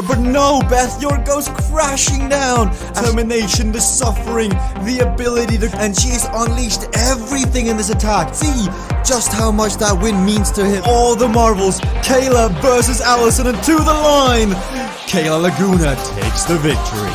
But no, Beth, your goes crashing down. Determination, the suffering, the ability to... And she's unleashed everything in this attack. See just how much that win means to him. All the marbles. Kayla versus Allison, and to the line. Kayla Laguna takes the victory.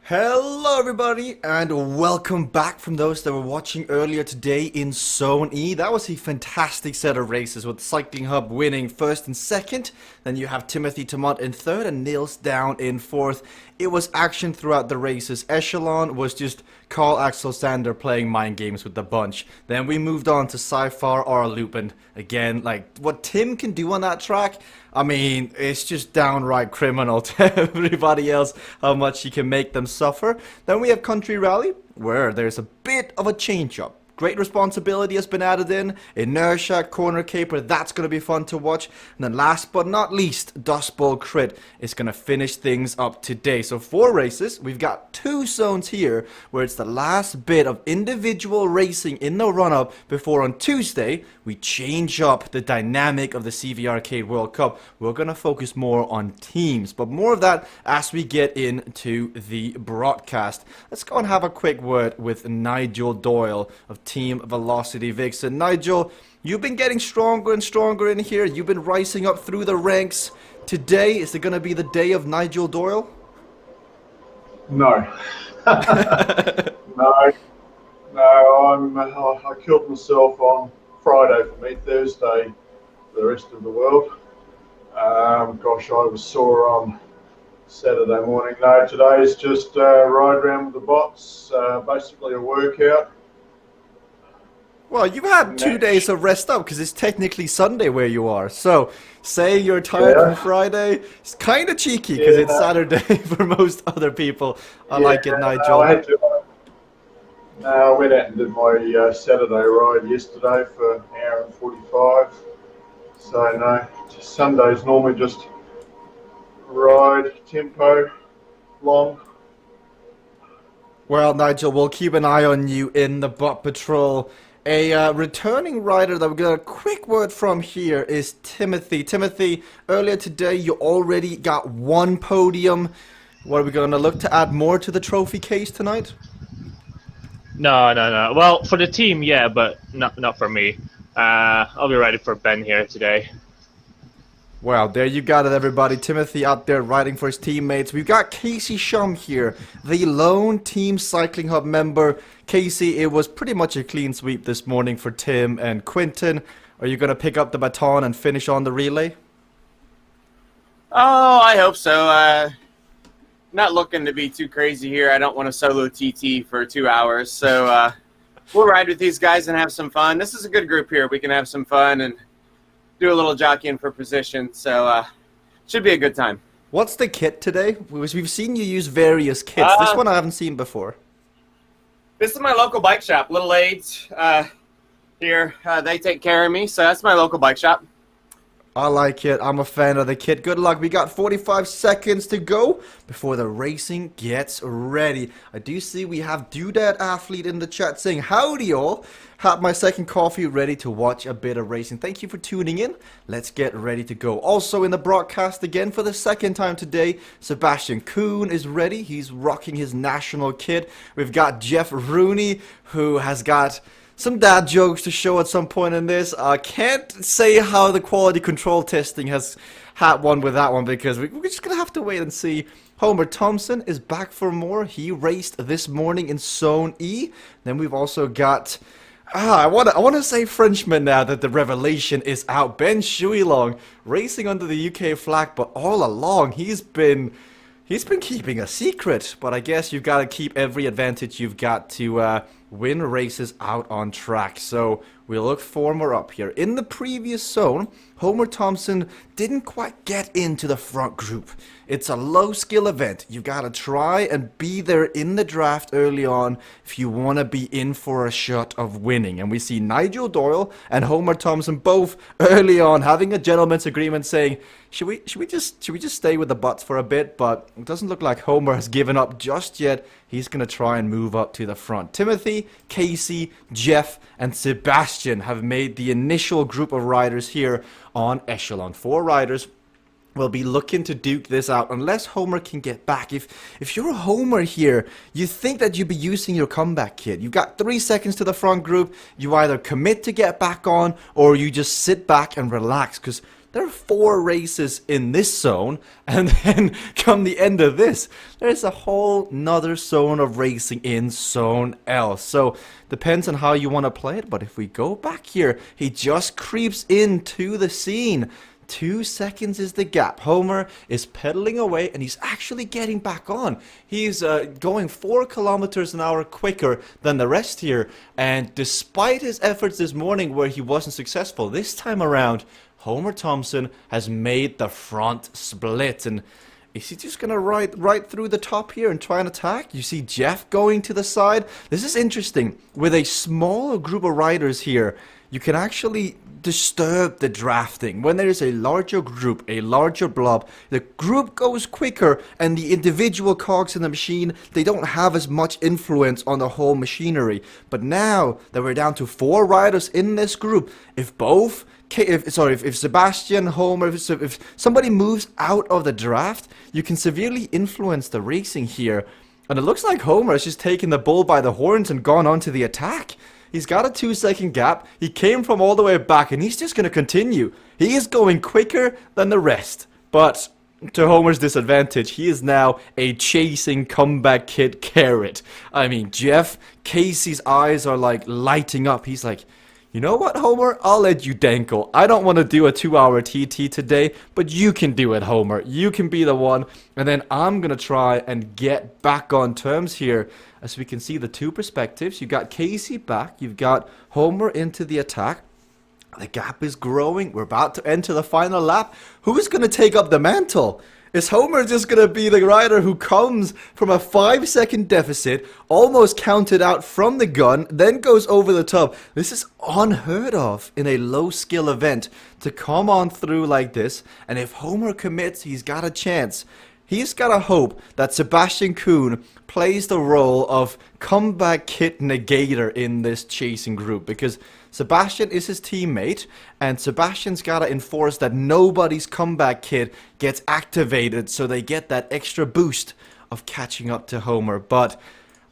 Hello everybody, and welcome back from those that were watching earlier today in Zone E. That was a fantastic set of races with Cycling Hub winning first and second. Then you have Timothy Tamont in third and Nils down in fourth. It was action throughout the races. Echelon was just Carl Axel Sander playing mind games with the bunch. Then we moved on to Cyfar or Lupin. Again, like what Tim can do on that track, I mean, it's just downright criminal to everybody else how much he can make them suffer. Then we have Country Rally, where there's a bit of a change-up. Great responsibility has been added in. Inertia, Corner Caper, that's going to be fun to watch. And then last but not least, Dust Bowl Crit is going to finish things up today. So 4 races. We've got 2 zones here where it's the last bit of individual racing in the run-up before on Tuesday we change up the dynamic of the CVRcade World Cup. We're going to focus more on teams, but more of that as we get into the broadcast. Let's go and have a quick word with Nigel Doyle of Team Velocity Vixen. Nigel, you've been getting stronger and stronger in here. You've been rising up through the ranks. Today, is it going to be the day of Nigel Doyle? No. No, I killed myself on Friday for me, Thursday for the rest of the world. Gosh, I was sore on Saturday morning. No, today's just ride around with the bots, basically a workout. Well, you've had 2 days of rest up because it's technically Sunday where you are. So, saying you're tired on Friday is kind of cheeky because it's Saturday for most other people. I like it, Nigel. I went out and did my Saturday ride yesterday for an hour and 45. So, no, Sundays normally just ride, tempo, long. Well, Nigel, we'll keep an eye on you in the Bot Patrol. A returning rider that we got a quick word from here is Timothy. Timothy, earlier today you already got 1 podium. What, are we going to look to add more to the trophy case tonight? No. Well, for the team, yeah, but not for me. I'll be ready for Ben here today. Well, there you got it, everybody. Timothy out there riding for his teammates. We've got Casey Shum here, the lone Team Cycling Hub member. Casey, it was pretty much a clean sweep this morning for Tim and Quinton. Are you going to pick up the baton and finish on the relay? Oh, I hope so. Not looking to be too crazy here. I don't want to solo TT for 2 hours. So we'll ride with these guys and have some fun. This is a good group here. We can have some fun and do a little jockeying for position, so should be a good time. What's the kit today? We've seen you use various kits. This one I haven't seen before. This is my local bike shop, Little Aids. Here, they take care of me, so that's my local bike shop. I like it. I'm a fan of the kit. Good luck. We got 45 seconds to go before the racing gets ready. I do see we have Doodad Athlete in the chat saying, howdy all. Had my second coffee ready to watch a bit of racing. Thank you for tuning in. Let's get ready to go. Also in the broadcast again for the second time today, Sebastian Kuhn is ready. He's rocking his national kit. We've got Jeff Rooney, who has got some dad jokes to show at some point in this. I can't say how the quality control testing has had one with that one because we're just going to have to wait and see. Homer Thompson is back for more. He raced this morning in Zone E. Then we've also got... I want to say Frenchman now that the revelation is out. Ben Shuilong racing under the UK flag, but all along he's been keeping a secret. But I guess you've got to keep every advantage you've got to win races out on track. So we look former up here. In the previous zone, Homer Thompson didn't quite get into the front group. It's a low skill event. You gotta try and be there in the draft early on if you want to be in for a shot of winning. And we see Nigel Doyle and Homer Thompson both early on having a gentleman's agreement saying, should we just stay with the butts for a bit? But it doesn't look like Homer has given up just yet. He's gonna try and move up to the front. Timothy, Casey, Jeff, and Sebastian have made the initial group of riders here on Echelon. 4 riders will be looking to duke this out unless Homer can get back. If you're a Homer here, you think that you'd be using your comeback kit. You've got 3 seconds to the front group. You either commit to get back on or you just sit back and relax, because there are 4 races in this zone, and then come the end of this, there's a whole nother zone of racing in Zone L. So depends on how you want to play it, but if we go back here, he just creeps into the scene. 2 seconds is the gap. Homer is pedaling away and he's actually getting back on. He's going 4 kilometers an hour quicker than the rest here, and despite his efforts this morning where he wasn't successful, this time around Homer Thompson has made the front split. And is he just gonna ride right through the top here and try and attack? You see Jeff going to the side. This is interesting. With a smaller group of riders here, you can actually disturb the drafting. When there is a larger group, a larger blob, the group goes quicker and the individual cogs in the machine, they don't have as much influence on the whole machinery. But now that we're down to 4 riders in this group, if Sebastian, Homer, if somebody moves out of the draft, you can severely influence the racing here. And it looks like Homer has just taken the bull by the horns and gone on to the attack. He's got a 2-second gap. He came from all the way back and he's just going to continue. He is going quicker than the rest. But to Homer's disadvantage, he is now a chasing comeback kid carrot. I mean, Jeff, Casey's eyes are like lighting up. He's like, you know what, Homer? I'll let you dankle. I don't want to do a 2-hour TT today, but you can do it, Homer. You can be the one. And then I'm going to try and get back on terms here. As we can see the 2 perspectives, you've got Casey back. You've got Homer into the attack. The gap is growing. We're about to enter the final lap. Who's going to take up the mantle? Is Homer just going to be the rider who comes from a 5-second deficit, almost counted out from the gun, then goes over the top? This is unheard of in a low-skill event to come on through like this. And if Homer commits, he's got a chance. He's got to hope that Sebastian Kuhn plays the role of comeback kit negator in this chasing group, because Sebastian is his teammate, and Sebastian's got to enforce that nobody's comeback kit gets activated so they get that extra boost of catching up to Homer. But,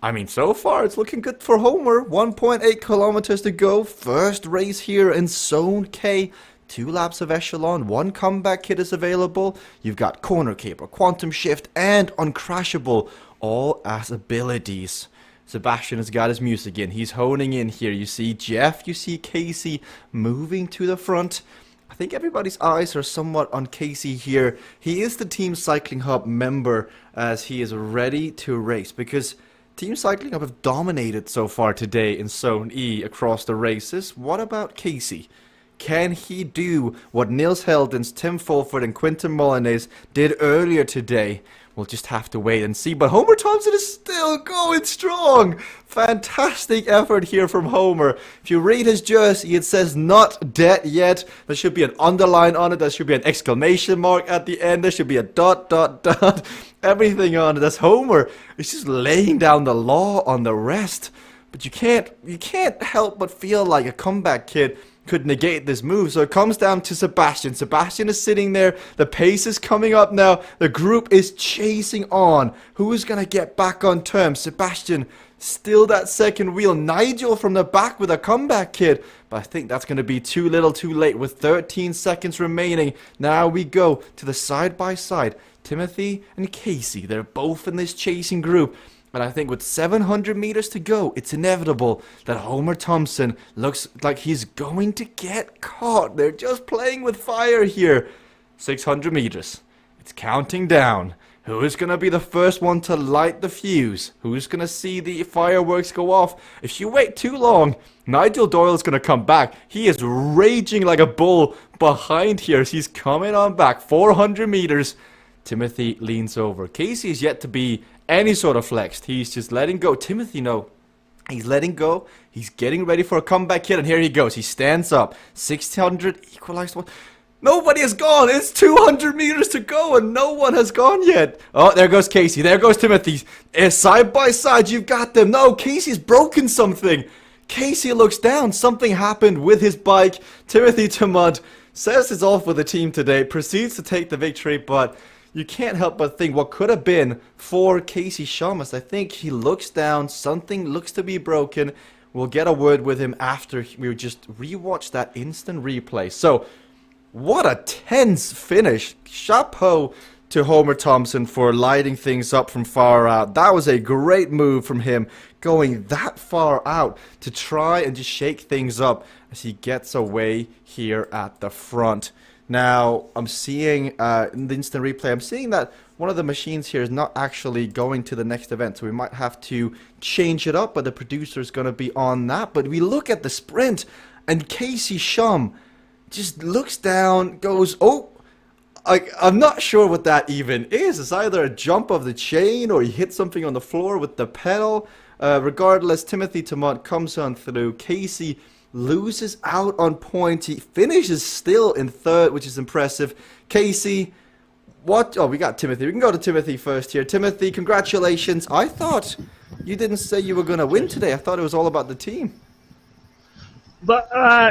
I mean, so far it's looking good for Homer. 1.8 kilometers to go. First race here in Zone K. 2 laps of Echelon, 1 comeback kit is available. You've got Corner Caper, Quantum Shift, and Uncrashable, all as abilities. Sebastian has got his music in. He's honing in here. You see Jeff, you see Casey moving to the front. I think everybody's eyes are somewhat on Casey here. He is the Team Cycling Hub member as he is ready to race, because Team Cycling Hub have dominated so far today in Zone E across the races. What about Casey? Can he do what Nils Heldens, Tim Fulford, and Quinton Molinez did earlier today? We'll just have to wait and see. But Homer Thompson is still going strong. Fantastic effort here from Homer. If you read his jersey, it says not dead yet. There should be an underline on it. There should be an exclamation mark at the end. There should be a ... Everything on it. That's Homer. He's just laying down the law on the rest. But you can't help but feel like a comeback kid could negate this move. So it comes down to Sebastian. Sebastian is sitting there. The pace is coming up now. The group is chasing on. Who is going to get back on terms? Sebastian, still that second wheel. Nigel from the back with a comeback kit. But I think that's going to be too little too late with 13 seconds remaining. Now we go to the side-by-side. Timothy and Casey, they're both in this chasing group. But I think with 700 meters to go, it's inevitable that Homer Thompson looks like he's going to get caught. They're just playing with fire here. 600 meters. It's counting down. Who's gonna be the first one to light the fuse? Who's gonna see the fireworks go off? If you wait too long, Nigel Doyle's gonna come back. He is raging like a bull behind here as he's coming on back. 400 meters. Timothy leans over. Casey is yet to be any sort of flexed. He's just letting go. Timothy, no. He's letting go. He's getting ready for a comeback hit, and here he goes. He stands up. 600 equalized one. Nobody has gone. It's 200 meters to go, and no one has gone yet. Oh, there goes Casey. There goes Timothy. Side by side, you've got them. No, Casey's broken something. Casey looks down. Something happened with his bike. Timothy Tamud says it's all for the team today. Proceeds to take the victory, but you can't help but think what could have been for Casey Shamas. I think he looks down. Something looks to be broken. We'll get a word with him after we just rewatch that instant replay. So, what a tense finish. Chapeau to Homer Thompson for lighting things up from far out. That was a great move from him, going that far out to try and just shake things up as he gets away here at the front. Now, I'm seeing in the instant replay, I'm seeing that one of the machines here is not actually going to the next event, so we might have to change it up, but the producer is going to be on that. But we look at the sprint, and Casey Shum just looks down, goes, oh, I'm not sure what that even is. It's either a jump of the chain or he hit something on the floor with the pedal. Regardless, Timothy Tamud comes on through. Casey loses out on point. He finishes still in third, which is impressive. Casey, what? Oh, we got Timothy. We can go to Timothy first here. Timothy, congratulations. I thought you didn't say you were going to win today. I thought it was all about the team. But,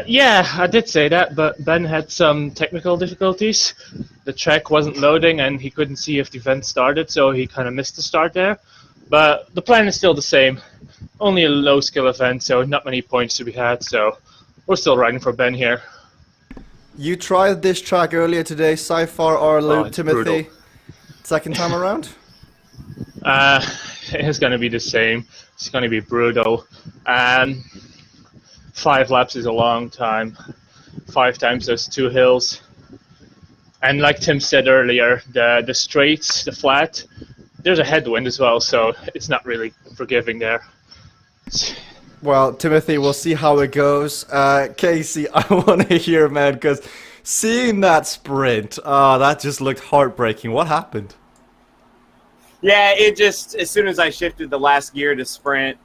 yeah, I did say that, but Ben had some technical difficulties. The track wasn't loading, and he couldn't see if the event started, so he kind of missed the start there. But the plan is still the same. Only a low-skill event, so not many points to be had, so we're still riding for Ben here. You tried this track earlier today, Cypher or Loop, it's Timothy. brutal. Second time around? It's going to be the same. It's going to be brutal. 5 laps is a long time. 5 times those 2 hills. And like Tim said earlier, the straights, the flat, there's a headwind as well, so it's not really forgiving there. Well, Timothy, we'll see how it goes. Casey, I want to hear, man, because seeing that sprint, that just looked heartbreaking. What happened? Yeah, it just, as soon as I shifted the last gear to sprint,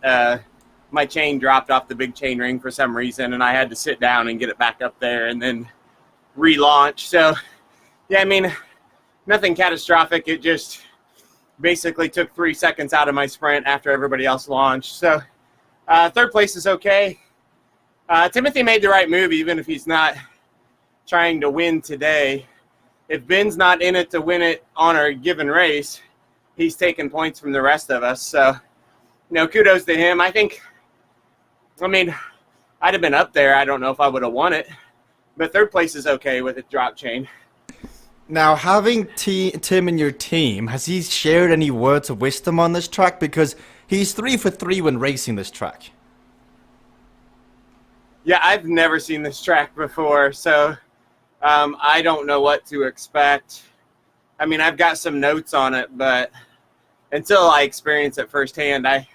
my chain dropped off the big chain ring for some reason, and I had to sit down and get it back up there and then relaunch. So, yeah, I mean, nothing catastrophic. It just basically took 3 seconds out of my sprint after everybody else launched. So, third place is okay. Timothy made the right move, even if he's not trying to win today. If Ben's not in it to win it on a given race, he's taking points from the rest of us. So, kudos to him. I mean, I'd have been up there. I don't know if I would have won it. But third place is okay with a drop chain. Now, having Tim in your team, has he shared any words of wisdom on this track? Because he's 3 for 3 when racing this track. Yeah, I've never seen this track before, so I don't know what to expect. I mean, I've got some notes on it, but until I experience it firsthand, I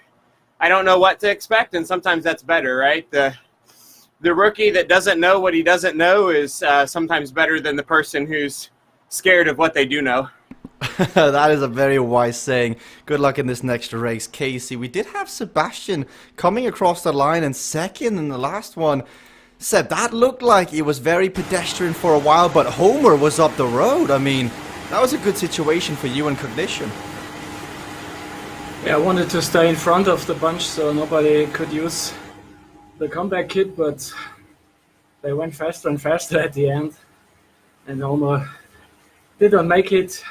don't know what to expect, and sometimes that's better, right? The rookie that doesn't know what he doesn't know is sometimes better than the person who's scared of what they do know. That is a very wise saying. Good luck in this next race, Casey. We did have Sebastian coming across the line in second in the last one. Seb, that looked like it was very pedestrian for a while, but Homer was up the road. I mean, that was a good situation for you and Cognition. Yeah, I wanted to stay in front of the bunch so nobody could use the comeback kit, but they went faster and faster at the end, and Homer didn't make it,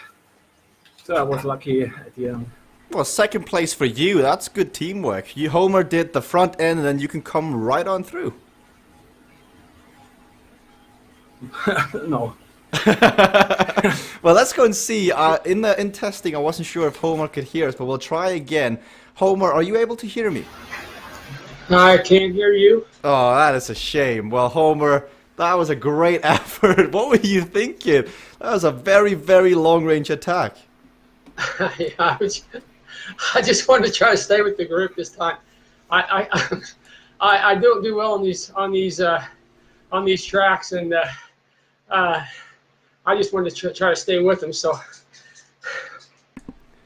so I was lucky at the end. Well, second place for you. That's good teamwork. Homer did the front end, and then you can come right on through. No. Well, let's go and see. In testing, I wasn't sure if Homer could hear us, but we'll try again. Homer, are you able to hear me? I can't hear you. Oh, that is a shame. Well, Homer, that was a great effort. What were you thinking? That was a very, very long-range attack. Yeah, I just wanted to try to stay with the group this time. I don't do well on these tracks, and I just wanted to try to stay with them. So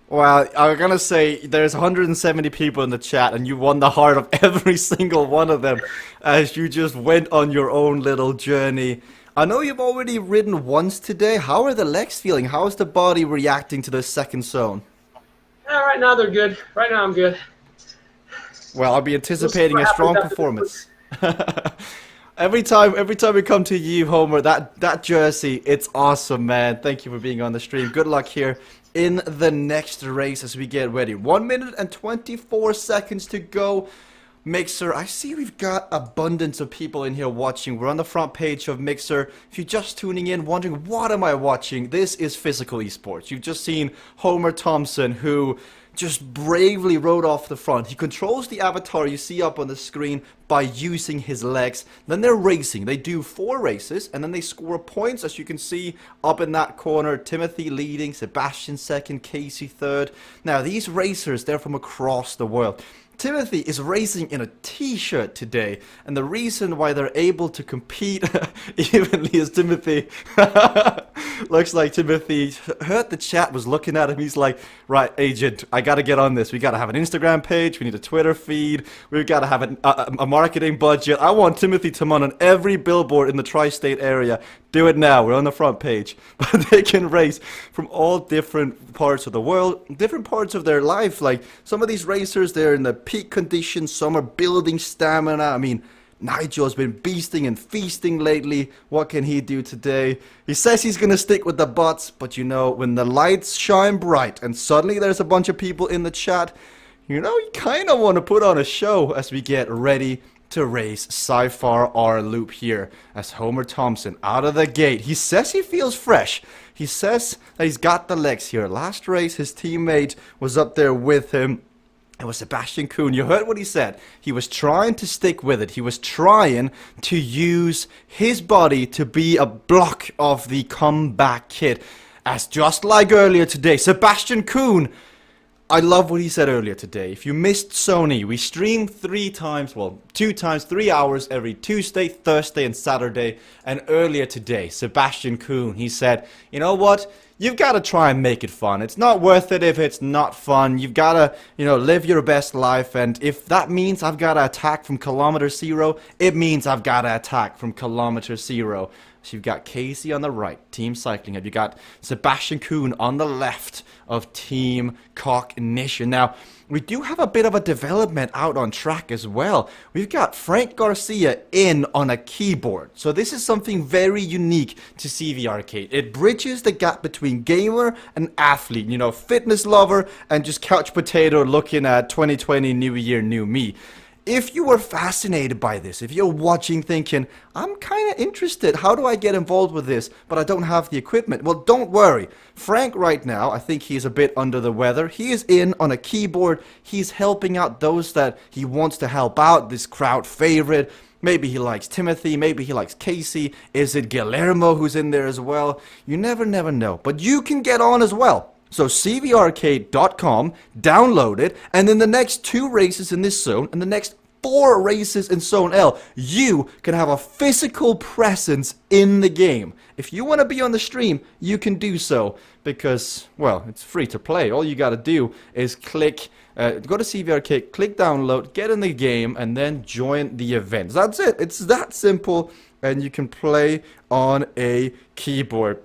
Well, I'm gonna say there's 170 people in the chat, and you won the heart of every single one of them as you just went on your own little journey. I know you've already ridden once today. How are the legs feeling? How is the body reacting to the second zone? right now they're good. Right now I'm good. Well, I'll be anticipating a strong performance. Every time we come to you, Homer, that jersey, it's awesome, man. Thank you for being on the stream. Good luck here in the next race as we get ready. 1 minute and 24 seconds to go. Mixer, I see we've got abundance of people in here watching. We're on the front page of Mixer. If you're just tuning in, wondering what am I watching, this is physical esports. You've just seen Homer Thompson, who just bravely rode off the front. He controls the avatar you see up on the screen by using his legs. Then they're racing. They do 4 races, and then they score points, as you can see up in that corner. Timothy leading, Sebastian second, Casey third. Now, these racers, they're from across the world. Timothy is racing in a t-shirt today, and the reason why they're able to compete evenly is Timothy looks like Timothy heard the chat, was looking at him. He's like, right, agent, I gotta get on this. We gotta have an Instagram page, we need a Twitter feed, we've gotta have a marketing budget. I want Timothy to run on every billboard in the tri-state area. Do it now, we're on the front page. But they can race from all different parts of the world, different parts of their life. Like, some of these racers, they're in the peak conditions, some are building stamina. I mean, Nigel's been beasting and feasting lately. What can he do today? He says he's gonna stick with the bots, but you know, when the lights shine bright and suddenly there's a bunch of people in the chat, you know, you kind of want to put on a show as we get ready to race Cypher R Loop here as Homer Thompson out of the gate. He says he feels fresh. He says that he's got the legs here. Last race, his teammate was up there with him. It was Sebastian Kuhn. You heard what he said. He was trying to stick with it. He was trying to use his body to be a block of the comeback kid. As just like earlier today, Sebastian Kuhn, I love what he said earlier today. If you missed Sony, we stream 2 times, 3 hours every Tuesday, Thursday, and Saturday. And earlier today, Sebastian Kuhn, he said, you know what? You've got to try and make it fun. It's not worth it if it's not fun. You've got to, live your best life. And if that means I've got to attack from kilometer 0, it means I've got to attack from kilometer 0. So you've got Casey on the right, Team Cycling Hub. You've got Sebastian Kuhn on the left of Team Cognition. Now, we do have a bit of a development out on track as well. We've got Frank Garcia in on a keyboard. So this is something very unique to CVRcade. It bridges the gap between gamer and athlete, fitness lover and just couch potato looking at 2020 New Year, New Me. If you were fascinated by this, if you're watching thinking, I'm kind of interested, how do I get involved with this, but I don't have the equipment? Well, don't worry. Frank right now, I think he's a bit under the weather. He is in on a keyboard. He's helping out those that he wants to help out, this crowd favorite. Maybe he likes Timothy, maybe he likes Casey. Is it Guillermo who's in there as well? You never know. But you can get on as well. So CVRcade.com, download it, and in the next 2 races in this zone, and the next 4 races in Zone L, you can have a physical presence in the game. If you want to be on the stream, you can do so, because, well, it's free to play. All you got to do is click, go to CVRcade, click download, get in the game, and then join the event. That's it. It's that simple, and you can play on a keyboard.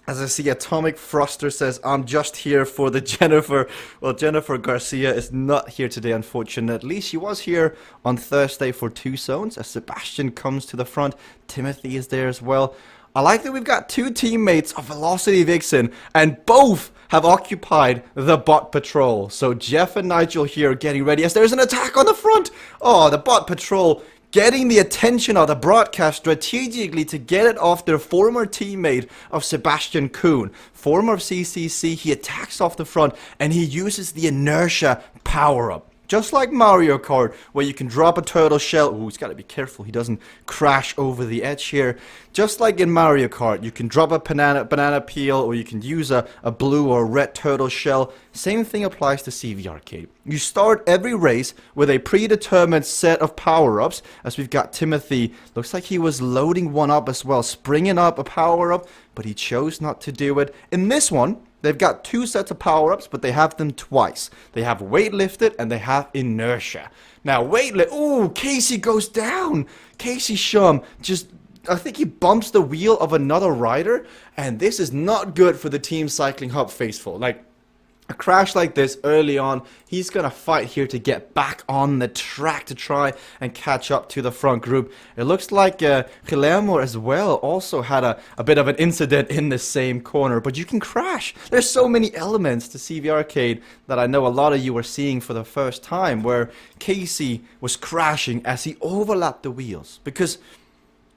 As I see, Atomic Froster says, I'm just here for the Jennifer. Well, Jennifer Garcia is not here today, unfortunately. She was here on Thursday for 2 zones. As Sebastian comes to the front, Timothy is there as well. I like that we've got 2 teammates of Velocity Vixen, and both have occupied the bot patrol. So Jeff and Nigel here getting ready as there's an attack on the front. Oh, the bot patrol getting the attention of the broadcast strategically to get it off their former teammate of Sebastian Kuhn. Former of CCC, he attacks off the front and he uses the inertia power-up. Just like Mario Kart, where you can drop a turtle shell. Ooh, he's got to be careful he doesn't crash over the edge here. Just like in Mario Kart, you can drop a banana peel, or you can use a blue or red turtle shell. Same thing applies to CVRcade. You start every race with a predetermined set of power-ups, as we've got Timothy. Looks like he was loading one up as well, springing up a power-up, but he chose not to do it. In this one, they've got 2 sets of power-ups, but they have them twice. They have weight lifted and they have inertia. Now, ooh, Casey goes down. Casey Shum just, I think he bumps the wheel of another rider, and this is not good for the Team Cycling Hub faithful. Like, a crash like this early on, he's going to fight here to get back on the track to try and catch up to the front group. It looks like Guillermo as well also had a bit of an incident in the same corner, but you can crash. There's so many elements to CVRcade that I know a lot of you are seeing for the first time, where Casey was crashing as he overlapped the wheels. Because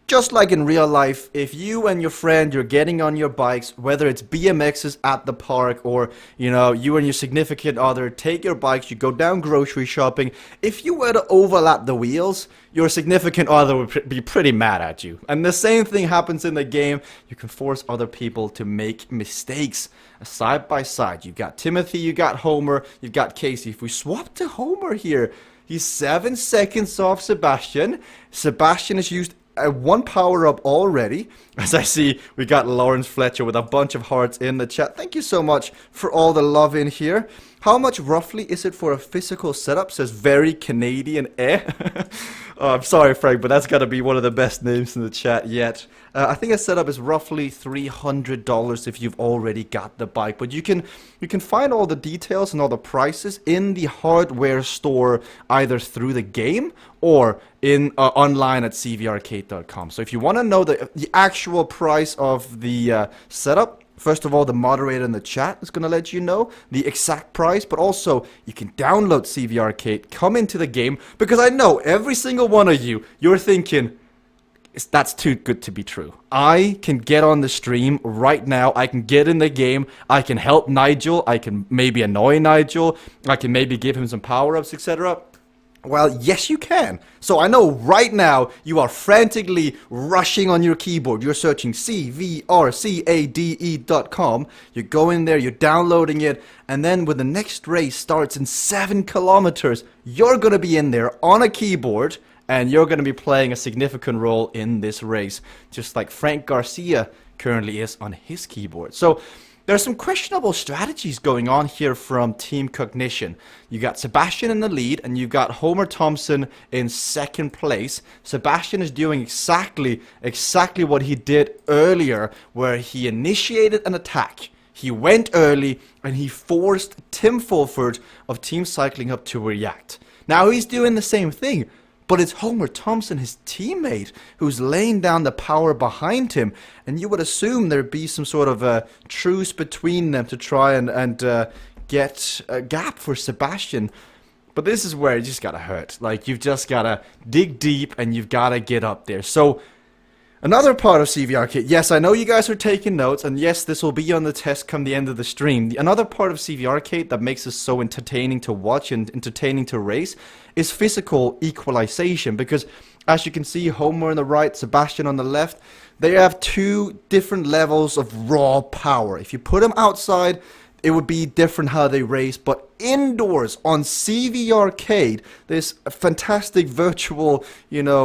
just like in real life, if you and your friend, you're getting on your bikes, whether it's BMXs at the park or, you know, you and your significant other take your bikes, you go down grocery shopping, if you were to overlap the wheels, your significant other would be pretty mad at you. And the same thing happens in the game. You can force other people to make mistakes. Side by side, you've got Timothy, you got Homer, you've got Casey. If we swap to Homer here, he's 7 seconds off Sebastian. Sebastian has used 1 power-up already. As I see, we got Lawrence Fletcher with a bunch of hearts in the chat. Thank you so much for all the love in here. How much roughly is it for a physical setup? Says very Canadian, eh? Oh, I'm sorry, Frank, but that's got to be one of the best names in the chat yet. I think a setup is roughly $300 if you've already got the bike. But you can find all the details and all the prices in the hardware store, either through the game or in online at CVRcade.com. So if you want to know the actual price of the setup, first of all, the moderator in the chat is going to let you know the exact price, but also you can download CVRcade, come into the game, because I know every single one of you, you're thinking, that's too good to be true. I can get on the stream right now, I can get in the game, I can help Nigel, I can maybe annoy Nigel, I can maybe give him some power-ups, etc. Well, yes you can. So I know right now you are frantically rushing on your keyboard. You're searching CVRcade.com. You're going there, you're downloading it, and then when the next race starts in 7 kilometers, you're going to be in there on a keyboard, and you're going to be playing a significant role in this race, just like Frank Garcia currently is on his keyboard. So there's some questionable strategies going on here from Team Cognition. You got Sebastian in the lead, and you've got Homer Thompson in second place. Sebastian is doing exactly what he did earlier, where he initiated an attack. He went early, and he forced Tim Fulford of Team Cycling Hub to react. Now he's doing the same thing, but it's Homer Thompson, his teammate, who's laying down the power behind him. And you would assume there'd be some sort of a truce between them to try and get a gap for Sebastian. But this is where you just gotta hurt. Like, you've just gotta dig deep and you've gotta get up there. So, another part of CVRcade, yes, I know you guys are taking notes, and yes, this will be on the test come the end of the stream. Another part of CVRcade that makes it so entertaining to watch and entertaining to race is physical equalization, because as you can see, Homer on the right, Sebastian on the left, they have 2 different levels of raw power. If you put them outside, it would be different how they race, but indoors on CVRcade, this fantastic virtual,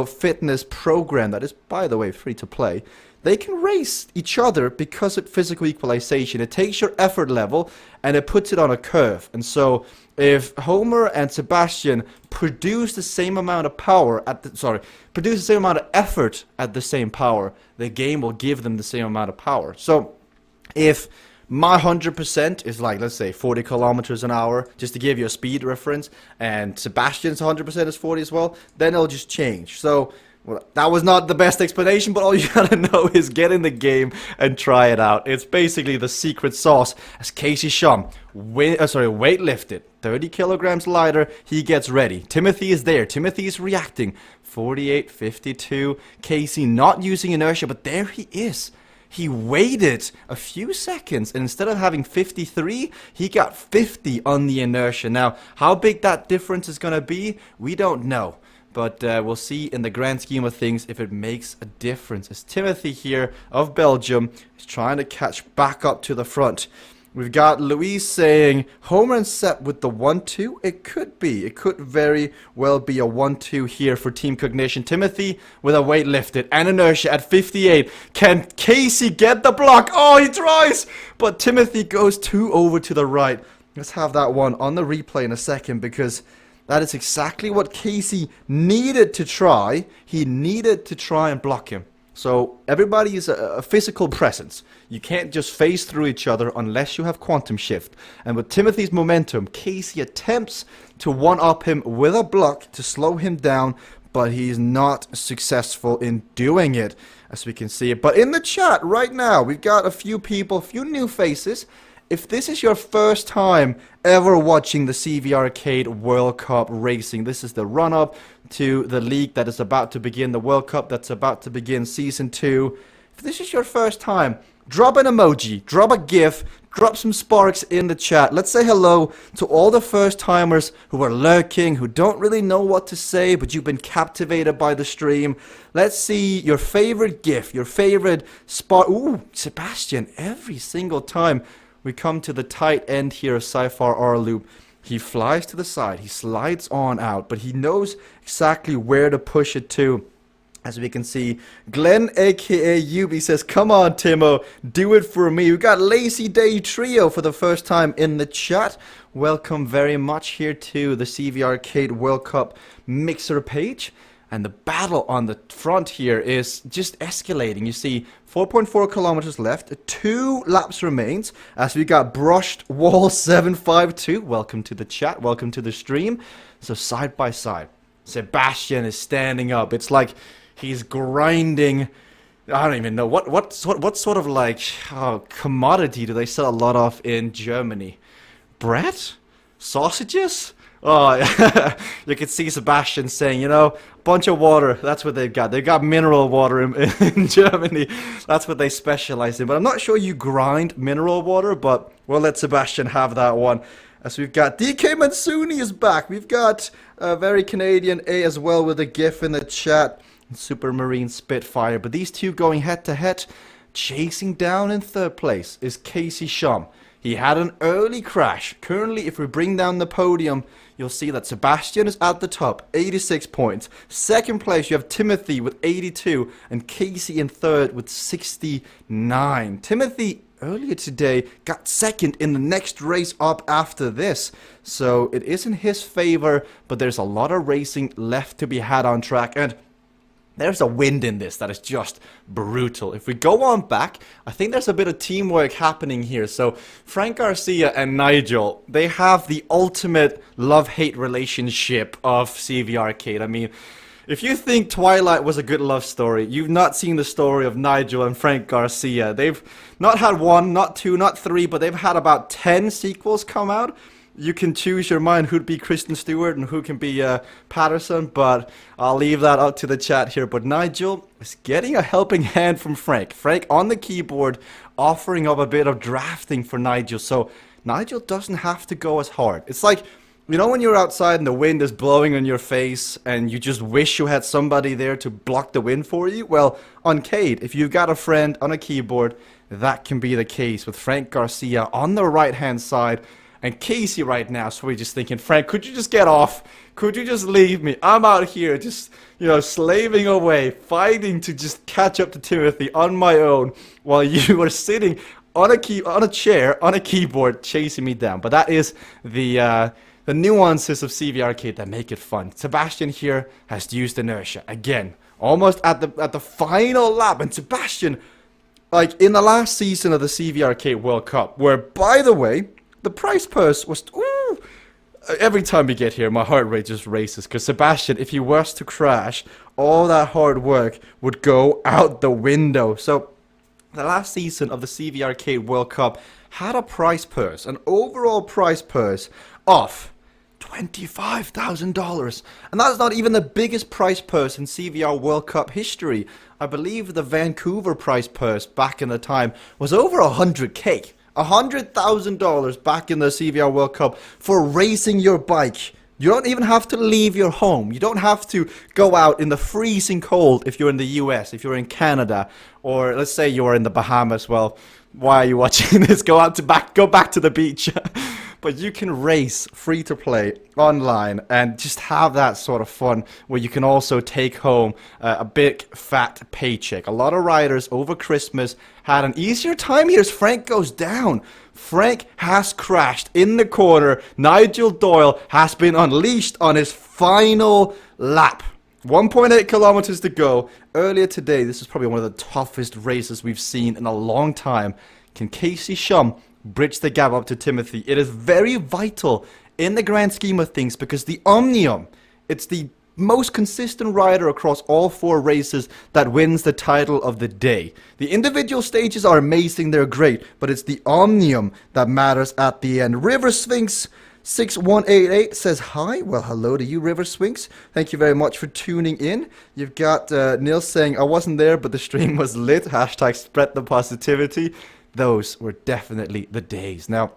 fitness program that is, by the way, free to play. They can race each other because of physical equalization. It takes your effort level and it puts it on a curve. And so if Homer and Sebastian produce the same amount of power produce the same amount of effort at the same power, the game will give them the same amount of power. So if my 100% is like, let's say, 40 kilometers an hour, just to give you a speed reference, and Sebastian's 100% is 40 as well, then it'll just change. So, well, that was not the best explanation, but all you gotta know is get in the game and try it out. It's basically the secret sauce. As Casey Shum weight lifted, 30 kilograms lighter, he gets ready. Timothy is there. Timothy is reacting. 48, 52. Casey not using inertia, but there he is. he waited a few seconds, and instead of having 53, he got 50 on the inertia. Now, how big that difference is going to be, we don't know. But we'll see in the grand scheme of things if it makes a difference. As Timothy here of Belgium is trying to catch back up to the front. We've got Louise saying, Homer and Sepp with the 1-2. It could be. It could very well be a 1-2 here for Team Cognition. Timothy with a weight lifted and inertia at 58. Can Casey get the block? Oh, he tries! But Timothy goes 2 over to the right. Let's have that one on the replay in a second, because that is exactly what Casey needed to try. He needed to try and block him. So everybody is a physical presence. You can't just phase through each other unless you have quantum shift. And with Timothy's momentum, Casey attempts to one-up him with a block to slow him down, but he's not successful in doing it, as we can see. But in the chat right now, we've got a few people, a few new faces. If this is your first time ever watching the CVRcade World Cup racing, this is the run-up to the league that is about to begin, the World Cup that's about to begin Season 2. If this is your first time, drop an emoji, drop a GIF, drop some sparks in the chat. Let's say hello to all the first-timers who are lurking, who don't really know what to say, but you've been captivated by the stream. Let's see your favorite GIF, your favorite spark. Ooh, Sebastian, every single time we come to the tight end here of Cypher R loop, he flies to the side, he slides on out, but he knows exactly where to push it to. As we can see, Glenn aka Yubi says, come on Timo, do it for me. We got Lazy Day Trio for the first time in the chat. Welcome very much here to the CVRcade World Cup mixer page. And the battle on the front here is just escalating. You see 4.4 kilometers left, 2 laps remains, as we got Brushed Wall 752. Welcome to the chat, welcome to the stream. So side by side, Sebastian is standing up. It's like he's grinding. I don't even know what sort of like commodity do they sell a lot of in Germany? Bread? Sausages? Oh, you can see Sebastian saying, you know, bunch of water. That's what they've got. They've got mineral water in Germany. That's what they specialize in. But I'm not sure you grind mineral water, but we'll let Sebastian have that one. As we've got DK Mansuni is back. We've got very Canadian A as well with a GIF in the chat. Supermarine Spitfire. But these two going head to head. Chasing down in third place is Casey Shum. He had an early crash. Currently, if we bring down the podium, you'll see that Sebastian is at the top, 86 points. Second place, you have Timothy with 82, and Casey in third with 69. Timothy, earlier today, got second in the next race up after this. So it is in his favor, but there's a lot of racing left to be had on track. And there's a wind in this that is just brutal. If we go on back, I think there's a bit of teamwork happening here. So Frank Garcia and Nigel, they have the ultimate love-hate relationship of CVRcade. I mean, if you think Twilight was a good love story, you've not seen the story of Nigel and Frank Garcia. They've not had 1, not 2, not 3, but they've had about 10 sequels come out. You can choose your mind who'd be Kristen Stewart and who can be Patterson, but I'll leave that up to the chat here. But Nigel is getting a helping hand from Frank. Frank on the keyboard offering up a bit of drafting for Nigel, so Nigel doesn't have to go as hard. It's like, you know when you're outside and the wind is blowing on your face and you just wish you had somebody there to block the wind for you? Well, on Cade, if you've got a friend on a keyboard, that can be the case with Frank Garcia on the right-hand side. And Casey right now, so we're just thinking, Frank, could you just get off? Could you just leave me? I'm out here just, you know, slaving away, fighting to just catch up to Timothy on my own while you are sitting on a chair, on a keyboard, chasing me down. But that is the nuances of CVRcade that make it fun. Sebastian here has used inertia again, almost at the final lap. And Sebastian, like in the last season of the CVRcade World Cup, where, by the way, the prize purse was, ooh, every time we get here, my heart rate just races. Because Sebastian, if he was to crash, all that hard work would go out the window. So the last season of the CVRcade World Cup had a prize purse, an overall prize purse of $25,000. And that's not even the biggest prize purse in CVR World Cup history. I believe the Vancouver prize purse back in the time was over 100K. $100,000 back in the CVR World Cup for racing your bike. You don't even have to leave your home. You don't have to go out in the freezing cold if you're in the US, if you're in Canada, or let's say you're in the Bahamas. Well, why are you watching this? Go back to the beach. But you can race free to play online and just have that sort of fun where you can also take home a big fat paycheck. A lot of riders over Christmas had an easier time here as Frank goes down. Frank has crashed in the corner. Nigel Doyle has been unleashed on his final lap. 1.8 kilometers to go. Earlier today, this is probably one of the toughest races we've seen in a long time. Can Casey Shum bridge the gap up to Timothy? It is very vital in the grand scheme of things because the Omnium, it's the most consistent rider across all 4 races that wins the title of the day. The individual stages are amazing, they're great, but it's the Omnium that matters at the end. River Sphinx 6188 says hi. Well, hello to you, River Sphinx. Thank you very much for tuning in. You've got Nils saying, I wasn't there, but the stream was lit. Hashtag spread the positivity. Those were definitely the days. Now,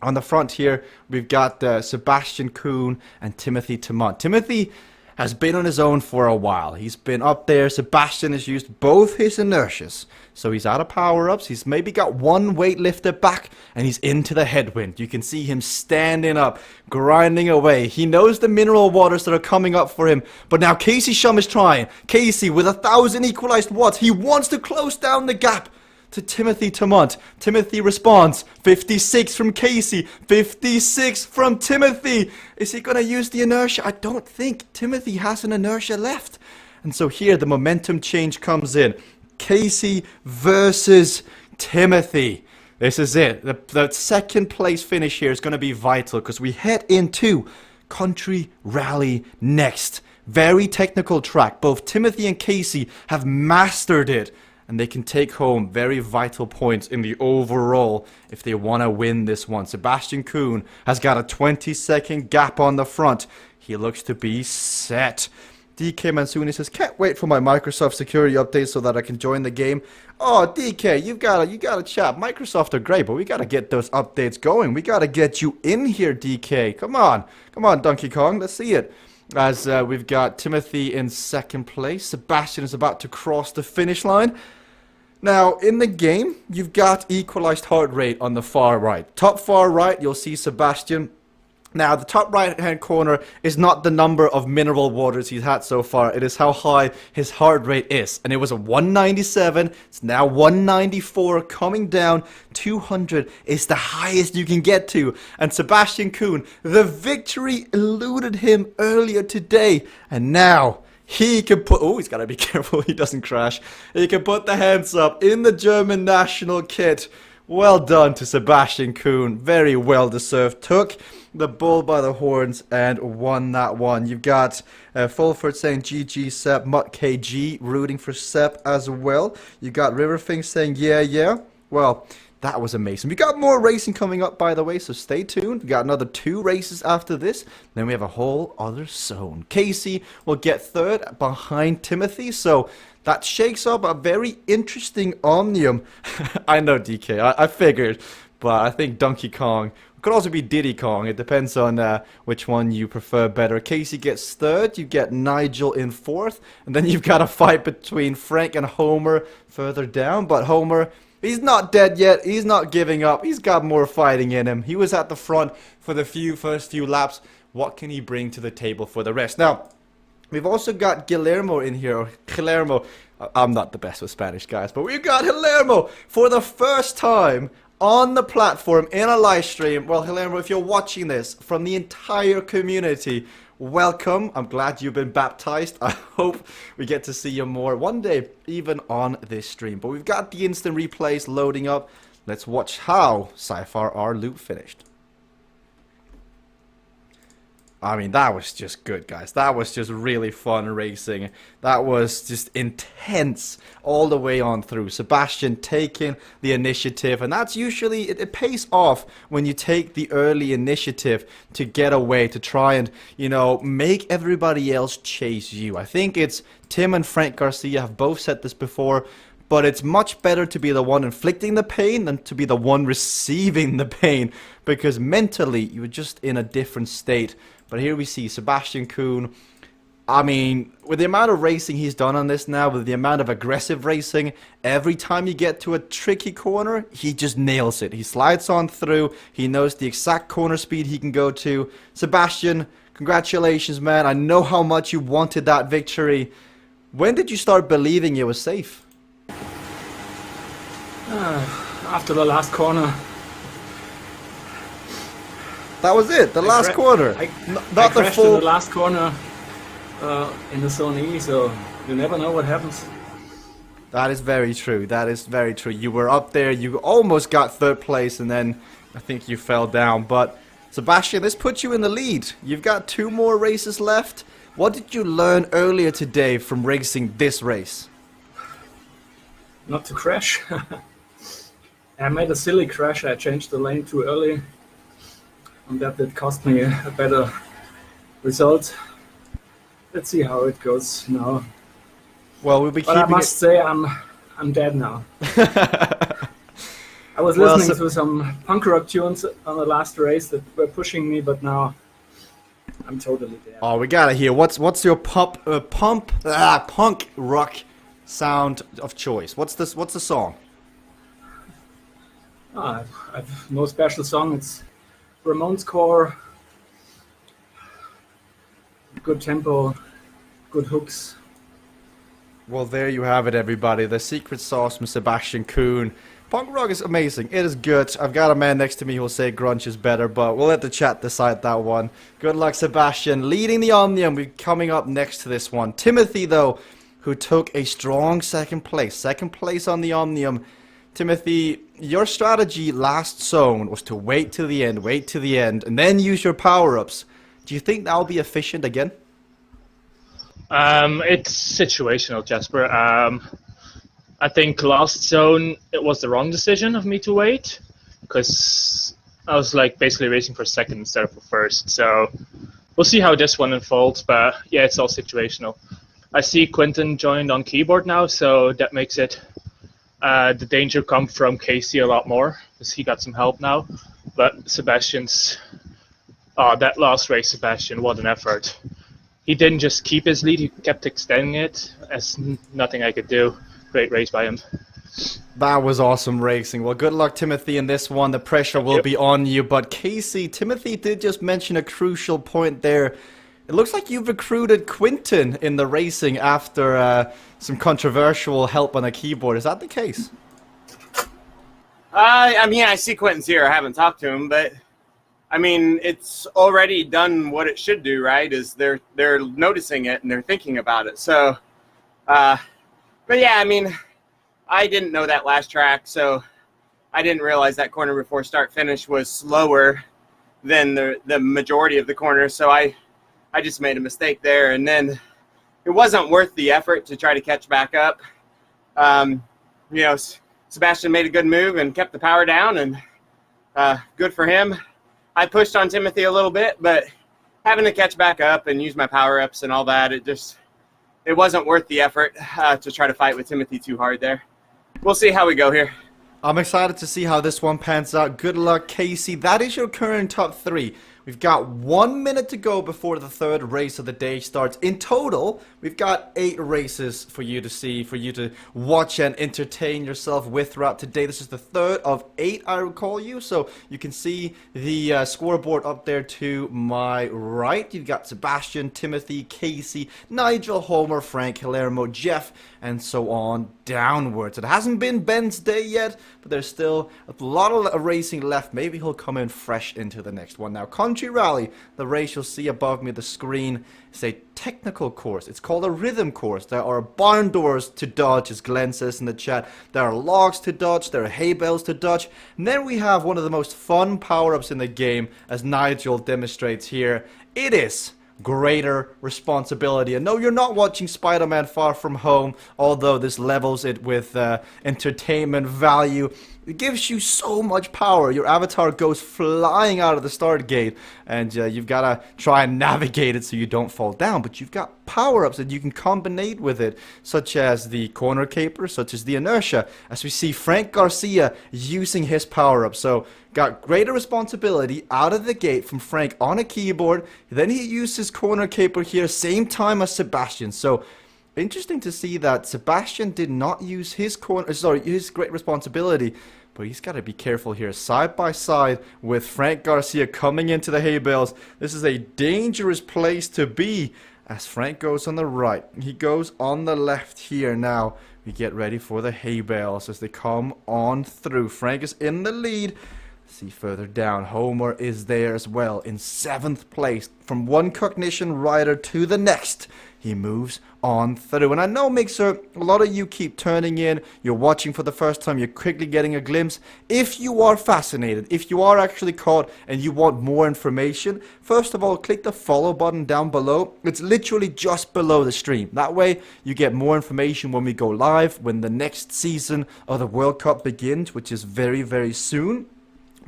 on the front here, we've got Sebastian Kuhn and Timothy Tamont. Timothy has been on his own for a while. He's been up there. Sebastian has used both his inertias. So he's out of power-ups. He's maybe got one weightlifter back, and he's into the headwind. You can see him standing up, grinding away. He knows the mineral waters that are coming up for him. But now Casey Shum is trying. Casey with 1,000 equalized watts. He wants to close down the gap to Timothy Tamont. Timothy responds. 56 from Casey. 56 from Timothy. Is he going to use the inertia? I don't think Timothy has an inertia left. And so here the momentum change comes in. Casey versus Timothy. This is it. The second place finish here is going to be vital because we head into Country Rally next. Very technical track. Both Timothy and Casey have mastered it. And they can take home very vital points in the overall if they want to win this one. Sebastian Kuhn has got a 20-second gap on the front. He looks to be set. DK Mansuni says, can't wait for my Microsoft security update so that I can join the game. Oh, DK, you gotta chat. Microsoft are great, but we gotta get those updates going. We gotta get you in here, DK. Come on, Donkey Kong. Let's see it. As we've got Timothy in second place. Sebastian is about to cross the finish line. Now, in the game, you've got equalized heart rate on the far right. Top far right, you'll see Sebastian. Now, the top right-hand corner is not the number of mineral waters he's had so far. It is how high his heart rate is. And it was a 197. It's now 194, coming down. 200 is the highest you can get to. And Sebastian Kuhn, the victory eluded him earlier today. And now he can put, oh, he's got to be careful he doesn't crash. He can put the hands up in the German national kit. Well done to Sebastian Kuhn. Very well deserved. Took the bull by the horns and won that one. You've got Fulford saying GG Sepp, Mutt KG rooting for Sepp as well. You got Riverfing saying yeah. Well, that was amazing. We got more racing coming up, by the way, so stay tuned. We got another 2 races after this. Then we have a whole other zone. Casey will get third behind Timothy, so that shakes up a very interesting Omnium. I know, DK, I figured, but I think Donkey Kong could also be Diddy Kong. It depends on which one you prefer better. Casey gets third, you get Nigel in fourth, and then you've got a fight between Frank and Homer further down, but Homer, he's not dead yet. He's not giving up. He's got more fighting in him. He was at the front for the first few laps. What can he bring to the table for the rest? Now, we've also got Guillermo in here, or Guillermo. I'm not the best with Spanish, guys, but we've got Guillermo for the first time on the platform in a live stream. Well, Guillermo, if you're watching this from the entire community, welcome. I'm glad you've been baptized. I hope we get to see you more one day, even on this stream. But we've got the instant replays loading up. Let's watch how Cypher our loop finished. I mean, that was just good, guys. That was just really fun racing. That was just intense all the way on through. Sebastian taking the initiative, and that's usually, it pays off when you take the early initiative to get away, to try and, you know, make everybody else chase you. I think it's Tim and Frank Garcia have both said this before, but it's much better to be the one inflicting the pain than to be the one receiving the pain, because mentally you're just in a different state. But here we see Sebastian Kuhn. I mean, with the amount of racing he's done on this now, with the amount of aggressive racing, every time you get to a tricky corner, he just nails it. He slides on through. He knows the exact corner speed he can go to. Sebastian, congratulations, man. I know how much you wanted that victory. When did you start believing it was safe? After the last corner. That was it, the last corner. Not the full. In the last corner in the Zone E, so you never know what happens. That is very true. That is very true. You were up there, you almost got third place, and then I think you fell down. But Sebastian, this puts you in the lead. You've got 2 more races left. What did you learn earlier today from racing this race? Not to crash. I made a silly crash. I changed the lane too early. And that did cost me a better result. Let's see how it goes now. Well, we'll be keeping But I must say I'm dead now. I was listening to some punk rock tunes on the last race that were pushing me, but now I'm totally dead. Oh, we gotta hear. What's your punk rock sound of choice? What's the song? I've no special song. It's Ramones core, good tempo, good hooks. Well, there you have it, everybody. The secret sauce from Sebastian Kuhn. Punk rock is amazing. It is good. I've got a man next to me who'll say grunge is better, but we'll let the chat decide that one. Good luck, Sebastian. Leading the Omnium. We're coming up next to this one. Timothy, though, who took a strong second place. Second place on the Omnium. Timothy, your strategy last zone was to wait till the end, and then use your power-ups. Do you think that'll be efficient again? It's situational, Jasper. I think last zone, it was the wrong decision of me to wait, because I was like basically racing for second instead of for first. So we'll see how this one unfolds, but yeah, it's all situational. I see Quentin joined on keyboard now, so that makes it the danger come from Casey a lot more, because he got some help now. But Sebastian's, that last race, Sebastian, what an effort. He didn't just keep his lead, he kept extending it. There's nothing I could do. Great race by him. That was awesome racing. Well, good luck, Timothy, in this one. The pressure will be on you. But Casey, Timothy did just mention a crucial point there. It looks like you've recruited Quinton in the racing after some controversial help on a keyboard. Is that the case? I mean, I see Quentin's here. I haven't talked to him, but I mean, it's already done what it should do, right? Is they're noticing it and they're thinking about it. So, but yeah, I mean, I didn't know that last track, so I didn't realize that corner before start finish was slower than the majority of the corners. So I just made a mistake there, and then it wasn't worth the effort to try to catch back up. You know, Sebastian made a good move and kept the power down, and good for him. I pushed on Timothy a little bit, but having to catch back up and use my power-ups and all that, it wasn't worth the effort to try to fight with Timothy too hard there. We'll see how we go here. I'm excited to see how this one pans out. Good luck, Casey. That is your current top 3. We've got 1 minute to go before the third race of the day starts. In total, we've got 8 races for you to see, for you to watch and entertain yourself with throughout today. This is the third of 8, I recall you. So you can see the scoreboard up there to my right. You've got Sebastian, Timothy, Casey, Nigel, Homer, Frank, Hilarmo, Jeff, and so on downwards. It hasn't been Ben's day yet, but there's still a lot of racing left. Maybe he'll come in fresh into the next one. Now, Country Rally, the race you'll see above me, the screen, is a technical course. It's called a rhythm course. There are barn doors to dodge, as Glenn says in the chat. There are logs to dodge. There are hay bales to dodge. And then we have one of the most fun power-ups in the game, as Nigel demonstrates here. it is greater responsibility. And no, you're not watching Spider-Man Far From Home, although this levels it with entertainment value. It gives you so much power. Your avatar goes flying out of the start gate, and you've got to try and navigate it so you don't fall down. But you've got power-ups that you can combine with it, such as the corner caper, such as the inertia, as we see Frank Garcia using his power-up. So got greater responsibility out of the gate from Frank on a keyboard. Then he used his corner caper here, same time as Sebastian. So interesting to see that Sebastian did not use his his great responsibility, but he's got to be careful here. Side by side with Frank Garcia coming into the hay bales. This is a dangerous place to be as Frank goes on the right. He goes on the left here now. We get ready for the hay bales as they come on through. Frank is in the lead. See further down, Homer is there as well in 7th place. From one cognition rider to the next, he moves on through. And I know, Mixer, a lot of you keep turning in. You're watching for the first time. You're quickly getting a glimpse. If you are fascinated, if you are actually caught and you want more information, first of all, click the follow button down below. It's literally just below the stream. That way, you get more information when we go live, when the next season of the World Cup begins, which is very, very soon.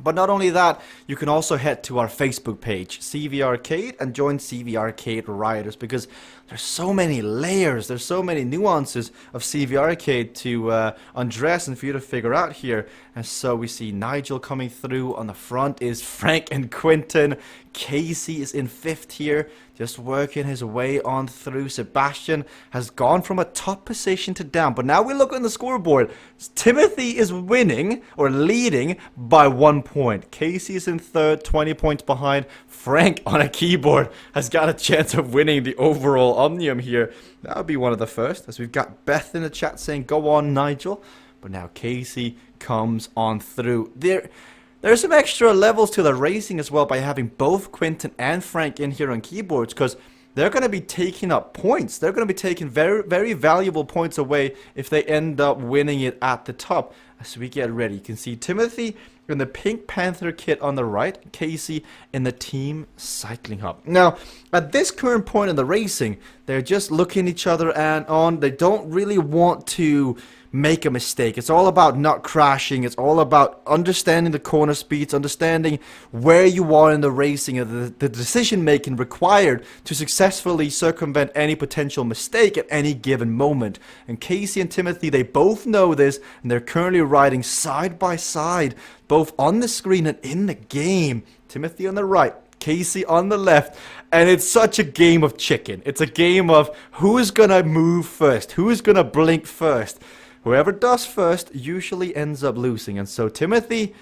But not only that, you can also head to our Facebook page, CVRcade, and join CVRcade Riders, because there's so many layers, there's so many nuances of CVRcade to undress and for you to figure out here. And so we see Nigel coming through. On the front is Frank and Quinton. Casey is in 5th here, just working his way on through. Sebastian has gone from a top position to down. But now we look on the scoreboard. Timothy is winning or leading by 1 point. Casey is in 3rd, 20 points behind. Frank on a keyboard has got a chance of winning the overall Omnium here. That would be one of the first, as we've got Beth in the chat saying, go on, Nigel. But now Casey comes on through. There's some extra levels to the racing as well by having both Quinton and Frank in here on keyboards, because they're going to be taking up points. They're going to be taking very, very valuable points away if they end up winning it at the top. As we get ready, you can see Timothy in the Pink Panther kit on the right, Casey in the Team Cycling Hub. Now, at this current point in the racing, they're just looking each other and on. They don't really want to make a mistake. It's all about not crashing. It's all about understanding the corner speeds, understanding where you are in the racing, and the decision making required to successfully circumvent any potential mistake at any given moment. And Casey and Timothy, they both know this, and they're currently riding side by side, both on the screen and in the game. Timothy on the right, Casey on the left, and it's such a game of chicken. It's a game of who's gonna move first, who's gonna blink first. Whoever does first usually ends up losing. And so Timothy,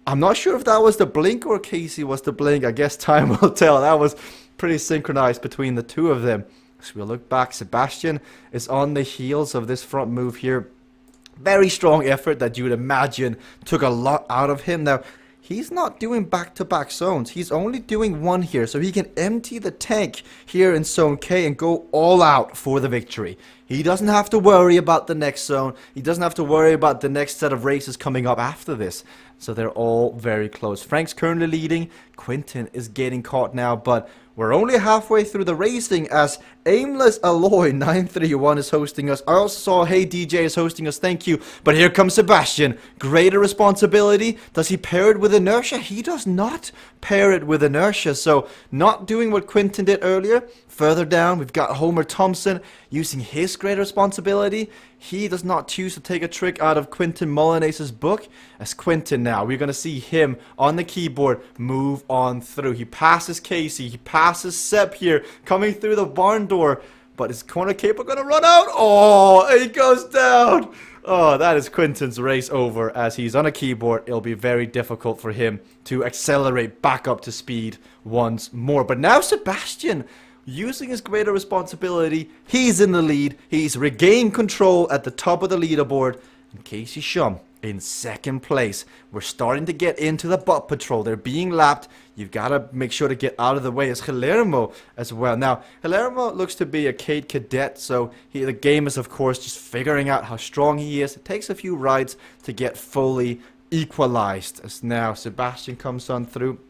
I'm not sure if that was the blink or Casey was the blink. I guess time will tell. That was pretty synchronized between the two of them. So we'll look back. Sebastian is on the heels of this front move here. Very strong effort that you would imagine took a lot out of him. Now, he's not doing back-to-back zones. He's only doing one here, so he can empty the tank here in Zone K and go all out for the victory. He doesn't have to worry about the next zone. He doesn't have to worry about the next set of races coming up after this. So they're all very close. Frank's currently leading. Quinton is getting caught now, but we're only halfway through the racing as Aimless Alloy 931 is hosting us. I also saw Hey DJ is hosting us, thank you. But here comes Sebastian. Greater responsibility. Does he pair it with inertia? He does not pair it with inertia. So not doing what Quinton did earlier. Further down, we've got Homer Thompson using his greater responsibility. He does not choose to take a trick out of Quinton Molinace's book. As Quinton now, we're going to see him on the keyboard move on through. He passes Casey. He passes Seb here, coming through the barn door. But is corner caper going to run out? Oh, he goes down. Oh, that is Quinton's race over. As he's on a keyboard, it'll be very difficult for him to accelerate back up to speed once more. But now Sebastian, using his greater responsibility, he's in the lead. He's regained control at the top of the leaderboard. And Casey Shum in 2nd place. We're starting to get into the butt patrol. They're being lapped. You've got to make sure to get out of the way as Guillermo as well. Now, Guillermo looks to be a Cade cadet, so the game is, of course, just figuring out how strong he is. It takes a few rides to get fully equalized. As now Sebastian comes on through.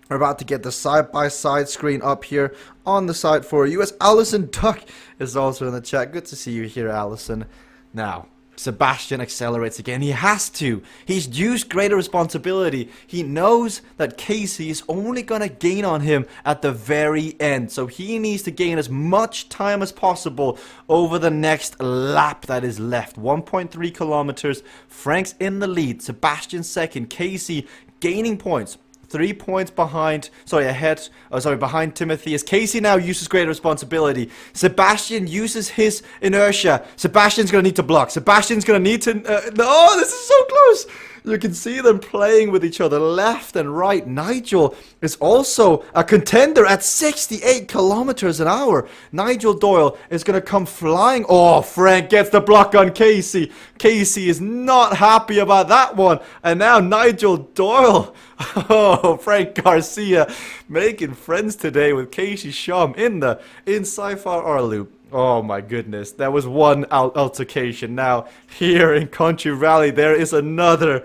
We're about to get the side-by-side screen up here on the side for you, as Allison Duck is also in the chat. Good to see you here, Allison. Now, Sebastian accelerates again. He has to. He's used greater responsibility. He knows that Casey is only going to gain on him at the very end. So he needs to gain as much time as possible over the next lap that is left. 1.3 kilometers. Frank's in the lead. Sebastian second. Casey gaining points. 3 points behind, behind Timothy, as Casey now uses greater responsibility. Sebastian uses his inertia. Sebastian's going to need to block. Sebastian's going to need to, no, this is so close. You can see them playing with each other left and right. Nigel is also a contender at 68 kilometers an hour. Nigel Doyle is going to come flying. Oh, Frank gets the block on Casey. Casey is not happy about that one. And now Nigel Doyle. Oh, Frank Garcia making friends today with Casey Shum in Sci-Fi loop. Oh my goodness, that was one altercation. Now, here in Country Rally, there is another.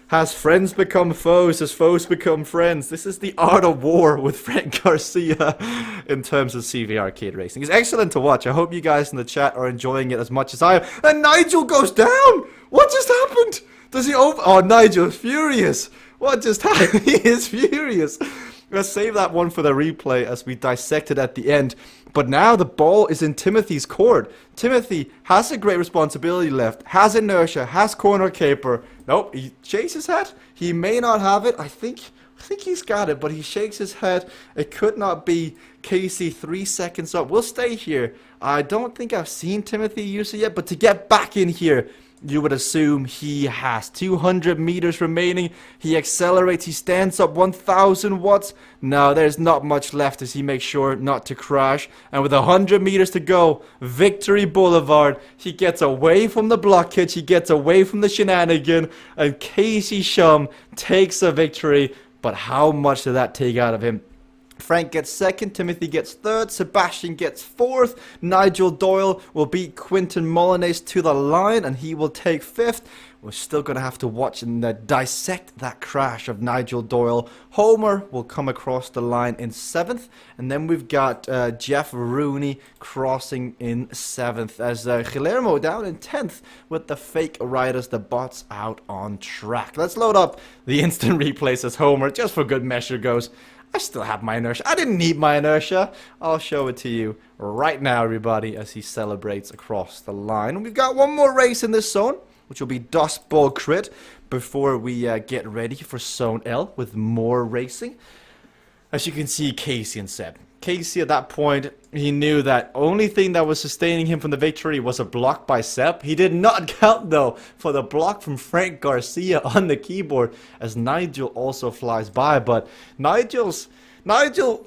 Has friends become foes? Has foes become friends? This is the art of war with Frank Garcia in terms of CVRcade racing. It's excellent to watch. I hope you guys in the chat are enjoying it as much as I am. And Nigel goes down! What just happened? Does he over... Oh, Nigel is furious. What just happened? He is furious. Let's save that one for the replay as we dissect it at the end. But now the ball is in Timothy's court. Timothy has a great responsibility left, has inertia, has corner caper. Nope, he shakes his head. He may not have it. I think he's got it, but he shakes his head. It could not be. Casey 3 seconds up. We'll stay here. I don't think I've seen Timothy use it yet, but to get back in here, you would assume he has 200 meters remaining. He accelerates. He stands up 1,000 watts. No, there's not much left as he makes sure not to crash. And with 100 meters to go, Victory Boulevard. He gets away from the blockage. He gets away from the shenanigan. And Casey Shum takes a victory. But how much did that take out of him? Frank gets second, Timothy gets third, Sebastian gets fourth, Nigel Doyle will beat Quinton Molyneux to the line, and he will take fifth. We're still going to have to watch and dissect that crash of Nigel Doyle. Homer will come across the line in seventh, and then we've got Jeff Rooney crossing in seventh, as Guillermo down in 10th with the fake riders, the bots out on track. Let's load up the instant replays as Homer, just for good measure, goes, I still have my inertia. I didn't need my inertia. I'll show it to you right now, everybody, as he celebrates across the line. We've got one more race in this zone, which will be Dust Bowl Crit, before we get ready for Zone L with more racing. As you can see, Casey and Seb. Casey, at that point, he knew that only thing that was sustaining him from the victory was a block by Seb. He did not count, though, for the block from Frank Garcia on the keyboard, as Nigel also flies by. But Nigel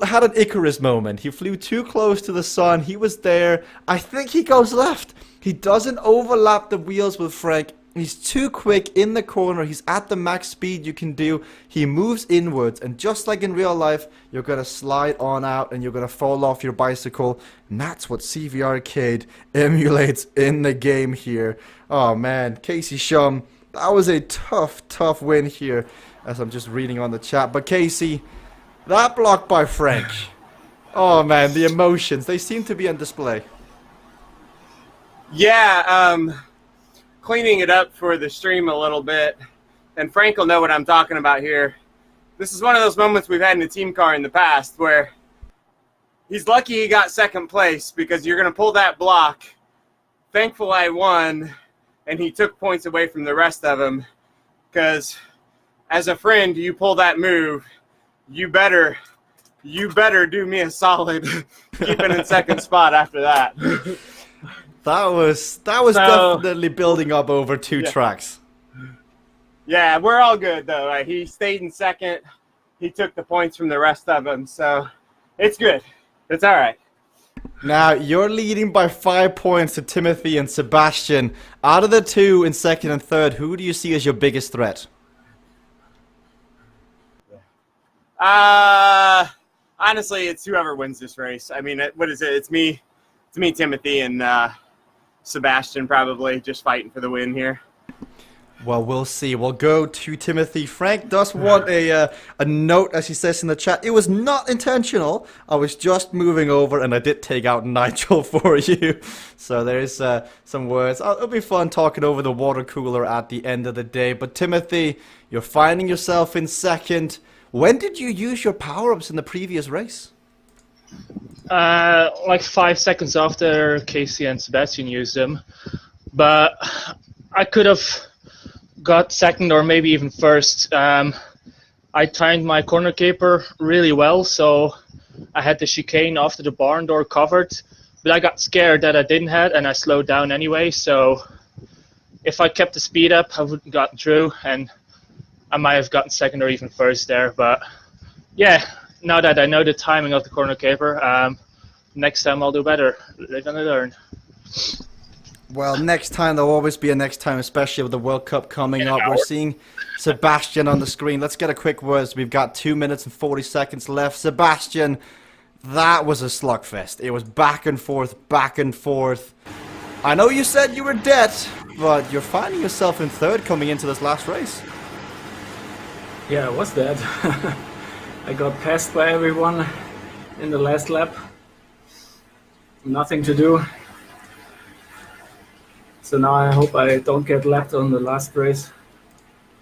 had an Icarus moment. He flew too close to the sun. He was there. I think he goes left. He doesn't overlap the wheels with Frank. He's too quick in the corner. He's at the max speed you can do. He moves inwards, and just like in real life, you're going to slide on out and you're going to fall off your bicycle. And that's what CVRcade emulates in the game here. Oh man, Casey Shum, that was a tough win here, as I'm just reading on the chat. But Casey, that block by Frank. Oh man, the emotions, they seem to be on display. Yeah, cleaning it up for the stream a little bit, and Frank will know what I'm talking about here. This is one of those moments we've had in the team car in the past where he's lucky he got second place, because you're going to pull that block. Thankful I won, and he took points away from the rest of them, because as a friend, you pull that move, you better do me a solid keeping in second spot after that. That was definitely building up over two tracks. Yeah, we're all good, though. He stayed in second. He took the points from the rest of them, so it's good. It's all right. Now, you're leading by 5 points to Timothy and Sebastian. Out of the two in second and third, who do you see as your biggest threat? Honestly, it's whoever wins this race. I mean, what is it? It's me, Timothy, and Sebastian probably just fighting for the win here. Well, we'll see. We'll go to Timothy. Frank does want a note, as he says in the chat. It was not intentional. I was just moving over, and I did take out Nigel for you. So there's some words. It'll be fun talking over the water cooler at the end of the day. But Timothy, you're finding yourself in second. When did you use your power-ups in the previous race? Like 5 seconds after Casey and Sebastian used them. But I could have got second or maybe even first. I timed my corner caper really well, so I had the chicane after the barn door covered, but I got scared that I didn't have, and I slowed down anyway, so if I kept the speed up, I would have gotten through, and I might have gotten second or even first there. But yeah, now that I know the timing of the corner caper, next time I'll do better. Live and learn. Well, next time, there'll always be a next time, especially with the World Cup coming up. We're seeing Sebastian on the screen. Let's get a quick word. We've got 2 minutes and 40 seconds left. Sebastian, that was a slugfest. It was back and forth, back and forth. I know you said you were dead, but you're finding yourself in third coming into this last race. Yeah, I was dead. I got passed by everyone in the last lap. Nothing to do. So now I hope I don't get left on the last race.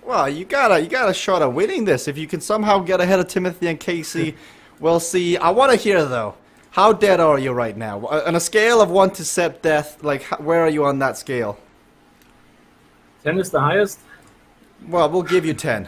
Well, you got a shot at winning this. If you can somehow get ahead of Timothy and Casey, we'll see. I want to hear, though, how dead are you right now? On a scale of 1 to set death, like, where are you on that scale? 10 is the highest. Well, we'll give you 10.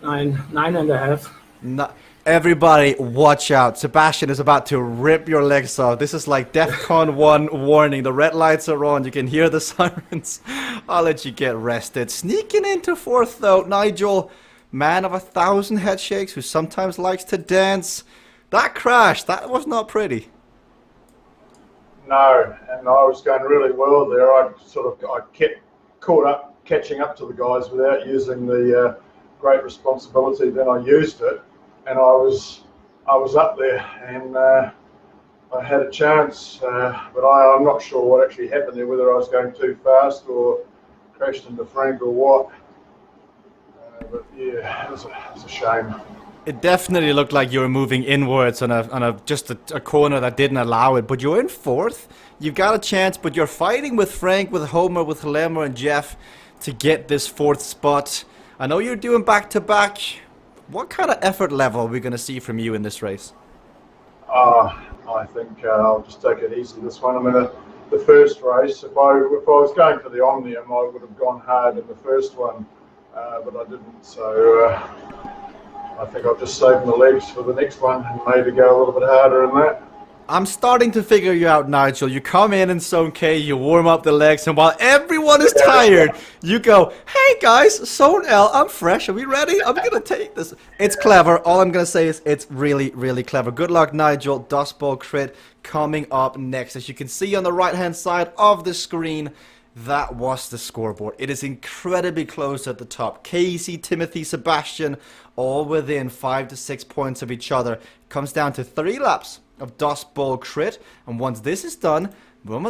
9.5. No, everybody, watch out. Sebastian is about to rip your legs off. This is like DEFCON 1 warning. The red lights are on. You can hear the sirens. I'll let you get rested. Sneaking into fourth, though, Nigel, man of 1,000 head shakes who sometimes likes to dance. That crash, that was not pretty. No, and I was going really well there. I kept catching up to the guys without using the great responsibility. Then I used it, and I was up there, and I had a chance, but I'm not sure what actually happened there. Whether I was going too fast or crashed into Frank or what. But yeah, it was a shame. It definitely looked like you were moving inwards on just a corner that didn't allow it. But you're in fourth. You've got a chance, but you're fighting with Frank, with Homer, with Lemmer and Jeff to get this fourth spot. I know you're doing back-to-back. What kind of effort level are we going to see from you in this race? I think I'll just take it easy this one. I mean, the first race, if I was going for the Omnium, I would have gone hard in the first one, but I didn't. So I think I'll just save my legs for the next one and maybe go a little bit harder in that. I'm starting to figure you out, Nigel. You come in Zone K, you warm up the legs, and while everyone is tired, you go, hey guys, Zone L, I'm fresh, are we ready? I'm going to take this. It's clever. All I'm going to say is it's really, really clever. Good luck, Nigel. Dust Bowl Crit coming up next. As you can see on the right-hand side of the screen, that was the scoreboard. It is incredibly close at the top. Casey, Timothy, Sebastian, all within 5 to 6 points of each other. Comes down to 3 laps of Dust Bowl Crit, and once this is done,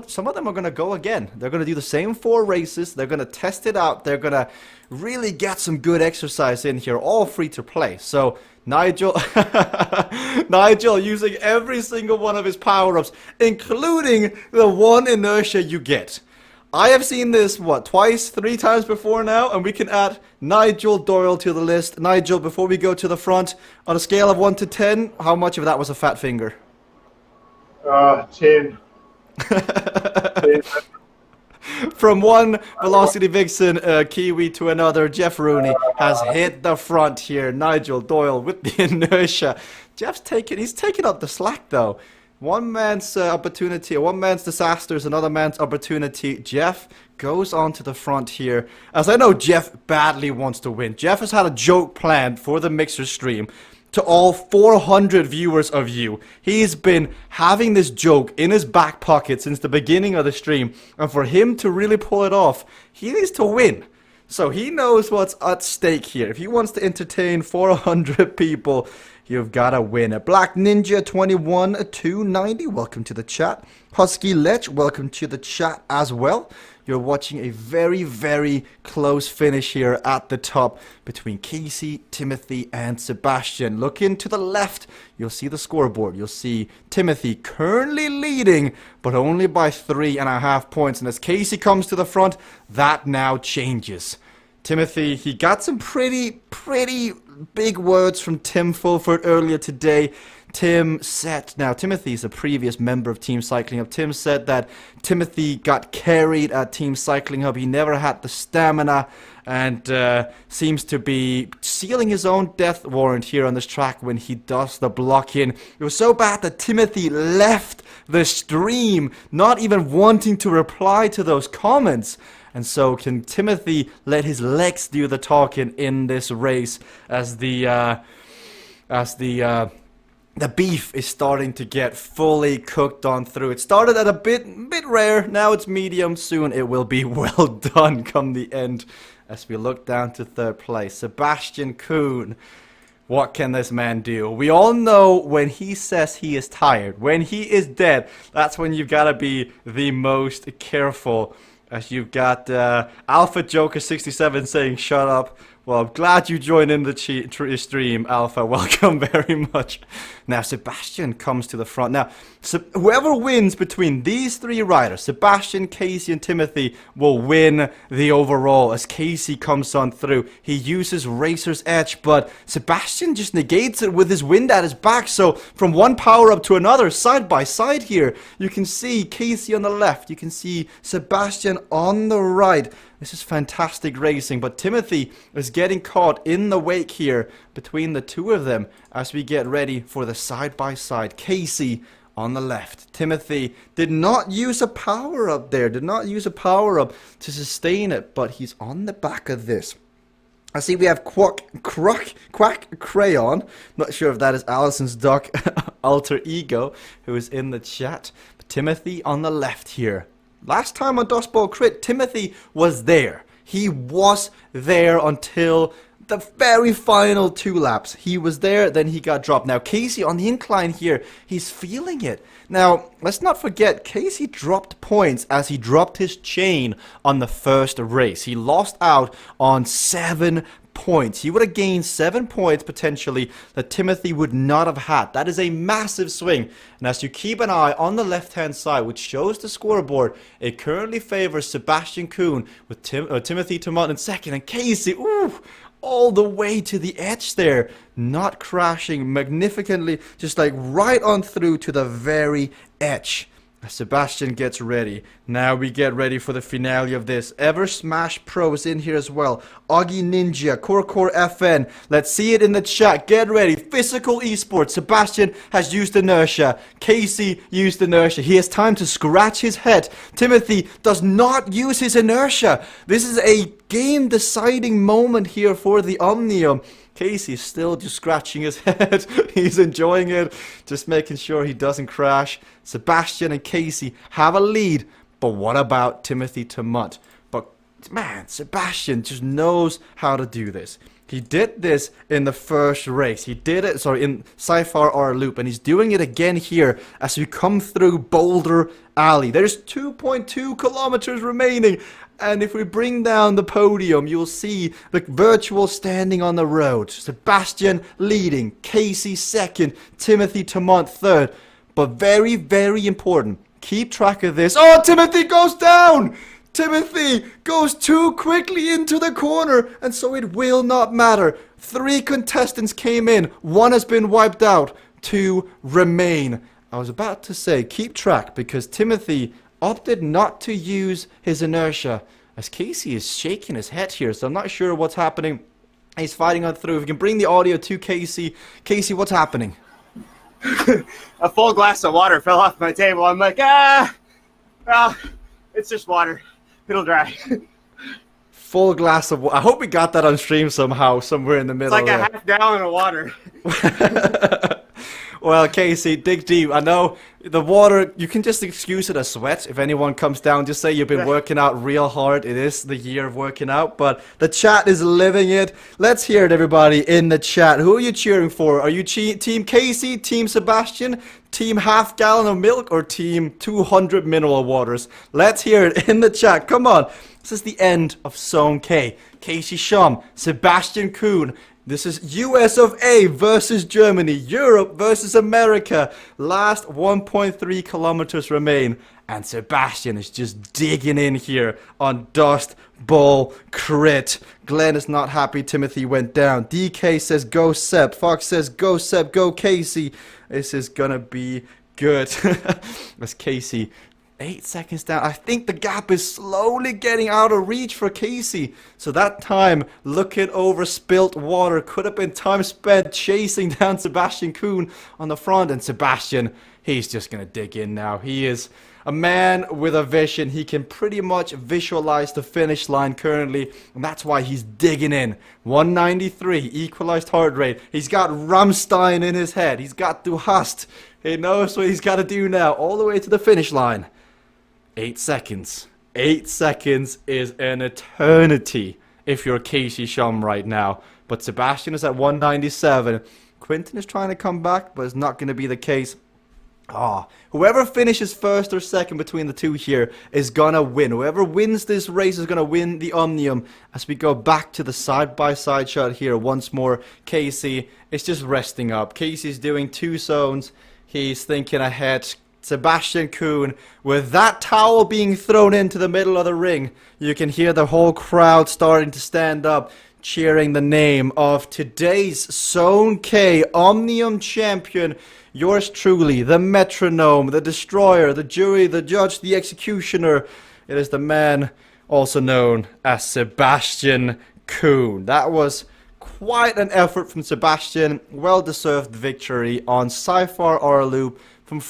some of them are going to go again. They're going to do the same 4 races. They're going to test it out. They're going to really get some good exercise in here, all free to play. So Nigel Nigel using every single one of his power-ups, including the one inertia you get. I have seen this, what, twice, 3 times before now, and we can add Nigel Doyle to the list. Nigel, before we go to the front, on a scale of 1 to 10, how much of that was a fat finger? 10. 10. From one Velocity Vixen Kiwi to another, Jeff Rooney has hit the front here. Nigel Doyle with the inertia. He's taking up the slack though. One man's opportunity, one man's disaster is another man's opportunity. Jeff goes on to the front here. As I know Jeff badly wants to win. Jeff has had a joke planned for the Mixer stream to all 400 viewers of you. He's been having this joke in his back pocket since the beginning of the stream. And for him to really pull it off, he needs to win. So he knows what's at stake here. If he wants to entertain 400 people, you've got to win. A Black Ninja 21 290, welcome to the chat. Husky Lech, welcome to the chat as well. you're watching a very, very close finish here at the top between Casey, Timothy, and Sebastian. Looking to the left, you'll see the scoreboard. You'll see Timothy currently leading, but only by 3.5 points. And as Casey comes to the front, that now changes. Timothy, he got some pretty big words from Tim Fulford earlier today. Tim said, now Timothy's a previous member of Team Cycling Hub. Tim said that Timothy got carried at Team Cycling Hub. He never had the stamina and seems to be sealing his own death warrant here on this track when he does the block-in. It was so bad that Timothy left the stream, not even wanting to reply to those comments. And so can Timothy let his legs do the talking in this race as the beef is starting to get fully cooked on through. It started at a bit rare, now it's medium. Soon it will be well done come the end as we look down to third place. Sebastian Kuhn. What can this man do? We all know when he says he is tired, when he is dead, that's when you've got to be the most careful. As you've got Alpha Joker 67 saying, shut up. Well, I'm glad you joined in the stream, Alpha. Welcome very much. Now, Sebastian comes to the front. Now, whoever wins between these three riders, Sebastian, Casey, and Timothy, will win the overall. As Casey comes on through, he uses Racer's Edge, but Sebastian just negates it with his wind at his back. So, from one power-up to another, side by side here, you can see Casey on the left. You can see Sebastian on the right. This is fantastic racing, but Timothy is getting caught in the wake here between the two of them as we get ready for the side-by-side. Casey on the left. Timothy did not use a power-up there, did not use a power-up to sustain it, but he's on the back of this. I see we have Quack Crayon. Not sure if that is Allison's duck alter ego who is in the chat. But Timothy on the left here. Last time on Dust Bowl Crit, Timothy was there. He was there until the very final 2 laps. He was there, then he got dropped. Now, Casey on the incline here, he's feeling it. Now, let's not forget, Casey dropped points as he dropped his chain on the first race. He lost out on 7 points. He would have gained 7 points potentially that Timothy would not have had. That is a massive swing. And as you keep an eye on the left-hand side, which shows the scoreboard, it currently favors Sebastian Kuhn with Timothy Tomont in second, and Casey, all the way to the edge there, not crashing magnificently, just like right on through to the very edge. Sebastian gets ready. Now we get ready for the finale of this. Ever Smash Pro is in here as well. Augie Ninja, Core FN. Let's see it in the chat. Get ready. Physical Esports. Sebastian has used inertia. Casey used inertia. He has time to scratch his head. Timothy does not use his inertia. This is a game-deciding moment here for the Omnium. Casey's still just scratching his head. He's enjoying it, just making sure he doesn't crash. Sebastian and Casey have a lead, but what about Timothy Tomont? But man, Sebastian just knows how to do this. He did this in the first race. He did it, in Sci-Fi R Loop, and he's doing it again here as we come through Boulder Alley. There's 2.2 kilometers remaining. And if we bring down the podium, you'll see the virtual standing on the road. Sebastian leading, Casey second, Timothy Tomont third. But very, very important, keep track of this. Oh, Timothy goes down! Timothy goes too quickly into the corner, and so it will not matter. 3 contestants came in, 1 has been wiped out, 2 remain. I was about to say, keep track, because Timothy opted not to use his inertia as Casey is shaking his head here, so I'm not sure what's happening. He's fighting on through. If we can bring the audio to Casey. Casey, what's happening? A full glass of water fell off my table. I'm like, it's just water. It'll dry. Full glass of water. I hope we got that on stream somehow, somewhere in the middle. It's like a half gallon of water. Well, Casey, dig deep. I know the water, you can just excuse it as sweat. If anyone comes down, just say you've been working out real hard. It is the year of working out, but the chat is living it. Let's hear it, everybody, in the chat. Who are you cheering for? Are you Team Casey, Team Sebastian, Team half gallon of milk or team 200 mineral waters? Let's hear it in the chat. Come on. This is the end of Zone K. Casey Schum, Sebastian Kuhn. This is US of A versus Germany, Europe versus America. Last 1.3 kilometers remain. And Sebastian is just digging in here on Dust Bowl Crit. Glenn is not happy Timothy went down. DK says go Seb. Fox says go Seb, go Casey. This is gonna be good. That's Casey. 8 seconds down. I think the gap is slowly getting out of reach for Casey. So that time looking over spilt water could have been time spent chasing down Sebastian Kuhn on the front. And Sebastian, he's just going to dig in now. He is a man with a vision. He can pretty much visualize the finish line currently. And that's why he's digging in. 193, equalized heart rate. He's got Rammstein in his head. He's got Du Hast. He knows what he's got to do now. All the way to the finish line. 8 seconds. 8 seconds is an eternity if you're Casey Schum right now. But Sebastian is at 197. Quinton is trying to come back, but it's not going to be the case. Whoever finishes first or second between the two here is going to win. Whoever wins this race is going to win the Omnium. As we go back to the side-by-side shot here once more, Casey is just resting up. Casey's doing 2 zones. He's thinking ahead. Sebastian Kuhn, with that towel being thrown into the middle of the ring, you can hear the whole crowd starting to stand up, cheering the name of today's Zone K Omnium champion. Yours truly, the metronome, the destroyer, the jury, the judge, the executioner. It is the man also known as Sebastian Kuhn. That was quite an effort from Sebastian. Well-deserved victory on Cypher R Loop from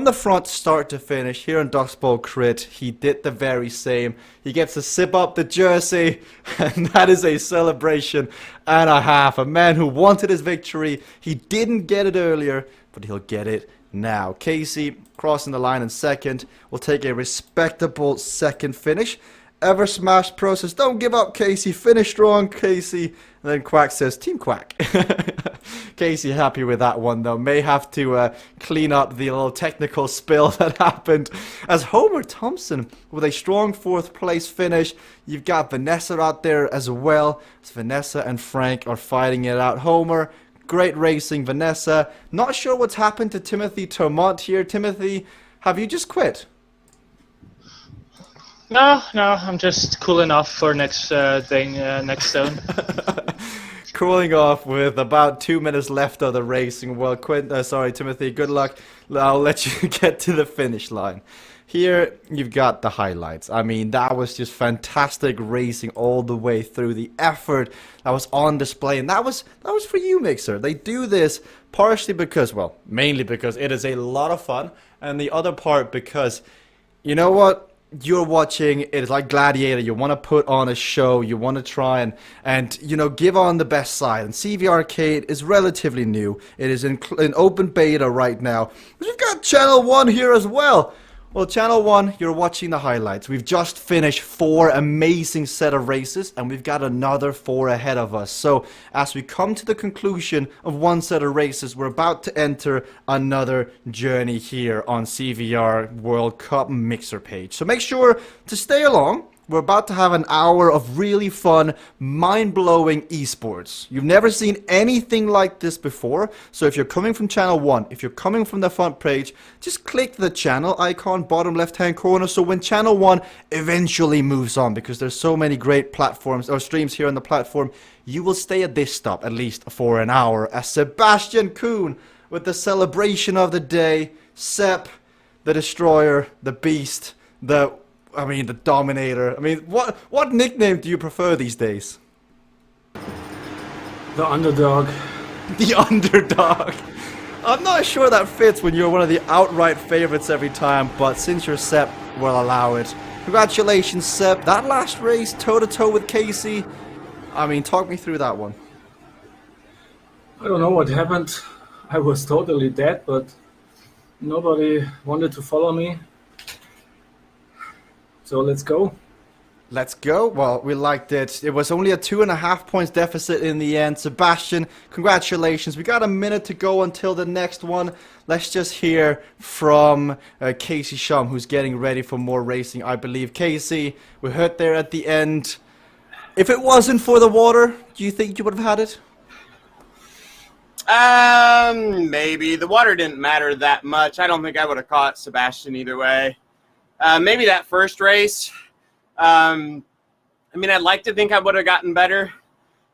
the front start to finish here in Dust Bowl Crit. He did the very same. He gets to zip up the jersey, and that is a celebration and a half. A man who wanted his victory. He didn't get it earlier, but he'll get it now. Casey crossing the line in second will take a respectable second finish. Ever Smash Pro says, don't give up, Casey. Finish strong, Casey. And then Quack says, Team Quack. Casey happy with that one, though. May have to clean up the little technical spill that happened. As Homer Thompson with a strong 4th place finish. You've got Vanessa out there as well. As Vanessa and Frank are fighting it out. Homer, great racing. Vanessa, not sure what's happened to Timothy Termont here. Timothy, have you just quit? No, I'm just cooling off for next next zone. Cooling off with about 2 minutes left of the racing. Well, Timothy, good luck. I'll let you get to the finish line. Here, you've got the highlights. I mean, that was just fantastic racing all the way through. The effort that was on display, and that was for you, Mixer. They do this partially because, well, mainly because it is a lot of fun, and the other part because, you know what? You're watching, it is like Gladiator, you want to put on a show, you want to try and you know, give on the best side. And CVRcade is relatively new. It is in open beta right now. We've got Channel 1 here as well. Well, Channel 1, you're watching the highlights. We've just finished 4 amazing set of races, and we've got another 4 ahead of us. So, as we come to the conclusion of one set of races, we're about to enter another journey here on CVR World Cup Mixer page. So make sure to stay along. We're about to have an hour of really fun, mind-blowing esports. You've never seen anything like this before, so if you're coming from Channel 1, if you're coming from the front page, just click the channel icon, bottom left-hand corner, so when Channel 1 eventually moves on, because there's so many great platforms or streams here on the platform, you will stay at this stop at least for an hour, as Sebastian Kuhn, with the celebration of the day, Sep, the Destroyer, the Beast, the Dominator. I mean, what nickname do you prefer these days? The Underdog. The Underdog. I'm not sure that fits when you're one of the outright favorites every time, but since you're Sep, we'll allow it. Congratulations, Sep. That last race, toe-to-toe with Casey. I mean, talk me through that one. I don't know what happened. I was totally dead, but nobody wanted to follow me. So let's go. Let's go. Well, we liked it. It was only a 2.5 points deficit in the end. Sebastian, congratulations. We got a minute to go until the next one. Let's just hear from Casey Shum, who's getting ready for more racing, I believe. Casey, we heard there at the end. If it wasn't for the water, do you think you would have had it? Maybe. The water didn't matter that much. I don't think I would have caught Sebastian either way. Maybe that first race. I mean, I'd like to think I would have gotten better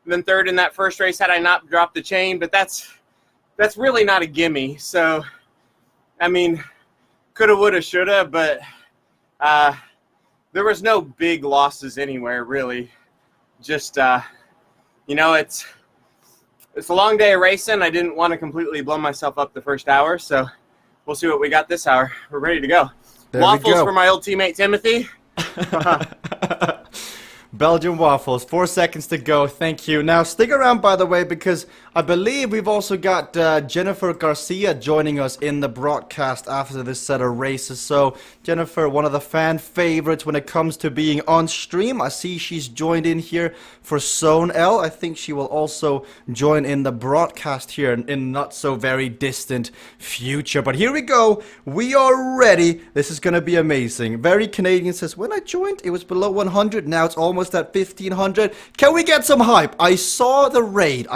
than third in that first race had I not dropped the chain, but that's really not a gimme. So, I mean, coulda, woulda, shoulda, but there was no big losses anywhere, really. Just, you know, it's a long day of racing. I didn't want to completely blow myself up the first hour, so we'll see what we got this hour. We're ready to go. There Waffles for my old teammate Timothy. Belgian waffles, 4 seconds to go. Thank you. Now stick around, by the way, because I believe we've also got Jennifer Garcia joining us in the broadcast after this set of races. So Jennifer, one of the fan favorites when it comes to being on stream. I see she's joined in here for Zone L. I think she will also join in the broadcast here in not so very distant future. But here we go. We are ready. This is going to be amazing. Very Canadian says, when I joined, it was below 100. Now it's almost at 1500. Can we get some hype? I saw the raid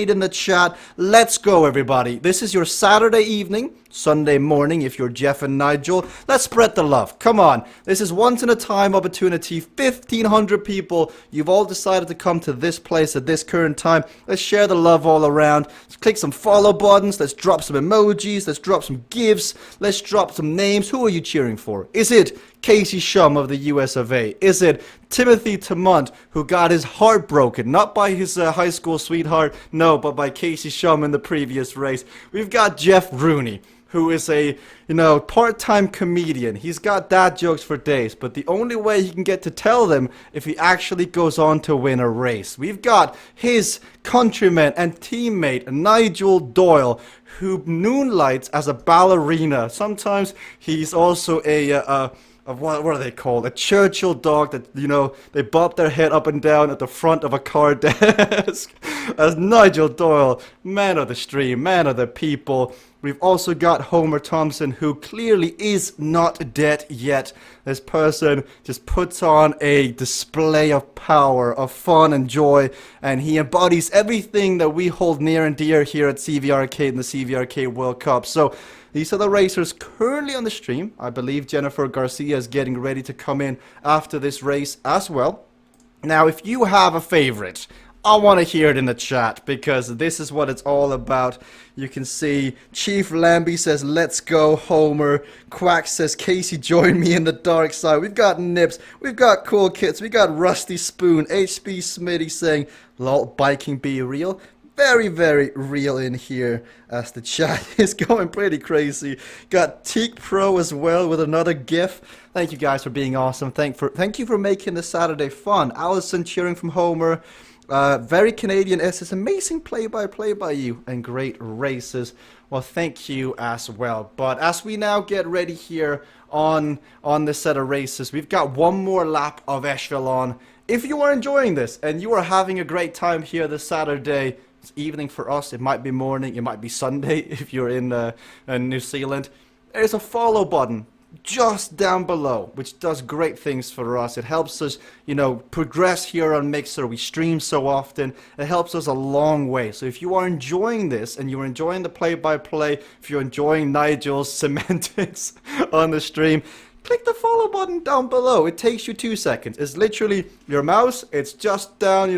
in the chat. Let's go, everybody. This is your Saturday evening, Sunday morning if you're Jeff and Nigel. Let's spread the love. Come on. This is once in a time opportunity. 1500 people. You've all decided to come to this place at this current time. Let's share the love all around. Let's click some follow buttons. Let's drop some emojis. Let's drop some gifs. Let's drop some names. Who are you cheering for? Is it Casey Shum of the US of A? Is it Timothy Tamont, who got his heart broken, not by his high school sweetheart, no, but by Casey Shum in the previous race? We've got Jeff Rooney, who is a, part-time comedian. He's got dad jokes for days, but the only way he can get to tell them if he actually goes on to win a race. We've got his countryman and teammate, Nigel Doyle, who moonlights as a ballerina. Sometimes he's also what are they called? A Churchill dog that, they bob their head up and down at the front of a car desk. As Nigel Doyle, man of the stream, man of the people. We've also got Homer Thompson, who clearly is not dead yet. This person just puts on a display of power, of fun and joy, and he embodies everything that we hold near and dear here at CVRcade and the CVRcade World Cup. So these are the racers currently on the stream. I believe Jennifer Garcia is getting ready to come in after this race as well. Now, if you have a favorite, I want to hear it in the chat, because this is what it's all about. You can see Chief Lambie says, let's go, Homer. Quack says, Casey, join me in the dark side. We've got Nips. We've got Cool Kids. We got Rusty Spoon. HB Smitty saying, lol, biking be real. Very, very real in here as the chat is going pretty crazy. Got Teak Pro as well with another GIF. Thank you guys for being awesome. Thank you for making the Saturday fun. Allison cheering from Homer. Very Canadian SS, amazing play-by-play by you and great races. Well, thank you as well. But as we now get ready here on this set of races, we've got one more lap of Echelon. If you are enjoying this and you are having a great time here this Saturday, it's evening for us, it might be morning, it might be Sunday if you're in New Zealand, there's a follow button just down below, which does great things for us. It helps us, progress here on Mixer. We stream so often. It helps us a long way. So if you are enjoying this and you're enjoying the play-by-play, if you're enjoying Nigel's semantics on the stream, click the follow button down below. It takes you 2 seconds. It's literally your mouse. It's just down,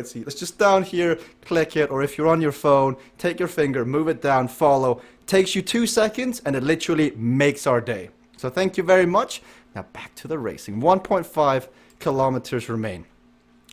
see. It's just down here. Click it. Or if you're on your phone, take your finger, move it down, follow. Takes you 2 seconds, and it literally makes our day. So thank you very much. Now back to the racing. 1.5 kilometers remain.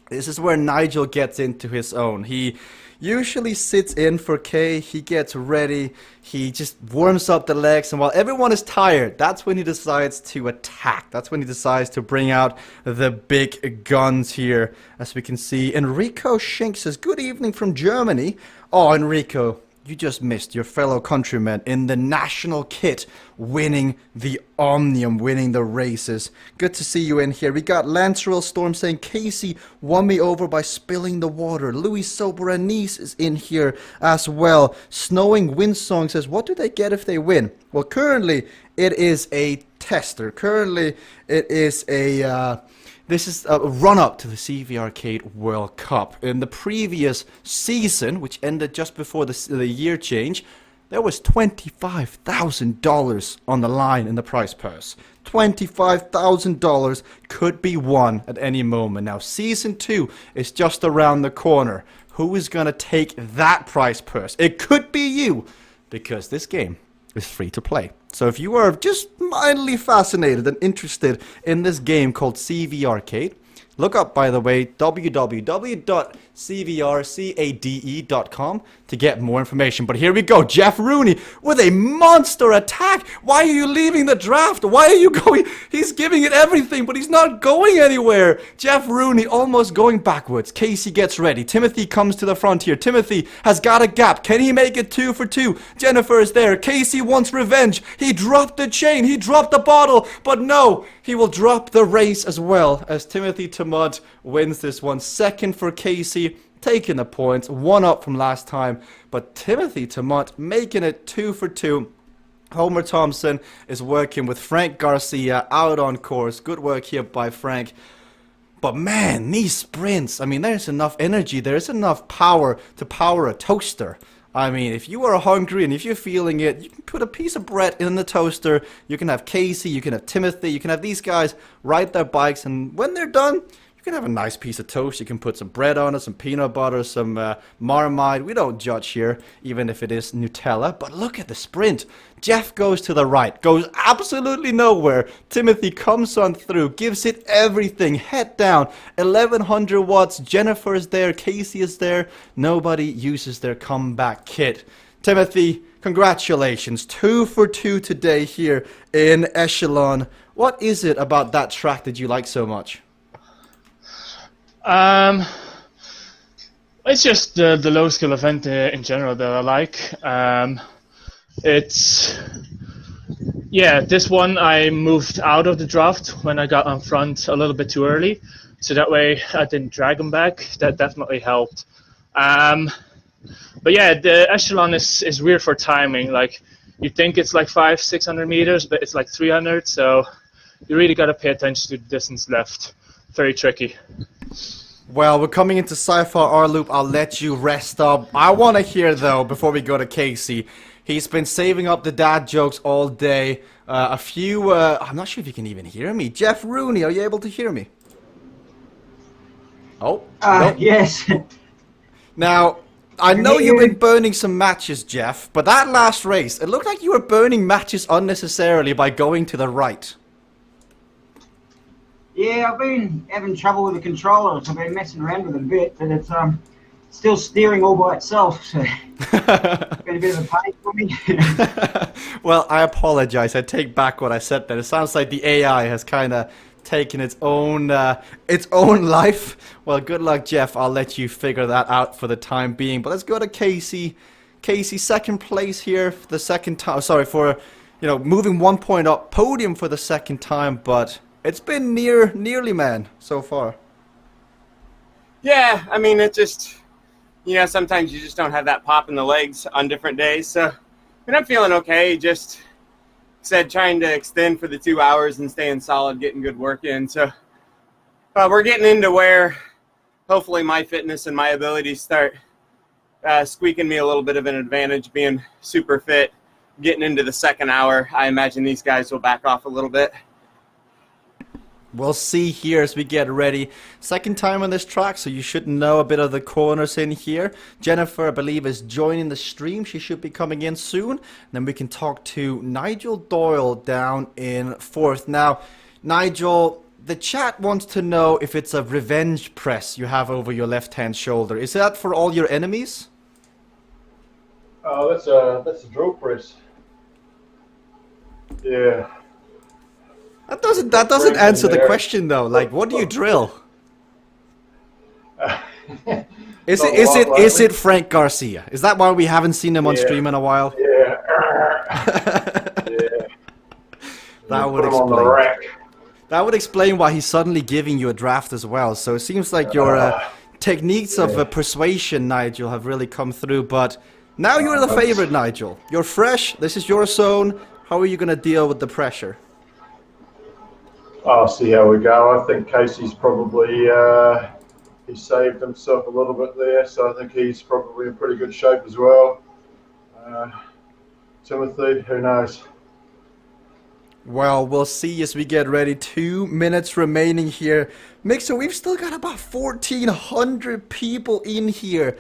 This is where Nigel gets into his own. He usually sits in for K. He gets ready. He just warms up the legs. And while everyone is tired, that's when he decides to attack. That's when he decides to bring out the big guns here. As we can see, Enrico Schenk says, good evening from Germany. Oh, Enrico, you just missed your fellow countrymen in the national kit winning the Omnium, winning the races. Good to see you in here. We got Lancerel Storm saying, Casey won me over by spilling the water. Louis Soberanice is in here as well. Snowing Windsong says, what do they get if they win? Well, currently it is a tester. Currently it is a... This is a run-up to the CVRcade World Cup. In the previous season, which ended just before the year change, there was $25,000 on the line in the prize purse. $25,000 could be won at any moment. Now, Season 2 is just around the corner. Who is going to take that prize purse? It could be you, because this game is free to play. So if you are just mildly fascinated and interested in this game called CVRcade, look up, by the way, www.cvrcade.com to get more information. But here we go, Jeff Rooney with a monster attack. Why are you leaving the draft? Why are you going? He's giving it everything, but he's not going anywhere. Jeff Rooney almost going backwards. Casey gets ready. Timothy comes to the front here. Timothy has got a gap. Can he make it 2 for 2? Jennifer is there. Casey wants revenge. He dropped the chain. He dropped the bottle. But no, he will drop the race as well as Timothy Tamud wins this one. Second for Casey, taking the points, 1 up from last time. But Timothy Tamud making it 2 for 2. Homer Thompson is working with Frank Garcia out on course. Good work here by Frank. But man, these sprints, I mean, there's enough energy, there's enough power to power a toaster. I mean, if you are hungry and if you're feeling it, you can put a piece of bread in the toaster. You can have Casey, you can have Timothy, you can have these guys ride their bikes, and when they're done, you can have a nice piece of toast. You can put some bread on it, some peanut butter, some Marmite. We don't judge here, even if it is Nutella. But look at the sprint. Jeff goes to the right, goes absolutely nowhere. Timothy comes on through, gives it everything, head down, 1100 watts. Jennifer is there, Casey is there. Nobody uses their comeback kit. Timothy, congratulations. 2 for 2 today here in Echelon. What is it about that track that you like so much? It's just the low skill event in general that I like. This one I moved out of the draft when I got on front a little bit too early, so that way I didn't drag him back. That definitely helped. But yeah, the Echelon is weird for timing. Like, you think it's like 500-600 meters, but it's like 300, so you really got to pay attention to the distance left. Very tricky. Well, we're coming into Sci-Fi R-Loop. I'll let you rest up. I want to hear, though, before we go to Casey, he's been saving up the dad jokes all day. I'm not sure if you can even hear me. Jeff Rooney, are you able to hear me? Oh, nope. Yes. Now, I know you've been burning some matches, Jeff, but that last race, it looked like you were burning matches unnecessarily by going to the right. Yeah, I've been having trouble with the controller. I've been messing around with it a bit, but it's still steering all by itself. So it's been a bit of a pain for me. Well, I apologize. I take back what I said there. It sounds like the AI has kind of taken its own life. Well, good luck, Jeff. I'll let you figure that out for the time being. But let's go to Casey. Casey, second place here for the second time. Sorry for, moving 1 point up, podium for the second time, but it's been nearly, man, so far. Yeah, I mean, it just, sometimes you just don't have that pop in the legs on different days. So, I'm feeling okay. Just trying to extend for the 2 hours and staying solid, getting good work in. So, we're getting into where hopefully my fitness and my abilities start squeaking me a little bit of an advantage, being super fit. Getting into the second hour, I imagine these guys will back off a little bit. We'll see here as we get ready. Second time on this track, so you should know a bit of the corners in here. Jennifer, I believe, is joining the stream. She should be coming in soon. Then we can talk to Nigel Doyle down in fourth. Now, Nigel, the chat wants to know if it's a revenge press you have over your left-hand shoulder. Is that for all your enemies? Oh, that's a drill press. Yeah. That doesn't answer the question though. Like, what do you drill? Is Not it is a lot it is lately. it Frank Garcia? Is that why we haven't seen him on Yeah. stream in a while? Yeah. Yeah. That would Put him on the explain. rack. That would explain why he's suddenly giving you a draft as well. So it seems like your techniques of persuasion, Nigel, have really come through. But now you're the favorite, Nigel. You're fresh. This is your zone. How are you going to deal with the pressure? I'll see how we go. I think Casey's probably he saved himself a little bit there, so I think he's probably in pretty good shape as well. Timothy, who knows? Well, we'll see as we get ready. 2 minutes remaining here. Mixer, we've still got about 1,400 people in here.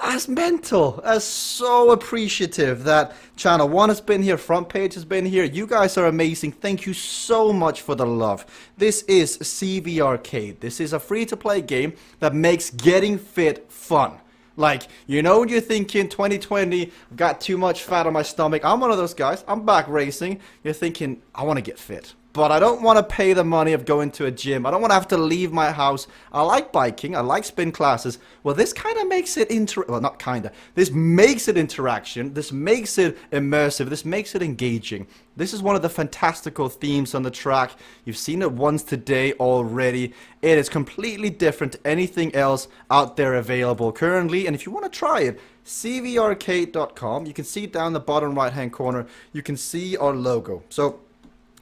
That's mental. That's so appreciative that Channel 1 has been here, Front Page has been here. You guys are amazing. Thank you so much for the love. This is CVRcade. This is a free-to-play game that makes getting fit fun. Like, you know, when you're thinking 2020, I've got too much fat on my stomach. I'm one of those guys. I'm back racing. You're thinking, I want to get fit. But I don't want to pay the money of going to a gym. I don't want to have to leave my house. I like biking. I like spin classes. Well, this kind of makes it well, not kind of. This makes it interaction. This makes it immersive. This makes it engaging. This is one of the fantastical themes on the track. You've seen it once today already. It is completely different to anything else out there available currently. And if you want to try it, CVRcade.com. You can see down the bottom right-hand corner, you can see our logo. So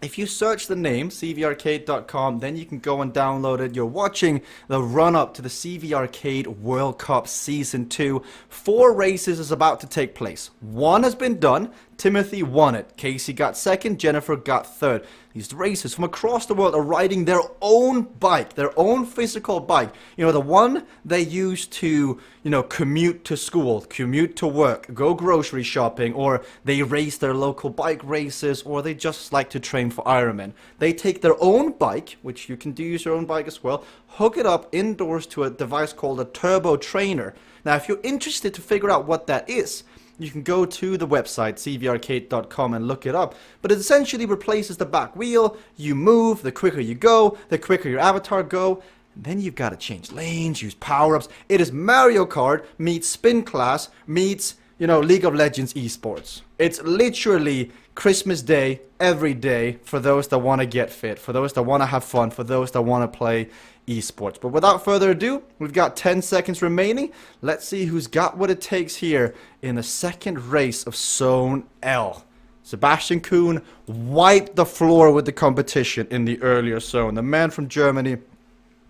if you search the name, CVRcade.com, then you can go and download it. You're watching the run-up to the CVRcade World Cup Season 2. 4 races is about to take place. 1 has been done. Timothy won it. Casey got second. Jennifer got third. These racers from across the world are riding their own bike, their own physical bike. You know, the one they use to, you know, commute to school, commute to work, go grocery shopping, or they race their local bike races, or they just like to train for Ironman. They take their own bike, which you can use your own bike as well, hook it up indoors to a device called a turbo trainer. Now, if you're interested to figure out what that is, you can go to the website, cvrcade.com, and look it up. But it essentially replaces the back wheel. You move, the quicker you go, the quicker your avatar go. And then you've got to change lanes, use power-ups. It is Mario Kart meets Spin Class meets, you know, League of Legends esports. It's literally Christmas Day every day for those that want to get fit, for those that want to have fun, for those that want to play esports. But without further ado, we've got 10 seconds remaining. Let's see who's got what it takes here in the second race of Zone L. Sebastian Kuhn wiped the floor with the competition in the earlier zone. The man from Germany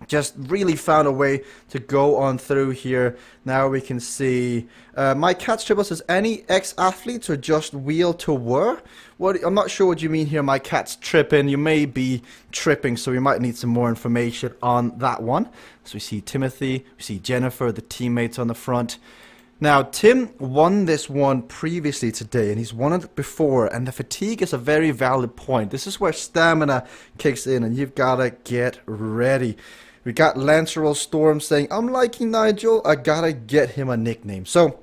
just really found a way to go on through here. Now we can see my cat's triple says any ex-athletes or just wheel to whir. I'm not sure what you mean here. My cat's tripping. You may be tripping, so we might need some more information on that one. So we see Timothy, we see Jennifer, the teammates on the front. Now, Tim won this one previously today, and he's won it before, and the fatigue is a very valid point. This is where stamina kicks in, and you've got to get ready. We got Lancerol Storm saying, I'm liking Nigel, I gotta get him a nickname. So,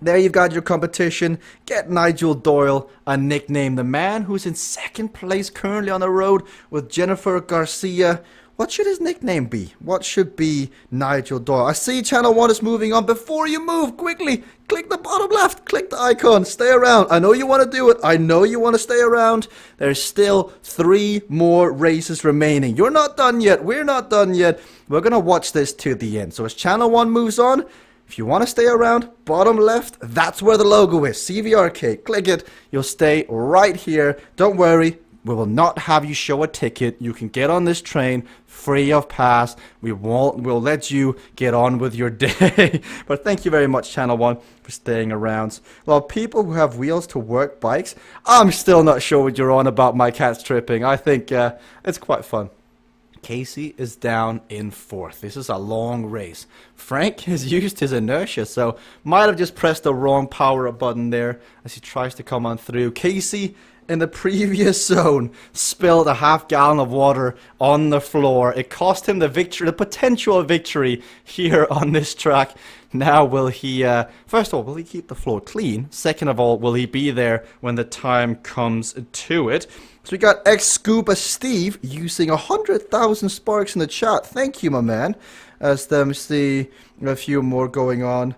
there you've got your competition. Get Nigel Doyle a nickname. The man who's in second place currently on the road with Jennifer Garcia. What should his nickname be? What should be Nigel Doyle? I see Channel 1 is moving on. Before you move, quickly, click the bottom left. Click the icon. Stay around. I know you want to do it. I know you want to stay around. There's still 3 more races remaining. You're not done yet. We're not done yet. We're going to watch this to the end. So as Channel 1 moves on, if you want to stay around, bottom left, that's where the logo is. CVRcade. Click it. You'll stay right here. Don't worry. We will not have you show a ticket. You can get on this train free of pass. We'll let you get on with your day. But thank you very much, Channel 1, for staying around. Well, people who have wheels to work bikes, I'm still not sure what you're on about my cat's tripping. I think it's quite fun. Casey is down in 4th. This is a long race. Frank has used his inertia, so might have just pressed the wrong power-up button there as he tries to come on through. Casey, in the previous zone, spilled a half gallon of water on the floor. It cost him the victory, the potential victory here on this track. Now will he, first of all, will he keep the floor clean? Second of all, will he be there when the time comes to it? So we got ex-Scuba Steve using 100,000 sparks in the chat. Thank you, my man. as them see a few more going on.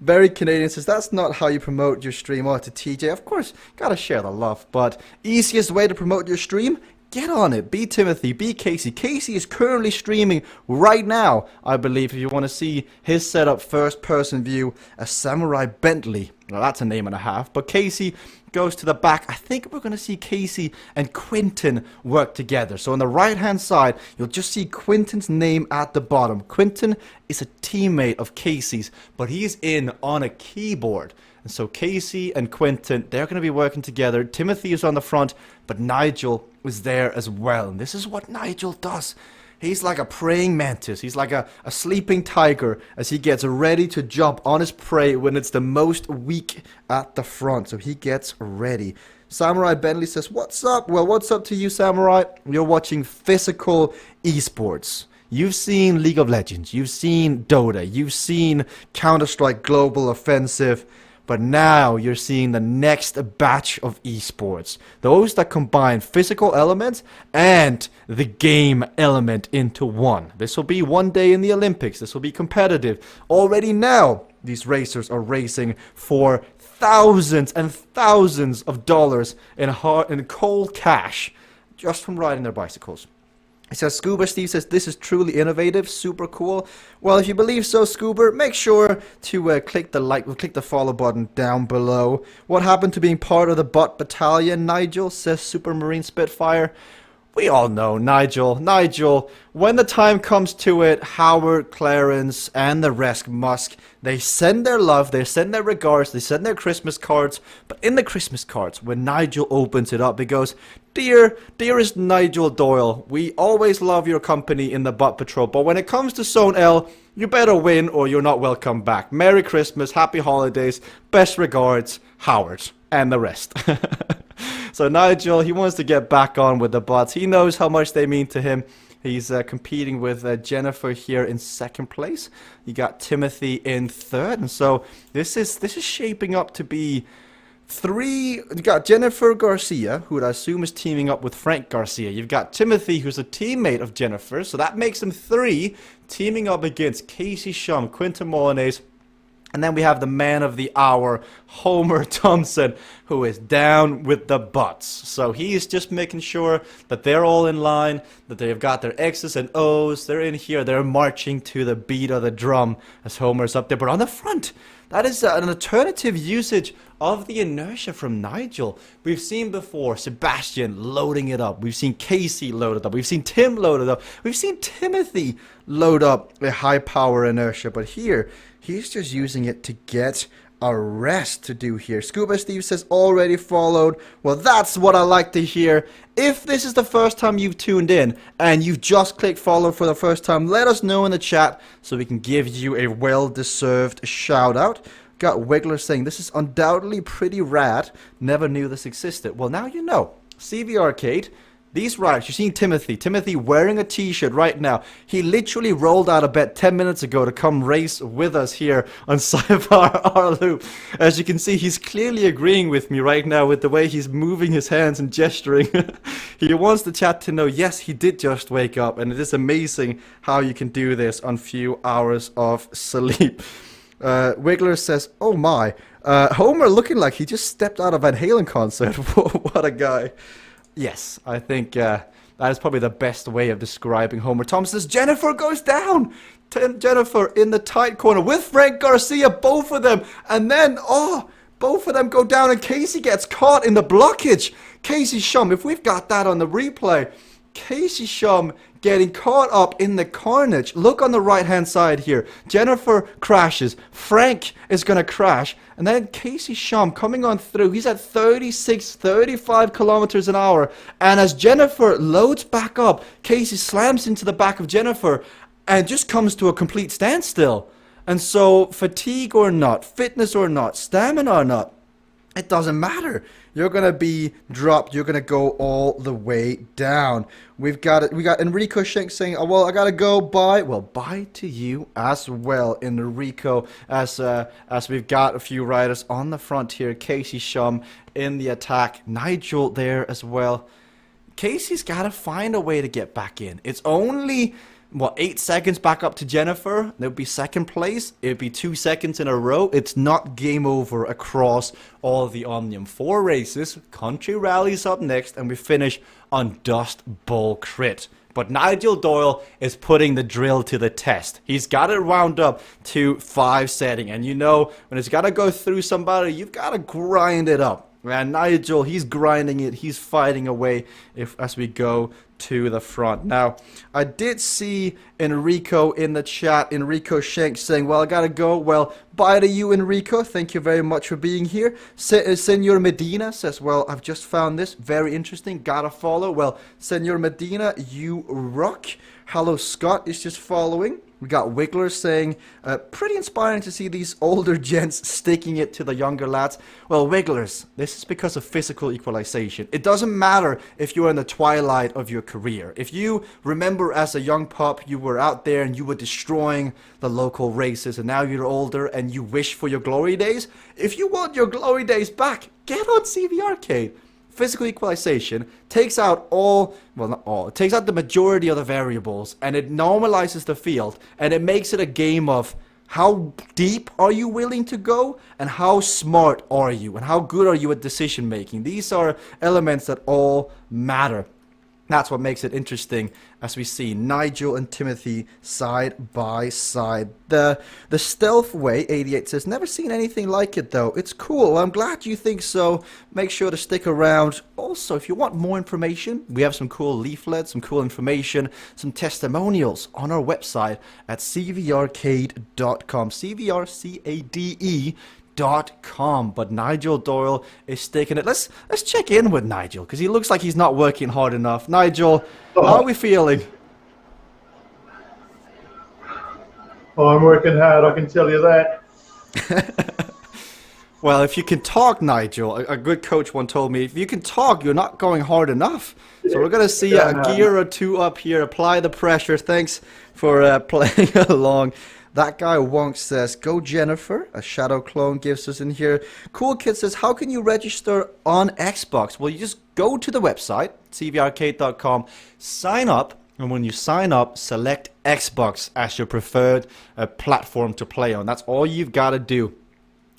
Very Canadian says, that's not how you promote your stream. Oh, to TJ, of course, gotta share the love. But easiest way to promote your stream? Get on it. Be Timothy, be Casey. Casey is currently streaming right now, I believe, if you want to see his setup first-person view, a Samurai Bentley. Well, that's a name and a half. But Casey goes to the back. I think we're going to see Casey and Quinton work together. So on the right-hand side, you'll just see Quinton's name at the bottom. Quinton is a teammate of Casey's, but he's in on a keyboard. And so Casey and Quinton, they're going to be working together. Timothy is on the front, but Nigel is there as well. And this is what Nigel does. He's like a praying mantis. He's like a sleeping tiger as he gets ready to jump on his prey when it's the most weak at the front. So he gets ready. Samurai Bentley says, what's up? Well, what's up to you, Samurai? You're watching physical esports. You've seen League of Legends. You've seen Dota. You've seen Counter-Strike Global Offensive. But now you're seeing the next batch of esports. Those that combine physical elements and the game element into one. This will be one day in the Olympics. This will be competitive. Already now, these racers are racing for thousands and thousands of dollars in cold cash just from riding their bicycles. It says, Scuba Steve says, this is truly innovative, super cool. Well, if you believe so, Scuba, make sure to click the follow button down below. What happened to being part of the bot battalion, Nigel, says Supermarine Spitfire. We all know, Nigel, when the time comes to it, Howard, Clarence, and the rest Musk, they send their love, they send their regards, they send their Christmas cards, but in the Christmas cards, when Nigel opens it up, it goes, Dearest Nigel Doyle, we always love your company in the Bot Patrol, but when it comes to Zone L, you better win or you're not welcome back. Merry Christmas, Happy Holidays, best regards, Howard, and the rest. So Nigel, he wants to get back on with the bots. He knows how much they mean to him. He's competing with Jennifer here in second place. You got Timothy in third, and so this is shaping up to be three. You got Jennifer Garcia, who I assume is teaming up with Frank Garcia. You've got Timothy, who's a teammate of Jennifer, so that makes them three teaming up against Casey Shum, Quinton Molinese. And then we have the man of the hour, Homer Thompson, who is down with the bots. So he is just making sure that they're all in line, that they've got their X's and O's. They're in here. They're marching to the beat of the drum as Homer's up there. But on the front, that is an alternative usage of the inertia from Nigel. We've seen before Sebastian loading it up. We've seen Casey load it up. We've seen Tim load it up. We've seen Timothy load up a high power inertia. But here, he's just using it to get a rest to do here. Scuba Steve says, already followed. Well, that's what I like to hear. If this is the first time you've tuned in and you've just clicked follow for the first time, let us know in the chat so we can give you a well-deserved shout out. Got Wiggler saying, this is undoubtedly pretty rad. Never knew this existed. Well, now you know. CVRcade. These riders, you're seeing Timothy wearing a t-shirt right now. He literally rolled out of bed 10 minutes ago to come race with us here on CVR Loop. As you can see, he's clearly agreeing with me right now with the way he's moving his hands and gesturing. He wants the chat to know, yes, he did just wake up, and it is amazing how you can do this on few hours of sleep. Wiggler says, oh my, Homer looking like he just stepped out of a Van Halen concert. What a guy. Yes, I think that is probably the best way of describing Homer Thompson. Jennifer goes down. Jennifer in the tight corner with Frank Garcia, both of them. And then, both of them go down and Casey gets caught in the blockage. Casey Shum, if we've got that on the replay, Casey Shum getting caught up in the carnage. Look on the right hand side here. Jennifer crashes. Frank is going to crash. And then Casey Shum coming on through. He's at 36, 35 kilometers an hour. And as Jennifer loads back up, Casey slams into the back of Jennifer and just comes to a complete standstill. And so fatigue or not, fitness or not, stamina or not, it doesn't matter. You're going to be dropped. You're going to go all the way down. We got Enrico Schenk saying, oh, well, I got to go. Bye. Well, bye to you as well, Enrico, as we've got a few riders on the front here. Casey Shum in the attack. Nigel there as well. Casey's got to find a way to get back in. It's only what, 8 seconds back up to Jennifer. That would be second place. It would be 2 seconds in a row. It's not game over across all the Omnium. 4 races, country rallies up next, and we finish on Dust Bowl Crit. But Nigel Doyle is putting the drill to the test. He's got it wound up to 5 setting. And you know, when it's got to go through somebody, you've got to grind it up. And Nigel, he's grinding it. He's fighting away as we go to the front. Now, I did see Enrico in the chat, Enrico Schenk, saying, well, I gotta go. Well, bye to you, Enrico. Thank you very much for being here. Senor Medina says, well, I've just found this very interesting. Gotta follow. Well, Senor Medina, you rock. Hello, Scott is just following. We got Wiggler saying, pretty inspiring to see these older gents sticking it to the younger lads. Well, Wigglers, this is because of physical equalization. It doesn't matter if you're in the twilight of your career. If you remember as a young pup, you were out there and you were destroying the local races, and now you're older and you wish for your glory days. If you want your glory days back, get on CVRcade. Physical equalization takes out it takes out the majority of the variables, and it normalizes the field, and it makes it a game of how deep are you willing to go, and how smart are you, and how good are you at decision making. These are elements that all matter. That's what makes it interesting as we see Nigel and Timothy side by side. The stealth way, 88 says, never seen anything like it though. It's cool. I'm glad you think so. Make sure to stick around. Also, if you want more information, we have some cool leaflets, some cool information, some testimonials on our website at CVRcade.com. CVRcade.com. But Nigel Doyle is sticking it. Let's check in with Nigel, because he looks like he's not working hard enough. Nigel, how are we feeling? Oh, I'm working hard, I can tell you that. Well, if you can talk, Nigel, a good coach once told me, if you can talk, you're not going hard enough. So we're going to see a gear or two up here. Apply the pressure. Thanks for playing along. That guy Wonk says, go Jennifer. A shadow clone gives us in here. Cool Kid says, how can you register on Xbox? Well, you just go to the website, cvrcade.com, sign up, and when you sign up, select Xbox as your preferred platform to play on. That's all you've got to do.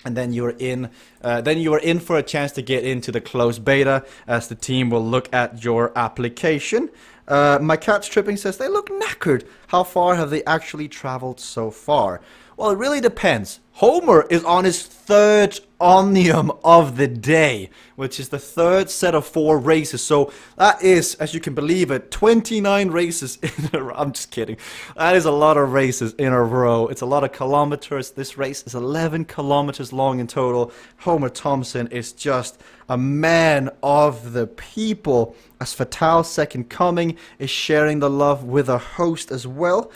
And then you're in. Then you are in for a chance to get into the closed beta, as the team will look at your application. My cat's tripping says they look knackered. How far have they actually traveled so far? Well, it really depends. Homer is on his 3rd Omnium of the day, which is the 3rd set of 4 races. So that is, as you can believe it, 29 races in a row. I'm just kidding. That is a lot of races in a row. It's a lot of kilometers. This race is 11 kilometers long in total. Homer Thompson is just a man of the people. As Fatal Second Coming is sharing the love with a host as well.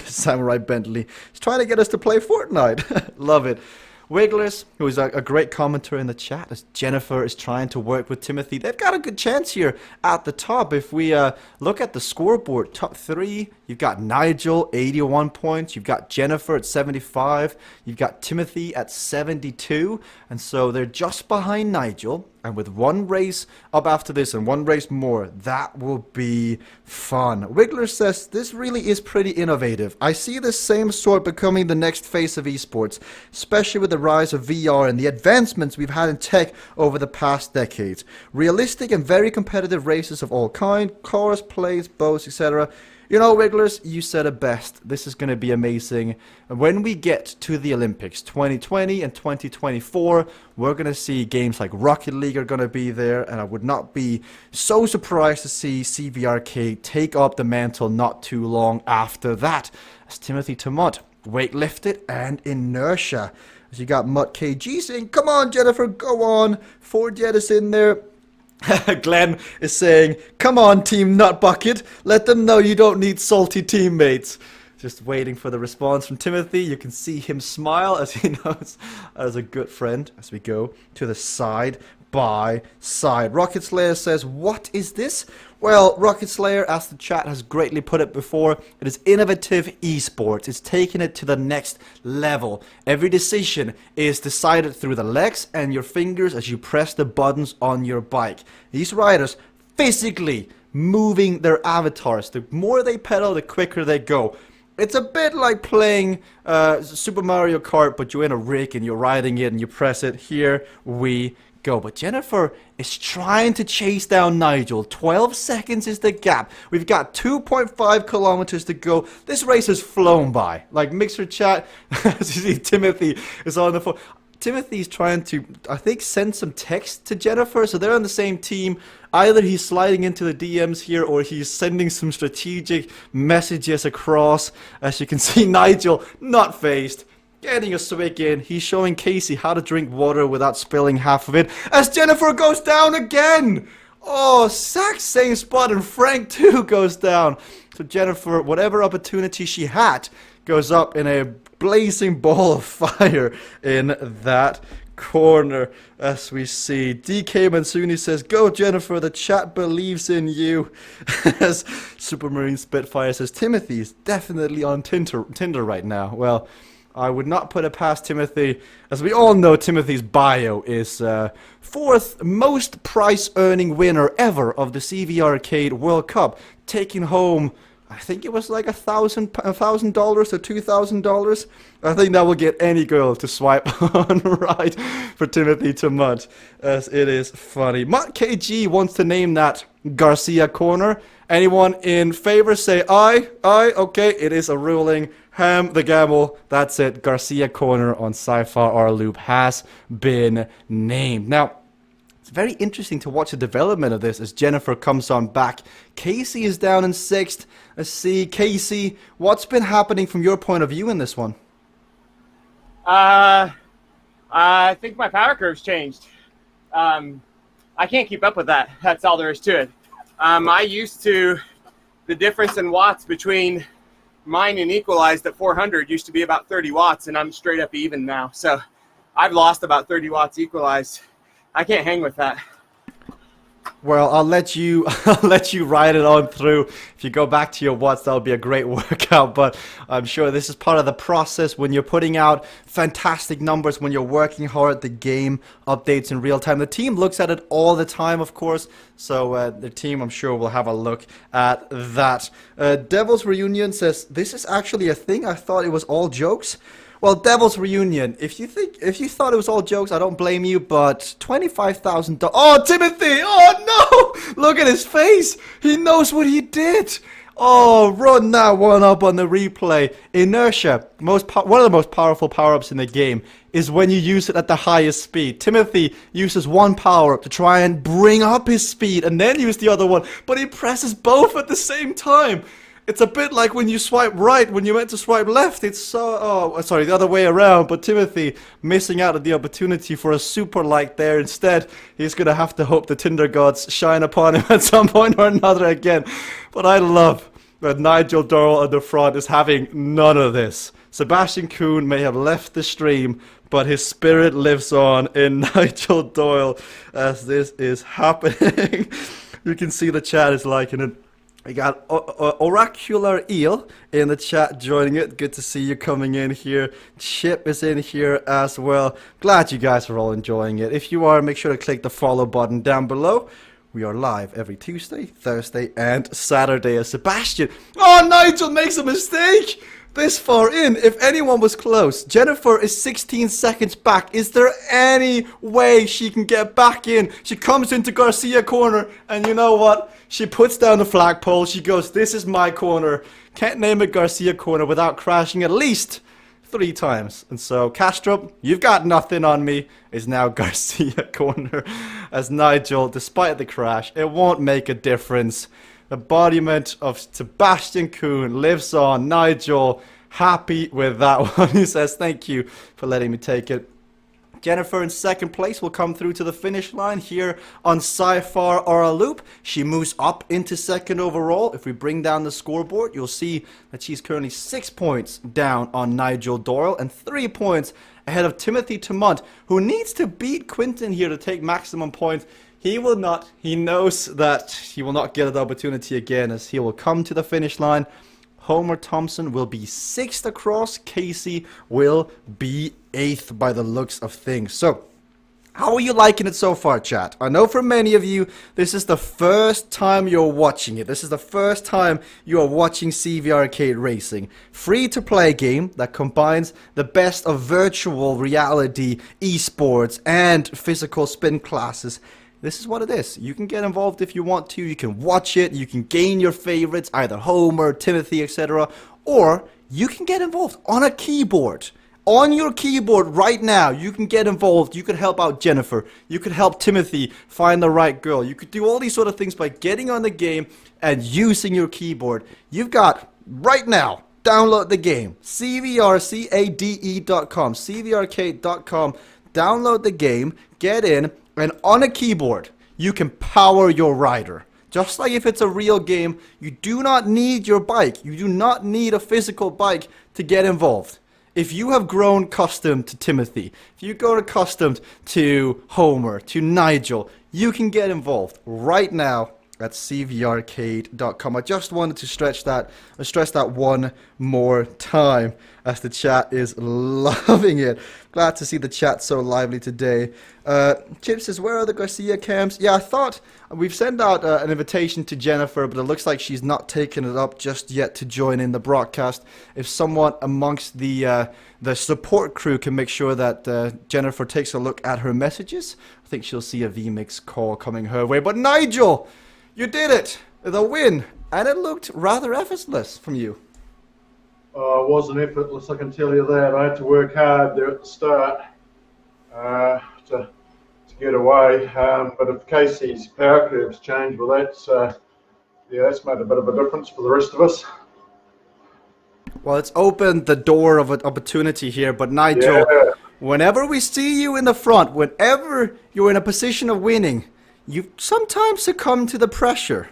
Samurai Bentley is trying to get us to play Fortnite. Love it. Wigglers, who is a great commenter in the chat, as Jennifer is trying to work with Timothy. They've got a good chance here at the top. If we look at the scoreboard, top 3, you've got Nigel, 81 points. You've got Jennifer at 75. You've got Timothy at 72. And so they're just behind Nigel. And with one race up after this and one race more, that will be fun. Wiggler says, this really is pretty innovative. I see this same sort becoming the next face of esports, especially with the rise of VR and the advancements we've had in tech over the past decades. Realistic and very competitive races of all kind, cars, plays, boats, etc. You know, Wigglers, you said it best. This is going to be amazing. When we get to the Olympics 2020 and 2024, we're going to see games like Rocket League are going to be there, and I would not be so surprised to see CVRcade take up the mantle not too long after that. As Timothy Tamut, weightlifted and inertia. As you got Mutt KG saying, come on, Jennifer, go on. Ford Jet is in there. Glenn is saying, come on, Team Nutbucket. Let them know you don't need salty teammates. Just waiting for the response from Timothy. You can see him smile as he knows as a good friend as we go to the side by side. Rocket Slayer says, what is this? Well, Rocket Slayer, as the chat has greatly put it before, it is innovative esports. It's taking it to the next level. Every decision is decided through the legs and your fingers as you press the buttons on your bike. These riders physically moving their avatars. The more they pedal, the quicker they go. It's a bit like playing Super Mario Kart, but you're in a rig and you're riding it and you press it. Here we go. But Jennifer is trying to chase down Nigel. 12 seconds is the gap. We've got 2.5 kilometers to go. This race has flown by. Like Mixer chat, as you see, Timothy is on the phone. Timothy's trying to, I think, send some text to Jennifer, so they're on the same team. Either he's sliding into the DMs here, or he's sending some strategic messages across. As you can see, Nigel, not phased, getting a swig in. He's showing Casey how to drink water without spilling half of it, as Jennifer goes down again! Oh, exact same spot, and Frank too goes down. So Jennifer, whatever opportunity she had, goes up in a blazing ball of fire in that corner, as we see. DK Mansuni says, "Go Jennifer, the chat believes in you." As Supermarine Spitfire says, "Timothy's definitely on Tinder right now." Well, I would not put it past Timothy. As we all know, Timothy's bio is 4th most price-earning winner ever of the CVRcade World Cup, taking home, I think it was like $1,000 or $2,000. I think that will get any girl to swipe on right for Timothy to Mutt, as it is funny. Mutt KG wants to name that Garcia Corner. Anyone in favor say aye? Aye, okay, it is a ruling. Ham the Gamble, that's it. Garcia Corner on Sci-Fi R Loop has been named. Now, it's very interesting to watch the development of this as Jennifer comes on back. Casey is down in 6th. Let's see, Casey, what's been happening from your point of view in this one? I think my power curve's changed. I can't keep up with that. That's all there is to it. I used to, the difference in watts between mine and equalized at 400 used to be about 30 watts, and I'm straight up even now. So I've lost about 30 watts equalized. I can't hang with that. Well, I'll let you ride it on through. If you go back to your watts, that'll be a great workout. But I'm sure this is part of the process when you're putting out fantastic numbers, when you're working hard. The game updates in real time. The team looks at it all the time, of course. So the team, I'm sure, will have a look at that. Devil's Reunion says, "This is actually a thing. I thought it was all jokes." Well, Devil's Reunion, if you thought it was all jokes, I don't blame you, but $25,000. Oh, Timothy! Oh, no! Look at his face! He knows what he did! Oh, run that one up on the replay. Inertia, one of the most powerful power-ups in the game, is when you use it at the highest speed. Timothy uses one power-up to try and bring up his speed, and then use the other one, but he presses both at the same time. It's a bit like when you swipe right when you meant to swipe left. It's the other way around. But Timothy missing out on the opportunity for a super light there. Instead, he's going to have to hope the Tinder gods shine upon him at some point or another again. But I love that Nigel Doyle at the front is having none of this. Sebastian Kuhn may have left the stream, but his spirit lives on in Nigel Doyle as this is happening. You can see the chat is liking it. We got Oracular Eel in the chat joining it. Good to see you coming in here. Chip is in here as well. Glad you guys are all enjoying it. If you are, make sure to click the follow button down below. We are live every Tuesday, Thursday, and Saturday as Sebastian. Oh, Nigel makes a mistake! This far in, if anyone was close. Jennifer is 16 seconds back. Is there any way she can get back in? She comes into Garcia corner, and you know what? She puts down the flagpole. She goes, "This is my corner." Can't name it Garcia corner without crashing at least 3 times. And so Castro, "You've got nothing on me," is now Garcia corner as Nigel, despite the crash, it won't make a difference. Embodiment of Sebastian Kuhn lives on. Nigel, happy with that one. He says, "Thank you for letting me take it." Jennifer in 2nd place will come through to the finish line here on Sci-Fi R Loop. She moves up into 2nd overall. If we bring down the scoreboard, you'll see that she's currently 6 points down on Nigel Doyle and 3 points ahead of Timothy Tamont, who needs to beat Quinton here to take maximum points. He will not. He knows that he will not get the opportunity again, as he will come to the finish line. Homer Thompson will be 6th across. Casey will be 8th by the looks of things. So, How are you liking it so far, chat? I know for many of you, this is the first time you're watching it. This is the first time you are watching CVRcade Racing. Free-to-play game that combines the best of virtual reality, esports, and physical spin classes. This is what it is. You can get involved if you want to. You can watch it. You can gain your favorites, either Homer, Timothy, etc. Or you can get involved on a keyboard. On your keyboard right now, you can get involved. You could help out Jennifer. You could help Timothy find the right girl. You could do all these sort of things by getting on the game and using your keyboard. You've got, right now, download the game. CVRcade.com. CVRcade.com. Download the game, get in, and on a keyboard, you can power your rider. Just like if it's a real game, you do not need your bike. You do not need a physical bike to get involved. If you have grown accustomed to Timothy, if you grown accustomed to Homer, to Nigel, you can get involved right now at CVRcade.com. I just wanted to stress that one more time as the chat is loving it. Glad to see the chat so lively today. Chip says, where are the Garcia cams? Yeah, I thought we've sent out an invitation to Jennifer, but it looks like she's not taken it up just yet to join in the broadcast. If someone amongst the support crew can make sure that Jennifer takes a look at her messages, I think she'll see a VMix call coming her way. But Nigel, you did it! The win! And it looked rather effortless from you. It wasn't effortless, I can tell you that. I had to work hard there at the start to get away. But if Casey's power curves change, well, that's made a bit of a difference for the rest of us. Well, it's opened the door of an opportunity here, but Nigel, whenever we see you in the front, whenever you're in a position of winning, you sometimes succumb to the pressure.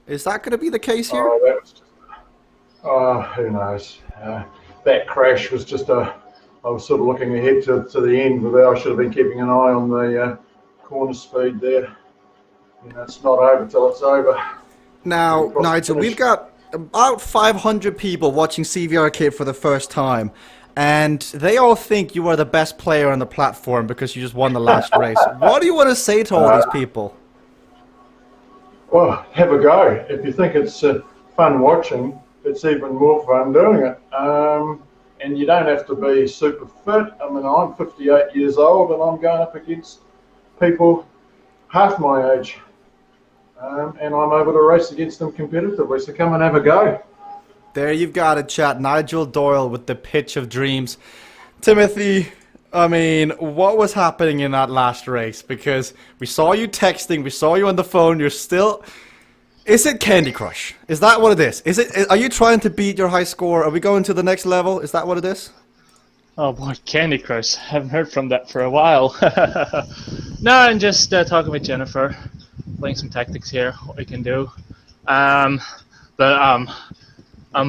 Is that going to be the case here? Oh, that was just, who knows? That crash was just I was sort of looking ahead to the end, but I should have been keeping an eye on the corner speed there. It's not over till it's over. Now, Nigel, we've got about 500 people watching CVRcade for the first time, and they all think you are the best player on the platform because you just won the last race. What do you want to say to all these people? Well, have a go. If you think it's fun watching, it's even more fun doing it. And you don't have to be super fit. I mean, I'm 58 years old and I'm going up against people half my age. And I'm able to race against them competitively, so come and have a go. There you've got it, chat. Nigel Doyle with the pitch of dreams. Timothy, I mean, what was happening in that last race? Because we saw you texting, we saw you on the phone, you're still... Is it Candy Crush? Is that what it is? Are you trying to beat your high score? Are we going to the next level? Is that what it is? Oh boy, Candy Crush. Haven't heard from that for a while. No, I'm just talking with Jennifer, playing some tactics here, what we can do. I'm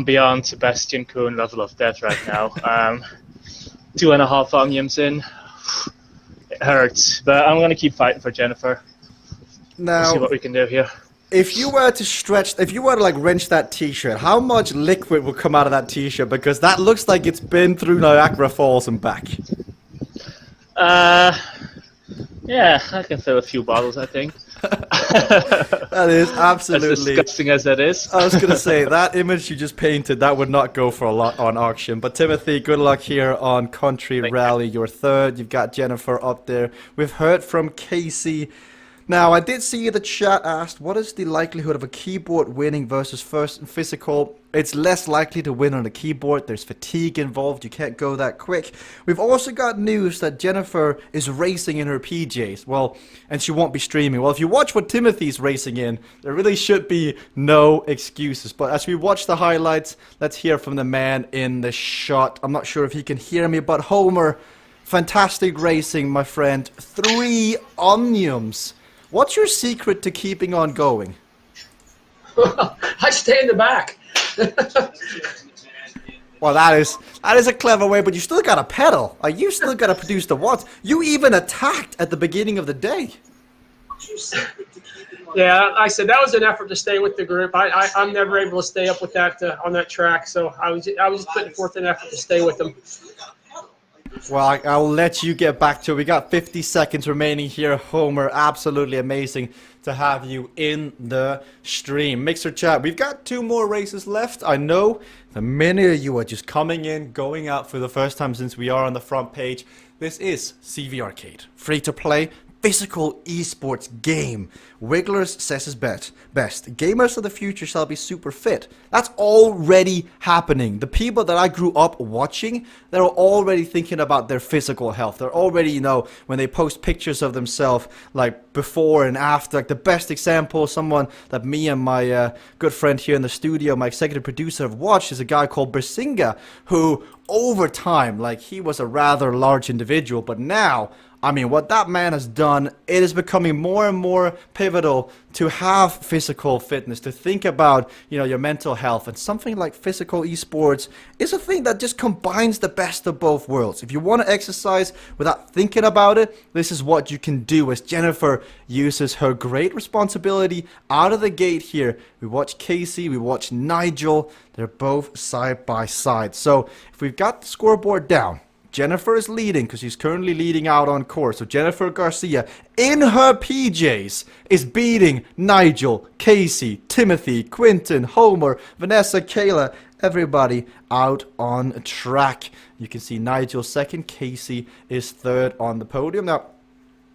beyond Sebastian Kuhn level of death right now. 2.5 omniums in. It hurts, but I'm going to keep fighting for Jennifer. Now, We'll see what we can do here. if you were to like wrench that t-shirt, how much liquid will come out of that t-shirt? Because that looks like it's been through Niagara Falls and back. Yeah, I can fill a few bottles, I think. That is absolutely... As disgusting as that is. I was going to say, that image you just painted, that would not go for a lot on auction. But Timothy, good luck here on Country Rally. You're third. You've got Jennifer up there. We've heard from Casey. Now, I did see the chat asked, what is the likelihood of a keyboard winning versus first and physical? It's less likely to win on a keyboard. There's fatigue involved. You can't go that quick. We've also got news that Jennifer is racing in her PJs. Well, and she won't be streaming. Well, if you watch what Timothy's racing in, there really should be no excuses. But as we watch the highlights, let's hear from the man in the shot. I'm not sure if he can hear me, but Homer, fantastic racing, my friend. 3 omniums. What's your secret to keeping on going? I stay in the back. Well, that is a clever way, but you still got to pedal. You still got to produce the watts. You even attacked at the beginning of the day. Yeah, I said that was an effort to stay with the group. I'm never able to stay up with that on that track, so I was just putting forth an effort to stay with them. Well, I'll let you get back to it. We got 50 seconds remaining here, Homer. Absolutely amazing to have you in the stream. Mixer chat, we've got 2 more races left. I know the many of you are just coming in, going out for the first time since we are on the front page. This is CVRcade, free to play, physical esports game. Wigglers says it's best. Gamers of the future shall be super fit. That's already happening. The people that I grew up watching, they're already thinking about their physical health. They're already, you know, when they post pictures of themselves, like before and after. Like the best example, someone that me and my good friend here in the studio, my executive producer, have watched is a guy called Bersinga, who over time, like he was a rather large individual, but now, I mean, what that man has done, it is becoming more and more pivotal to have physical fitness, to think about, you know, your mental health. And something like physical esports is a thing that just combines the best of both worlds. If you want to exercise without thinking about it, this is what you can do, as Jennifer uses her great responsibility out of the gate here. We watch Casey, we watch Nigel. They're both side by side. So if we've got the scoreboard down, Jennifer is leading because she's currently leading out on course. So Jennifer Garcia, in her PJs, is beating Nigel, Casey, Timothy, Quinton, Homer, Vanessa, Kayla, everybody out on track. You can see Nigel second, Casey is third on the podium. Now,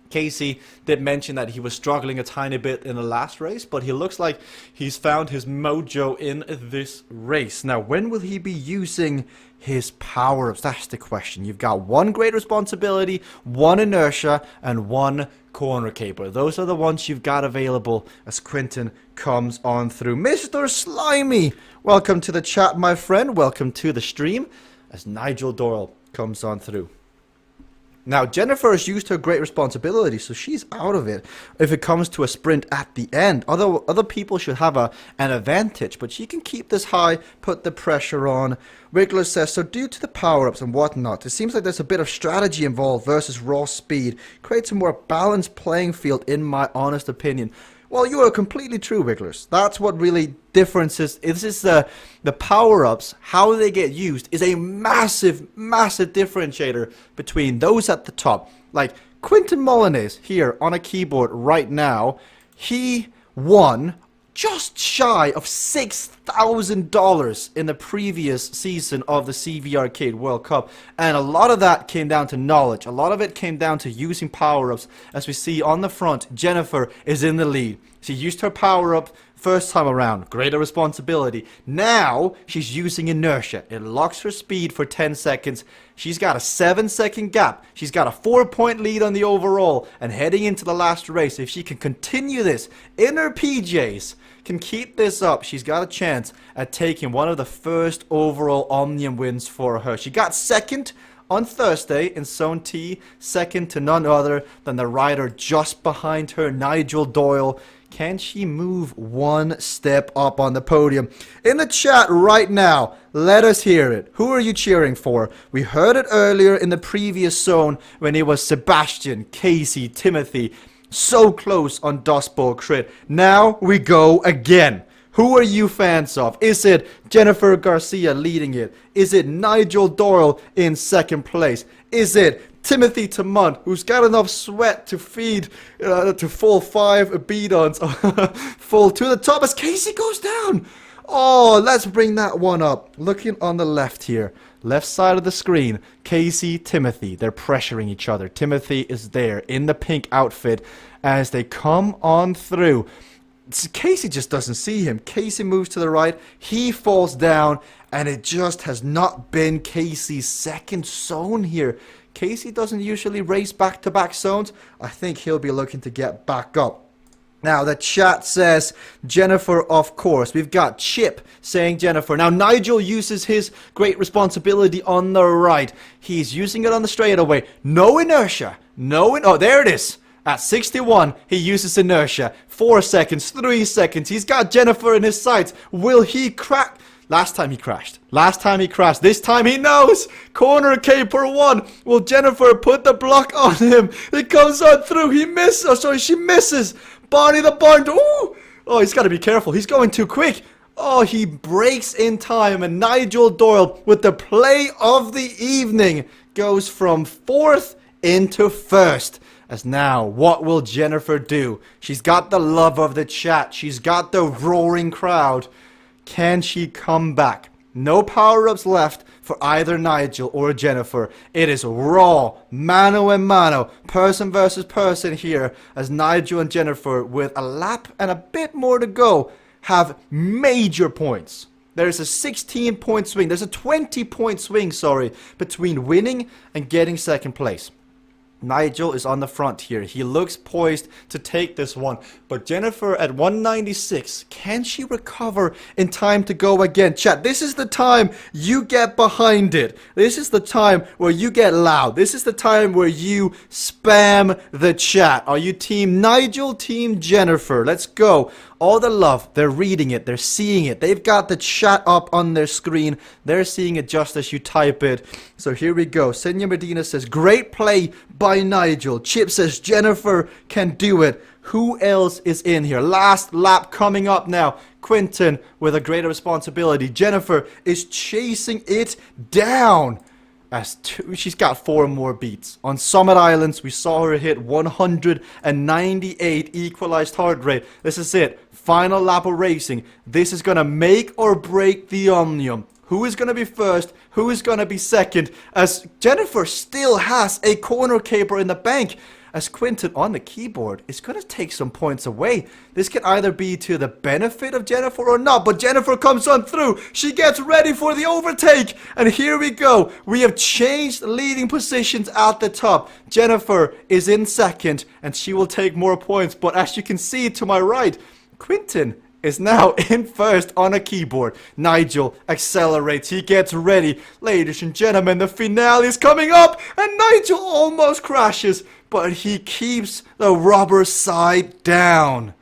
Casey did mention that he was struggling a tiny bit in the last race, but he looks like he's found his mojo in this race. Now, when will he be using his power-ups? That's the question. You've got 1 great responsibility, 1 inertia, and 1 corner caper. Those are the ones you've got available as Quinton comes on through. Mr. Slimy, welcome to the chat, my friend. Welcome to the stream as Nigel Doyle comes on through. Now, Jennifer has used her great responsibility, so she's out of it if it comes to a sprint at the end. Other people should have an advantage, but she can keep this high, put the pressure on. Wiggler says, so due to the power-ups and whatnot, it seems like there's a bit of strategy involved versus raw speed. Creates a more balanced playing field, in my honest opinion. Well, you are completely true, Wigglers. That's what really differences. This is the power-ups, how they get used, is a massive, massive differentiator between those at the top. Like Quinton Molinez here on a keyboard right now, he won just shy of $6,000 in the previous season of the CVRcade World Cup. And a lot of that came down to knowledge. A lot of it came down to using power-ups. As we see on the front, Jennifer is in the lead. She used her power-up first time around. Greater responsibility. Now, she's using inertia. It locks her speed for 10 seconds. She's got a 7-second gap. She's got a 4-point lead on the overall. And heading into the last race, if she can continue this in her PJs, can keep this up, she's got a chance at taking one of the first overall Omnium wins for her. She got second on Thursday in Zone T, second to none other than the rider just behind her, Nigel Doyle. Can she move 1 step up on the podium? In the chat right now, let us hear it. Who are you cheering for? We heard it earlier in the previous zone when it was Sebastian, Casey, Timothy. So close on Dust Bowl Crit. Now we go again. Who are you fans of? Is it Jennifer Garcia leading it? Is it Nigel Doyle in second place? Is it Timothy Tamont, who's got enough sweat to feed to full 5 beat-ons, full to the top as Casey goes down? Oh, let's bring that one up. Looking on the left here, left side of the screen, Casey, Timothy, they're pressuring each other. Timothy is there in the pink outfit as they come on through. Casey just doesn't see him. Casey moves to the right, he falls down, and it just has not been Casey's second zone here. Casey doesn't usually race back-to-back zones. I think he'll be looking to get back up. Now, the chat says Jennifer, of course. We've got Chip saying Jennifer. Now, Nigel uses his great responsibility on the right. He's using it on the straightaway. No inertia. Oh, there it is. At 61, he uses inertia. 4 seconds, 3 seconds. He's got Jennifer in his sights. Will he crack? Last time he crashed. This time he knows. Corner caper 1. Will Jennifer put the block on him? It comes on through. He misses. Oh, sorry, she misses. Bonnie the Barn. Ooh. Oh, he's got to be careful. He's going too quick. Oh, he breaks in time. And Nigel Doyle with the play of the evening goes from 4th into 1st. As now, what will Jennifer do? She's got the love of the chat. She's got the roaring crowd. Can she come back? No power-ups left for either Nigel or Jennifer. It is raw, mano a mano, person versus person here, as Nigel and Jennifer, with a lap and a bit more to go, have major points. There's a 16-point swing. There's a 20-point swing, between winning and getting 2nd place. Nigel is on the front here. He looks poised to take this one. But Jennifer at 196, can she recover in time to go again? Chat, this is the time you get behind it. This is the time where you get loud. This is the time where you spam the chat. Are you team Nigel, team Jennifer? Let's go. All the love, they're reading it, they're seeing it. They've got the chat up on their screen. They're seeing it just as you type it. So here we go. Senya Medina says, great play by Nigel. Chip says, Jennifer can do it. Who else is in here? Last lap coming up now. Quinton with a greater responsibility. Jennifer is chasing it down. She's got 4 more beats. On Summit Islands, we saw her hit 198 equalized heart rate. This is it. Final lap of racing. This is going to make or break the Omnium. Who is going to be first? Who is going to be second? As Jennifer still has a corner caper in the bank. As Quinton on the keyboard is going to take some points away. This can either be to the benefit of Jennifer or not, but Jennifer comes on through. She gets ready for the overtake, and here we go. We have changed leading positions at the top. Jennifer is in 2nd, and she will take more points, but as you can see to my right, Quinton is now in 1st on a keyboard. Nigel accelerates. He gets ready. Ladies and gentlemen, the finale is coming up, and Nigel almost crashes, but he keeps the rubber side down.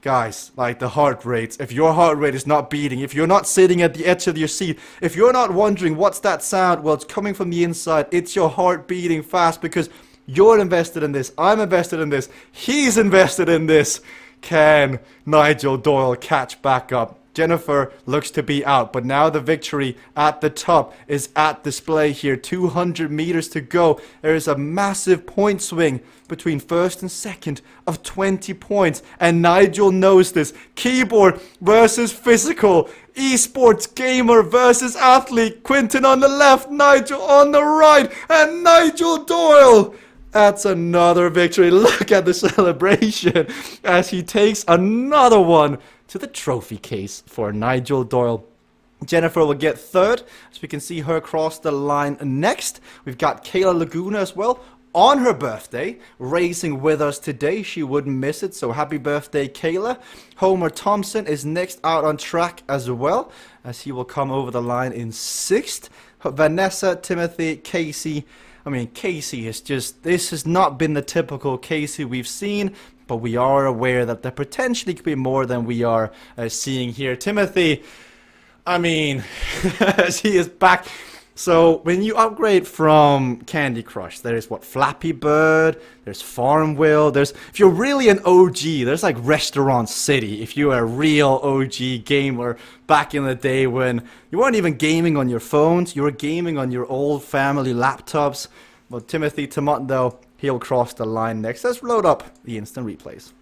Guys, like the heart rates, if your heart rate is not beating, if you're not sitting at the edge of your seat, if you're not wondering what's that sound, well, it's coming from the inside. It's your heart beating fast because you're invested in this. I'm invested in this. He's invested in this. Can Nigel Doyle catch back up? Jennifer looks to be out, but now the victory at the top is at display here. 200 meters to go. There is a massive point swing between 1st and 2nd of 20 points, and Nigel knows this. Keyboard versus physical. Esports gamer versus athlete. Quinton on the left, Nigel on the right, and Nigel Doyle. That's another victory. Look at the celebration as he takes another one to the trophy case for Nigel Doyle. Jennifer will get 3rd, as we can see her cross the line next. We've got Kayla Laguna as well on her birthday, racing with us today. She wouldn't miss it, so happy birthday, Kayla. Homer Thompson is next out on track as well, as he will come over the line in 6th. Vanessa, Timothy, Casey. I mean, Casey is just, this has not been the typical Casey we've seen, but we are aware that there potentially could be more than we are seeing here. Timothy, I mean, he is back. So when you upgrade from Candy Crush, there's what, Flappy Bird, there's Farmville, there's, if you're really an OG, there's like Restaurant City, if you're a real OG gamer back in the day when you weren't even gaming on your phones, you were gaming on your old family laptops. Well, Timothy Tamont, though, he'll cross the line next. Let's load up the instant replays.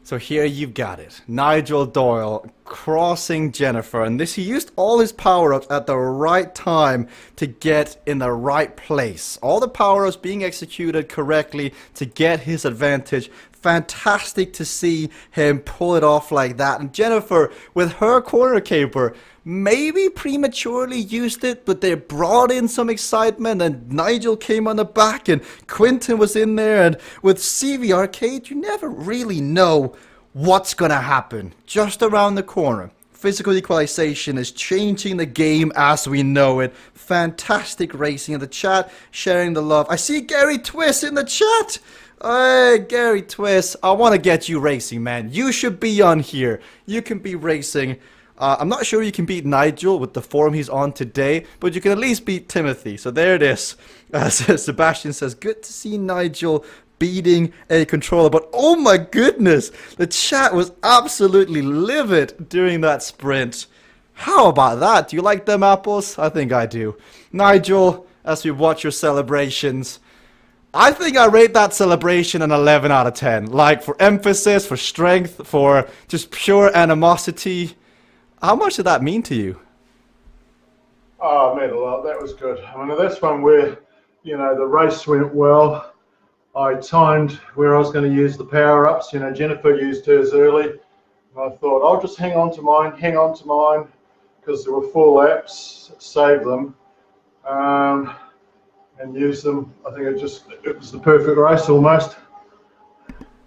So here you've got it. Nigel Doyle crossing Jennifer. And this, he used all his power-ups at the right time to get in the right place. All the power-ups being executed correctly to get his advantage. Fantastic to see him pull it off like that. And Jennifer, with her corner caper, maybe prematurely used it, but they brought in some excitement, and Nigel came on the back, and Quinton was in there, and with CVRcade, you never really know what's going to happen just around the corner. Physical equalization is changing the game as we know it. Fantastic racing in the chat, sharing the love. I see Gary Twist in the chat. Hey, Gary Twist, I want to get you racing, man. You should be on here. You can be racing. I'm not sure you can beat Nigel with the form he's on today, but you can at least beat Timothy. So there it is. Sebastian says, good to see Nigel beating a controller. But oh my goodness, the chat was absolutely livid during that sprint. How about that? Do you like them apples? I think I do. Nigel, as we watch your celebrations, I think I rate that celebration an 11 out of 10. Like, for emphasis, for strength, for just pure animosity. How much did that mean to you? Oh, it meant a lot. That was good. I mean, that's one where, you know, the race went well. I timed where I was going to use the power-ups. You know, Jennifer used hers early. And I thought, I'll just hang on to mine, because there were 4 laps, save them, and use them. I think it was the perfect race almost.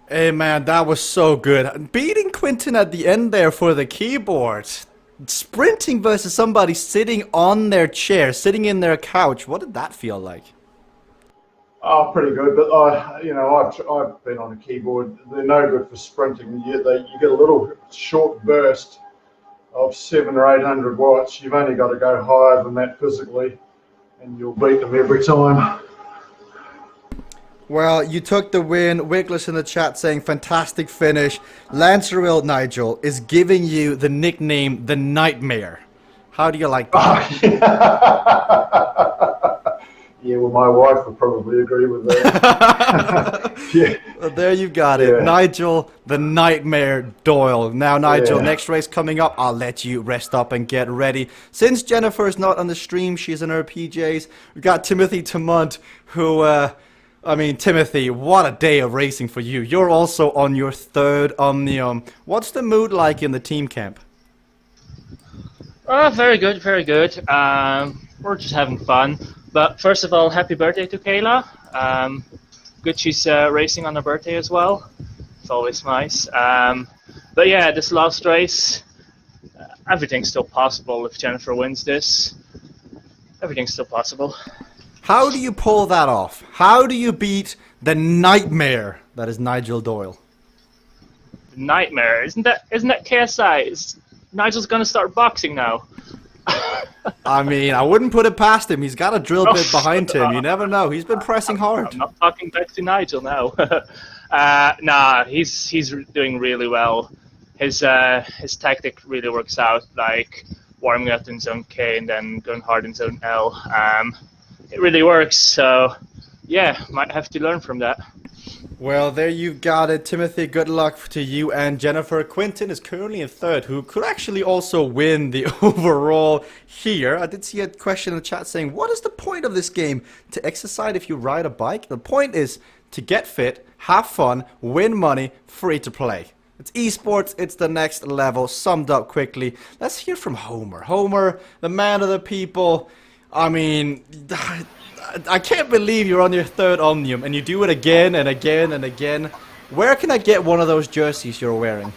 Hey man, that was so good. Beating Quinton at the end there for the keyboard. Sprinting versus somebody sitting on their chair, sitting in their couch. What did that feel like? Oh, pretty good. But I've been on a keyboard. They're no good for sprinting. You get a little short burst of 700 or 800 watts. You've only got to go higher than that physically, and you'll beat them every time. Well, you took the win. Wiggles in the chat saying fantastic finish. Lancerville Nigel is giving you the nickname The Nightmare. How do you like that? Yeah, well, my wife would probably agree with that. Yeah. Well, there you got it. Yeah. Nigel, the Nightmare Doyle. Now, Nigel, next race coming up. I'll let you rest up and get ready. Since Jennifer is not on the stream, she's in her PJs. We've got Timothy Tamont, who, Timothy, what a day of racing for you. You're also on your 3rd Omnium. What's the mood like in the team camp? Very good, very good. We're just having fun. But first of all, happy birthday to Kayla. Good she's racing on her birthday as well. It's always nice. But yeah, this last race, everything's still possible if Jennifer wins this. Everything's still possible. How do you pull that off? How do you beat the nightmare that is Nigel Doyle? Nightmare, isn't that KSI? Nigel's gonna start boxing now. I mean, I wouldn't put it past him. He's got a drill bit behind him. You never know. He's been pressing hard. I'm not talking back to Nigel now. He's doing really well. His tactic really works out, like warming up in zone K and then going hard in zone L. It really works. So yeah, might have to learn from that. Well, there you got it, Timothy. Good luck to you and Jennifer. Quinton is currently in 3rd, who could actually also win the overall here. I did see a question in the chat saying, what is the point of this game? To exercise if you ride a bike? The point is to get fit, have fun, win money, free to play. It's esports, it's the next level, summed up quickly. Let's hear from Homer. Homer, the man of the people. I mean, I can't believe you're on your 3rd Omnium and you do it again and again and again. Where can I get one of those jerseys you're wearing?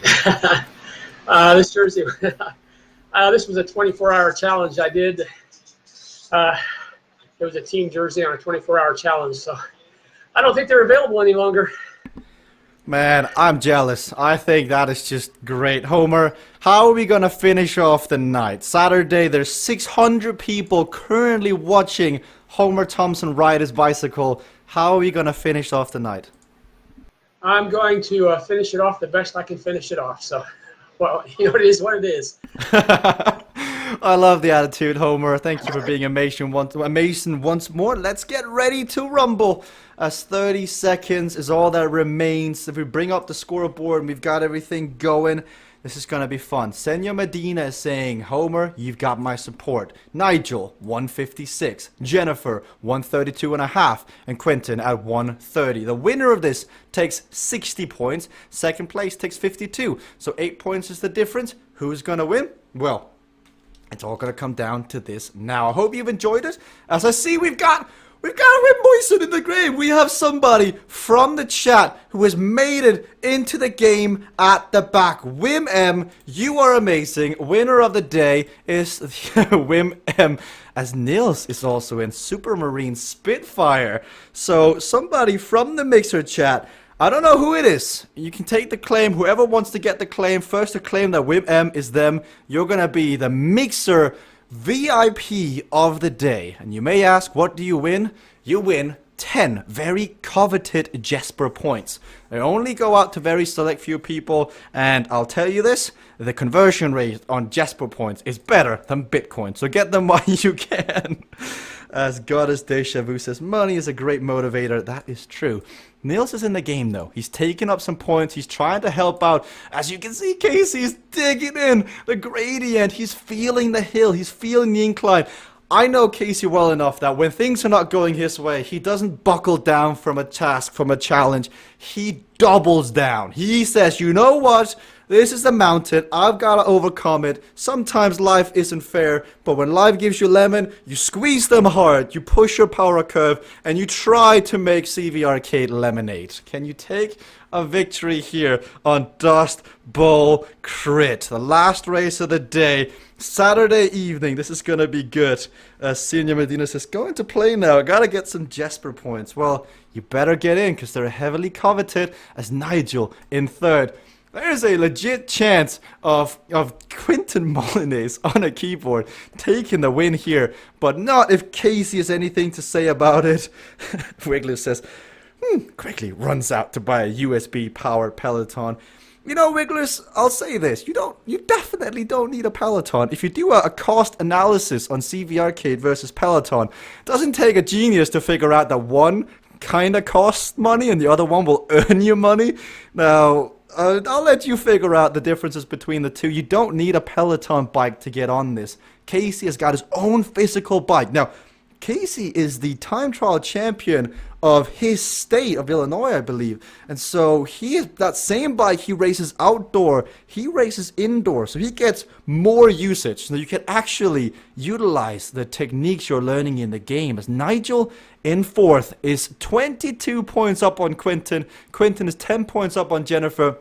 This jersey, this was a 24-hour challenge I did. It was a team jersey on a 24-hour challenge, so I don't think they're available any longer. Man, I'm jealous. I think that is just great. Homer, how are we going to finish off the night? Saturday, there's 600 people currently watching Homer Thompson ride his bicycle. How are we going to finish off the night? I'm going to finish it off the best I can finish it off. So, well, you know, it is what it is. I love the attitude, Homer. Thank you for being amazing once more. Let's get ready to rumble, as 30 seconds is all that remains. If we bring up the scoreboard and we've got everything going, this is going to be fun. Senor Medina is saying, Homer, you've got my support. Nigel, 156. Jennifer, 132.5. And Quinton at 130. The winner of this takes 60 points. Second place takes 52. So 8 points is the difference. Who's going to win? Well, it's all going to come down to this now. I hope you've enjoyed it. As I see, we've got Wim Boyson in the grave. We have somebody from the chat who has made it into the game at the back. Wim M, you are amazing. Winner of the day is Wim M, as Nils is also in Supermarine Spitfire. So somebody from the Mixer chat, I don't know who it is. You can take the claim. Whoever wants to get the claim first to claim that Wim M is them, you're going to be the Mixer VIP of the day. And you may ask, what do you win? You win 10 very coveted Jesper points. They only go out to very select few people, and I'll tell you this, the conversion rate on Jesper points is better than Bitcoin, so get them while you can. As Goddess Deja Vu says, money is a great motivator. That is true. Niels is in the game though. He's taking up some points. He's trying to help out. As you can see, Casey's digging in the gradient. He's feeling the hill. He's feeling the incline. I know Casey well enough that when things are not going his way, he doesn't buckle down from a task, from a challenge. He doubles down. He says, you know what? This is a mountain. I've got to overcome it. Sometimes life isn't fair, but when life gives you lemon, you squeeze them hard. You push your power curve, and you try to make CVRcade lemonade. Can you take a victory here on Dust Bowl Crit? The last race of the day. Saturday evening. This is going to be good. Senior Medina says, going to play now. I got to get some Jesper points. Well, you better get in because they're heavily coveted as Nigel in third. There's a legit chance of Quentin Molyneux on a keyboard taking the win here, but not if Casey has anything to say about it. Wiggler says, quickly runs out to buy a USB powered Peloton. You know, Wigglers, I'll say this, you definitely don't need a Peloton. If you do a cost analysis on CVRcade versus Peloton, it doesn't take a genius to figure out that one kind of costs money and the other one will earn you money. Now, I'll let you figure out the differences between the two. You don't need a Peloton bike to get on this. Casey has got his own physical bike. Now, Casey is the time trial champion of his state of Illinois, I believe. And so that same bike he races outdoor, he races indoor. So he gets more usage. So you can actually utilize the techniques you're learning in the game. As Nigel in fourth is 22 points up on Quentin. Quentin is 10 points up on Jennifer,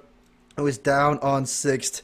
who is down on sixth.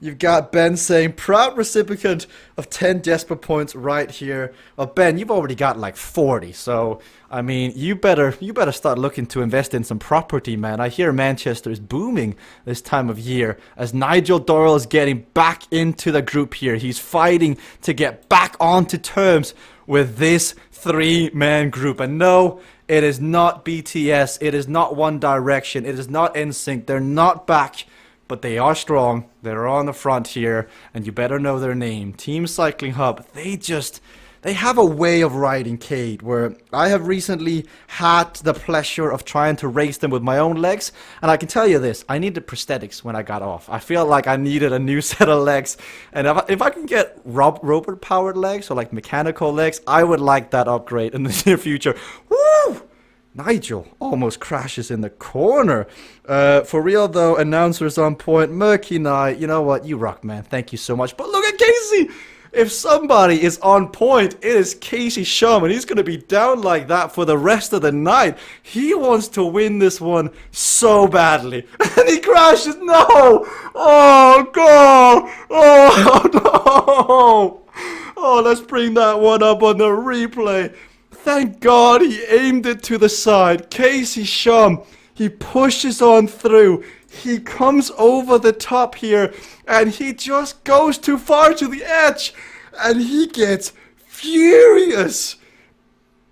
You've got Ben saying, proud recipient of 10 Jesper points right here. Well, Ben, you've already got like 40, so, I mean, you better start looking to invest in some property, man. I hear Manchester is booming this time of year, as Nigel Doyle is getting back into the group here. He's fighting to get back onto terms with this three-man group. And no, it is not BTS, it is not One Direction, it is not NSYNC, they're not back. But they are strong, they're on the front here, and you better know their name. Team Cycling Hub, they have a way of riding Cade, where I have recently had the pleasure of trying to race them with my own legs, and I can tell you this, I needed prosthetics when I got off. I feel like I needed a new set of legs, and if I can get robot-powered legs, or like mechanical legs, I would like that upgrade in the near future. Woo! Nigel almost crashes in the corner. For real though, announcers on point. Murky Knight, you know what? You rock, man. Thank you so much. But look at Casey! If somebody is on point, it is Casey Shum, and he's going to be down like that for the rest of the night. He wants to win this one so badly. And he crashes. No! Oh, God! Oh, no! Oh, let's bring that one up on the replay. Thank God he aimed it to the side. Casey Shum, he pushes on through. He comes over the top here, and he just goes too far to the edge, and he gets furious.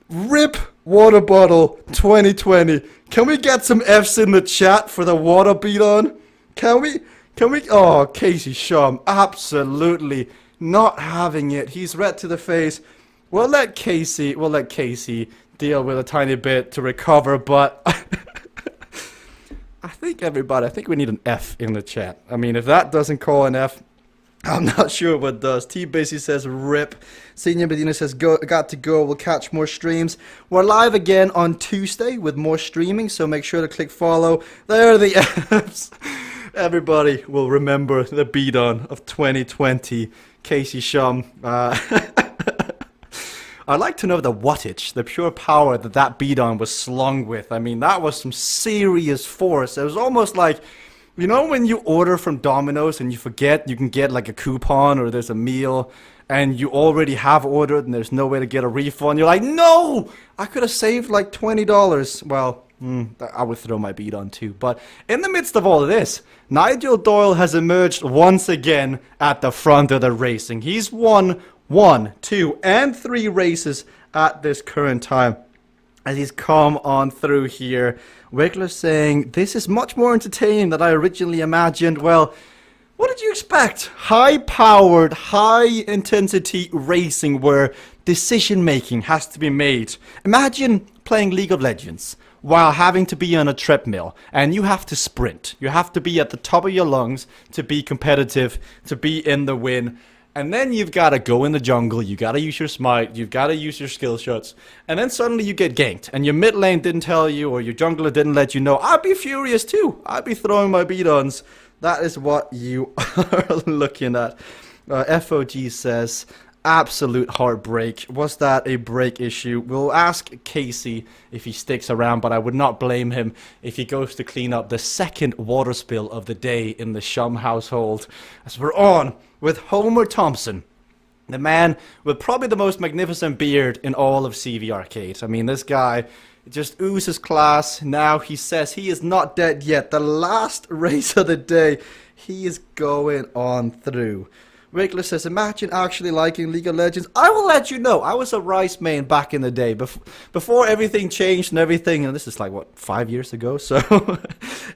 RIP water bottle 2020. Can we get some F's in the chat for the water beat on? Can we? Oh, Casey Shum, absolutely not having it. He's red to the face. We'll let Casey deal with a tiny bit to recover, but I think we need an F in the chat. I mean, if that doesn't call an F, I'm not sure what does. T-Basey says RIP. Senior Medina says got to go. We'll catch more streams. We're live again on Tuesday with more streaming, so make sure to click follow. There are the Fs. Everybody will remember the beat-on of 2020. Casey Shum. I'd like to know the wattage, the pure power that beat-on was slung with. I mean, that was some serious force. It was almost like, you know when you order from Domino's and you forget you can get like a coupon or there's a meal and you already have ordered and there's no way to get a refund. You're like, no! I could have saved like $20. Well, I would throw my beat on too. But in the midst of all of this, Nigel Doyle has emerged once again at the front of the racing. He's won 1, 2, and 3 races at this current time. as he's come on through here. Wiggler saying, this is much more entertaining than I originally imagined. Well, what did you expect? High-powered, high-intensity racing where decision-making has to be made. Imagine playing League of Legends while having to be on a treadmill, and you have to sprint. You have to be at the top of your lungs to be competitive, to be in the win. And then you've got to go in the jungle, you got to use your smite, you've got to use your skill shots. And then suddenly you get ganked, and your mid lane didn't tell you, or your jungler didn't let you know. I'd be furious too. I'd be throwing my beat-ons. That is what you are looking at. FOG says, absolute heartbreak. Was that a break issue? We'll ask Casey if he sticks around, but I would not blame him if he goes to clean up the second water spill of the day in the Shum household. As we're on with Homer Thompson, the man with probably the most magnificent beard in all of CVRcade. I mean, this guy just oozes class. Now he says he is not dead yet. The last race of the day, he is going on through. Wiggler says, imagine actually liking League of Legends. I will let you know, I was a Rice main back in the day, before everything changed and everything, and this is like, what, 5 years ago? So,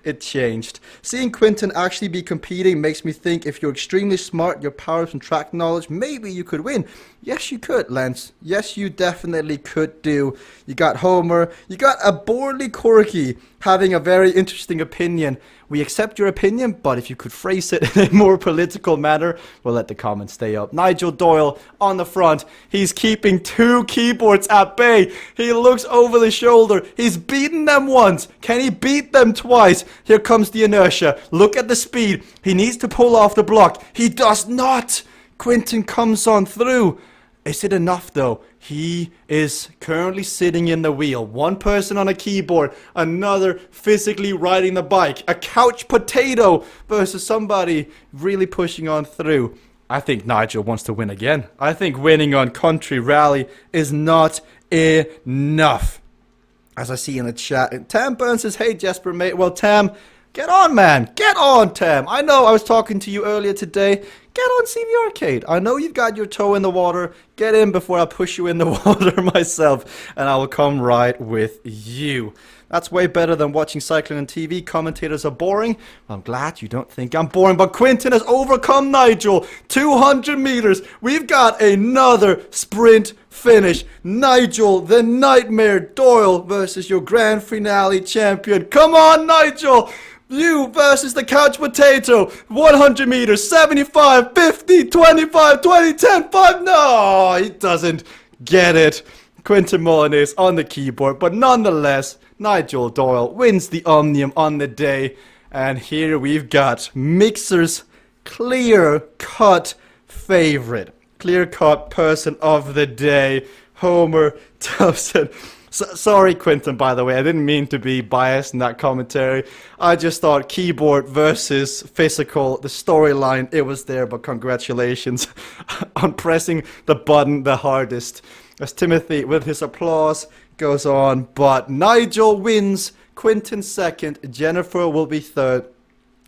it changed. Seeing Quinton actually be competing makes me think if you're extremely smart, your powers and track knowledge, maybe you could win. Yes, you could, Lance. Yes, you definitely could do. You got Homer. You got a Borley Corky having a very interesting opinion. We accept your opinion, but if you could phrase it in a more political manner, we'll let the comments stay up. Nigel Doyle on the front. He's keeping 2 keyboards at bay. He looks over the shoulder. He's beaten them once. Can he beat them twice? Here comes the inertia. Look at the speed. He needs to pull off the block. He does not. Quinton comes on through. Is it enough though? He is currently sitting in the wheel. One person on a keyboard, another physically riding the bike. A couch potato versus somebody really pushing on through. I think Nigel wants to win again. I think winning on Country Rally is not enough. As I see in the chat, Tam Burns says, hey Jasper mate. Well, Tam, get on, man. Get on, Tam. I know I was talking to you earlier today. Get on CVRcade. I know you've got your toe in the water. Get in before I push you in the water myself, and I will come right with you. That's way better than watching cycling on TV. Commentators are boring. I'm glad you don't think I'm boring, but Quinton has overcome Nigel. 200 meters. We've got another sprint finish. Nigel, the Nightmare Doyle versus your grand finale champion. Come on, Nigel. You versus the couch potato. 100 meters, 75, 50, 25, 20, 10, 5. No, he doesn't get it. Quinton Molinez on the keyboard, but nonetheless, Nigel Doyle wins the Omnium on the day. And here we've got Mixer's clear-cut favorite, clear-cut person of the day, Homer Thompson. Sorry, Quinton, by the way. I didn't mean to be biased in that commentary. I just thought keyboard versus physical, the storyline, it was there, but congratulations on pressing the button the hardest. As Timothy, with his applause, goes on. But Nigel wins, Quinton second, Jennifer will be third,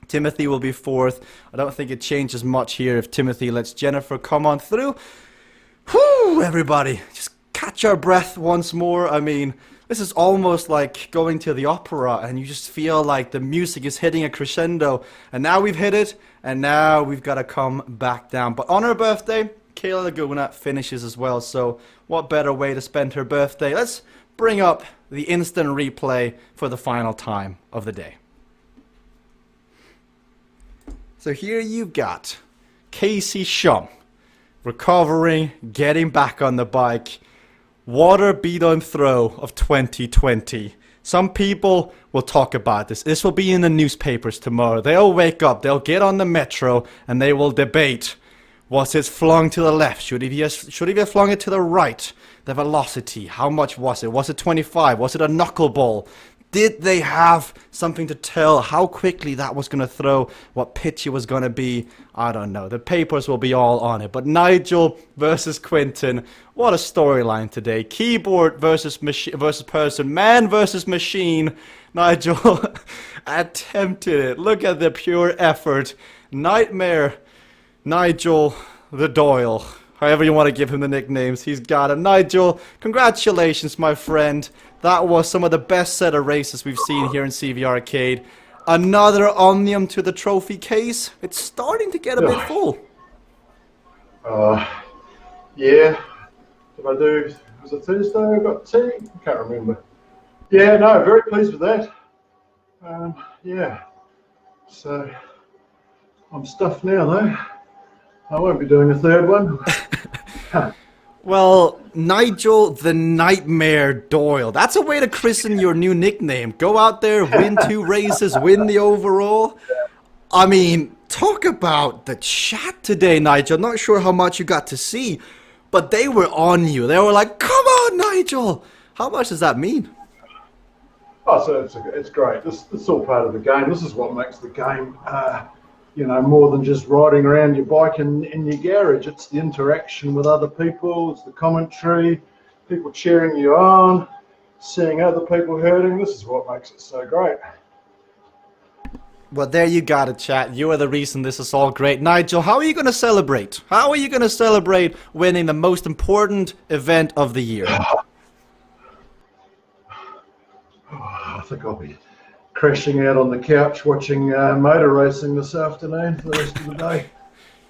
Timothy will be fourth. I don't think it changes much here if Timothy lets Jennifer come on through. Whew, everybody, just catch our breath once more. I mean, this is almost like going to the opera and you just feel like the music is hitting a crescendo. And now we've hit it, and now we've got to come back down. But on her birthday, Kayla Laguna finishes as well. So what better way to spend her birthday? Let's bring up the instant replay for the final time of the day. So here you've got Casey Shum recovering, getting back on the bike. Water beat-on throw of 2020. Some people will talk about this. This will be in the newspapers tomorrow. They'll wake up, they'll get on the metro, and they will debate. Was it flung to the left? Should he have flung it to the right? The velocity, how much was it? Was it 25? Was it a knuckleball? Did they have something to tell how quickly that was going to throw, what pitch it was going to be? I don't know. The papers will be all on it. But Nigel versus Quinton, what a storyline today. Keyboard versus person, man versus machine. Nigel attempted it. Look at the pure effort. Nightmare, Nigel the Doyle. however you want to give him the nicknames. He's got him. Nigel, congratulations, my friend. That was some of the best set of races we've seen here in CVRcade. Another Omnium to the trophy case. It's starting to get a bit full. Yeah. Did I do, was it Thursday I got tea? I can't remember. Yeah, no, very pleased with that. Yeah. So, I'm stuffed now though. I won't be doing a third one. Well, Nigel the Nightmare Doyle. That's a way to christen your new nickname. Go out there, win 2 races, win the overall. I mean, talk about the chat today, Nigel. Not sure how much you got to see, but they were on you. They were like, come on, Nigel. How much does that mean? Oh, so it's great. It's all part of the game. This is what makes the game, you know, more than just riding around your bike in your garage. It's the interaction with other people. It's the commentary, people cheering you on, seeing other people hurting. This is what makes it so great. Well, there you got it, chat. You are the reason this is all great. Nigel, how are you going to celebrate? How are you going to celebrate winning the most important event of the year? I think I'll be crashing out on the couch watching motor racing this afternoon for the rest of the day.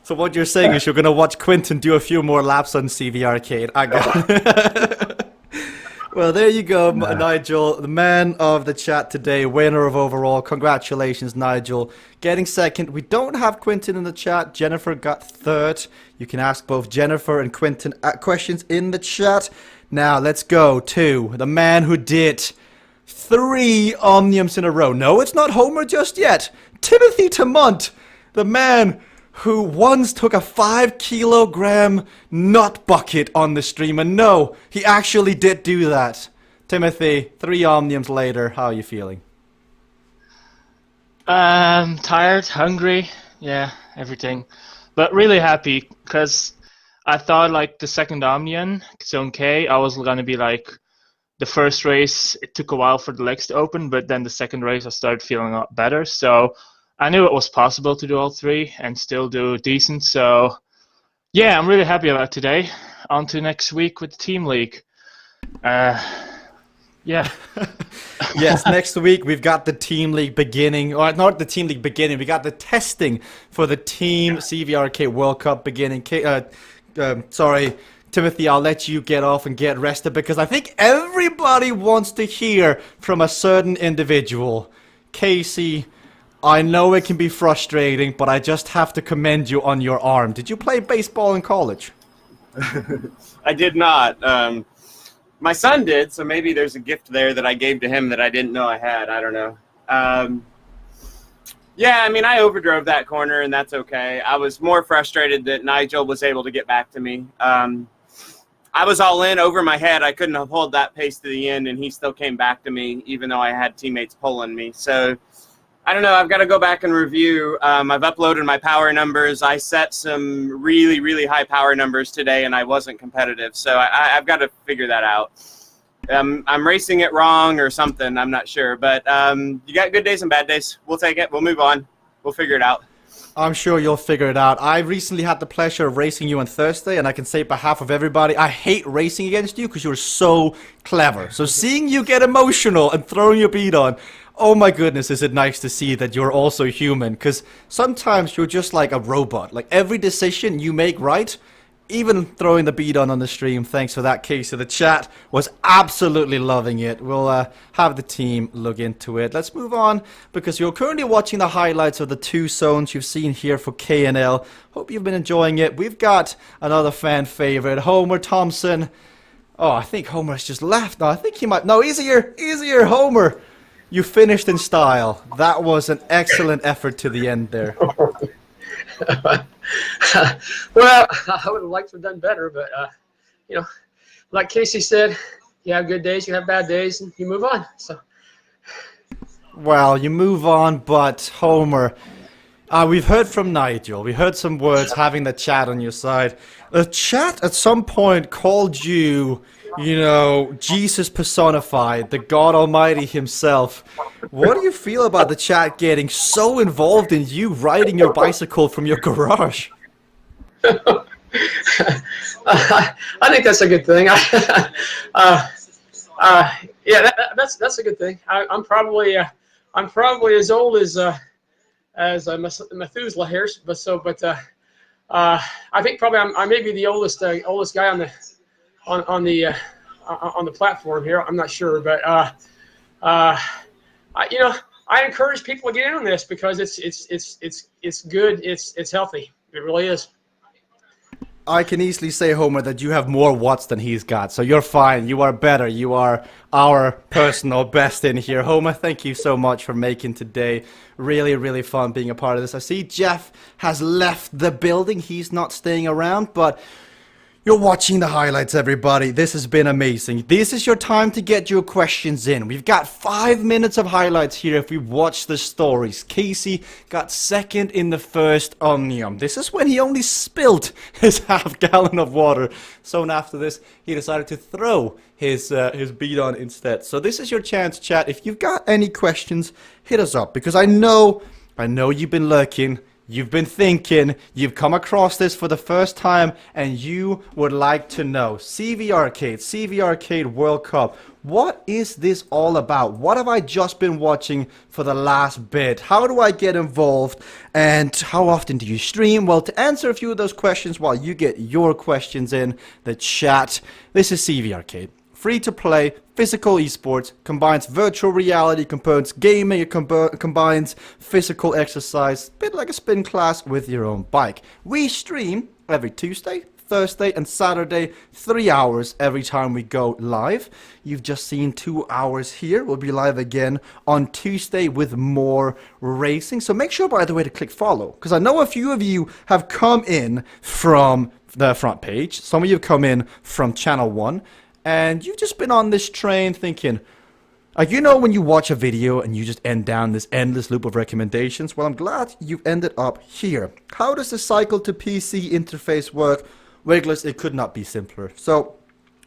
So what you're saying is you're going to watch Quinton do a few more laps on CVRcade. I got it. Well, there you go, Nigel, the man of the chat today, winner of overall. Congratulations, Nigel. Getting second. We don't have Quinton in the chat. Jennifer got third. You can ask both Jennifer and Quinton questions in the chat. Now, let's go to the man who did 3 Omniums in a row. No, it's not Homer just yet. Timothy Tamont, the man who once took a 5-kilogram nut bucket on the stream. And no, he actually did do that. Timothy, 3 Omniums later, how are you feeling? Tired, hungry, yeah, everything. But really happy, because I thought like the second Omnium, Zone K, I was going to be like, the first race, it took a while for the legs to open, but then the second race I started feeling a lot better. So I knew it was possible to do all 3 and still do decent. So yeah, I'm really happy about today. On to next week with the Team League. Yeah. Yes, next week we've got the Team League beginning, or not the Team League beginning, we got the testing for the Team CVRcade World Cup beginning. Sorry, Timothy, I'll let you get off and get rested because I think everybody wants to hear from a certain individual. Casey, I know it can be frustrating, but I just have to commend you on your arm. Did you play baseball in college? I did not. My son did, so maybe there's a gift there that I gave to him that I didn't know I had. I don't know. Yeah, I mean, I overdrove that corner, and that's okay. I was more frustrated that Nigel was able to get back to me. I was all in over my head. I couldn't hold that pace to the end, and he still came back to me, even though I had teammates pulling me. So, I don't know. I've got to go back and review. I've uploaded my power numbers. I set some really, really high power numbers today, and I wasn't competitive. So, I've got to figure that out. I'm racing it wrong or something. I'm not sure. But you got good days and bad days. We'll take it. We'll move on. We'll figure it out. I'm sure you'll figure it out. I recently had the pleasure of racing you on Thursday, and I can say on behalf of everybody, I hate racing against you because you're so clever. So seeing you get emotional and throwing your bead on, oh my goodness, is it nice to see that you're also human, because sometimes you're just like a robot. Like every decision you make right, even throwing the bead on the stream, thanks for that, Casey. The chat was absolutely loving it. We'll have the team look into it. Let's move on, because you're currently watching the highlights of the 2 zones you've seen here for KNL. Hope you've been enjoying it. We've got another fan favorite, Homer Thompson. Oh, I think Homer's just left. No, I think he might. No, easier, Homer. You finished in style. That was an excellent effort to the end there. Well, I would have liked to have done better, but, you know, like Casey said, you have good days, you have bad days, and you move on. So. Well, you move on, but Homer, we've heard from Nigel. We heard some words having the chat on your side. The chat at some point called you, you know, Jesus personified, the God Almighty himself. What do you feel about the chat getting so involved in you riding your bicycle from your garage? I think that's a good thing. Yeah, that's a good thing. I'm probably as old as Methuselah here, I think probably I may be the oldest guy on the platform here. I'm not sure, but I encourage people to get in on this because it's good. It's healthy. It really is. I can easily say, Homer, that you have more watts than he's got, so you're fine. You are better. You are our personal best in here. Homer, thank you so much for making today really, really fun being a part of this. I see Jeff has left the building. He's not staying around, but you're watching the highlights, everybody. This has been amazing. This is your time to get your questions in. We've got 5 minutes of highlights here if we watch the stories. Casey got second in the first Omnium. This is when he only spilled his half-gallon of water. Soon after this, he decided to throw his bead on instead. So this is your chance, chat. If you've got any questions, hit us up. Because I know you've been lurking. You've been thinking, you've come across this for the first time, and you would like to know. CVRcade World Cup. What is this all about? What have I just been watching for the last bit? How do I get involved? And how often do you stream? Well, to answer a few of those questions while you get your questions in the chat, this is CVRcade. Free to play, physical esports, combines virtual reality components, gaming, it combines physical exercise, a bit like a spin class with your own bike. We stream every Tuesday, Thursday and Saturday, 3 hours every time we go live. You've just seen 2 hours here. We'll be live again on Tuesday with more racing. So make sure, by the way, to click follow, because I know a few of you have come in from the front page. Some of you have come in from channel 1. And you've just been on this train thinking, like, you know, when you watch a video and you just end down this endless loop of recommendations? Well, I'm glad you've ended up here. How does the cycle to PC interface work? Wigglers, it could not be simpler. So,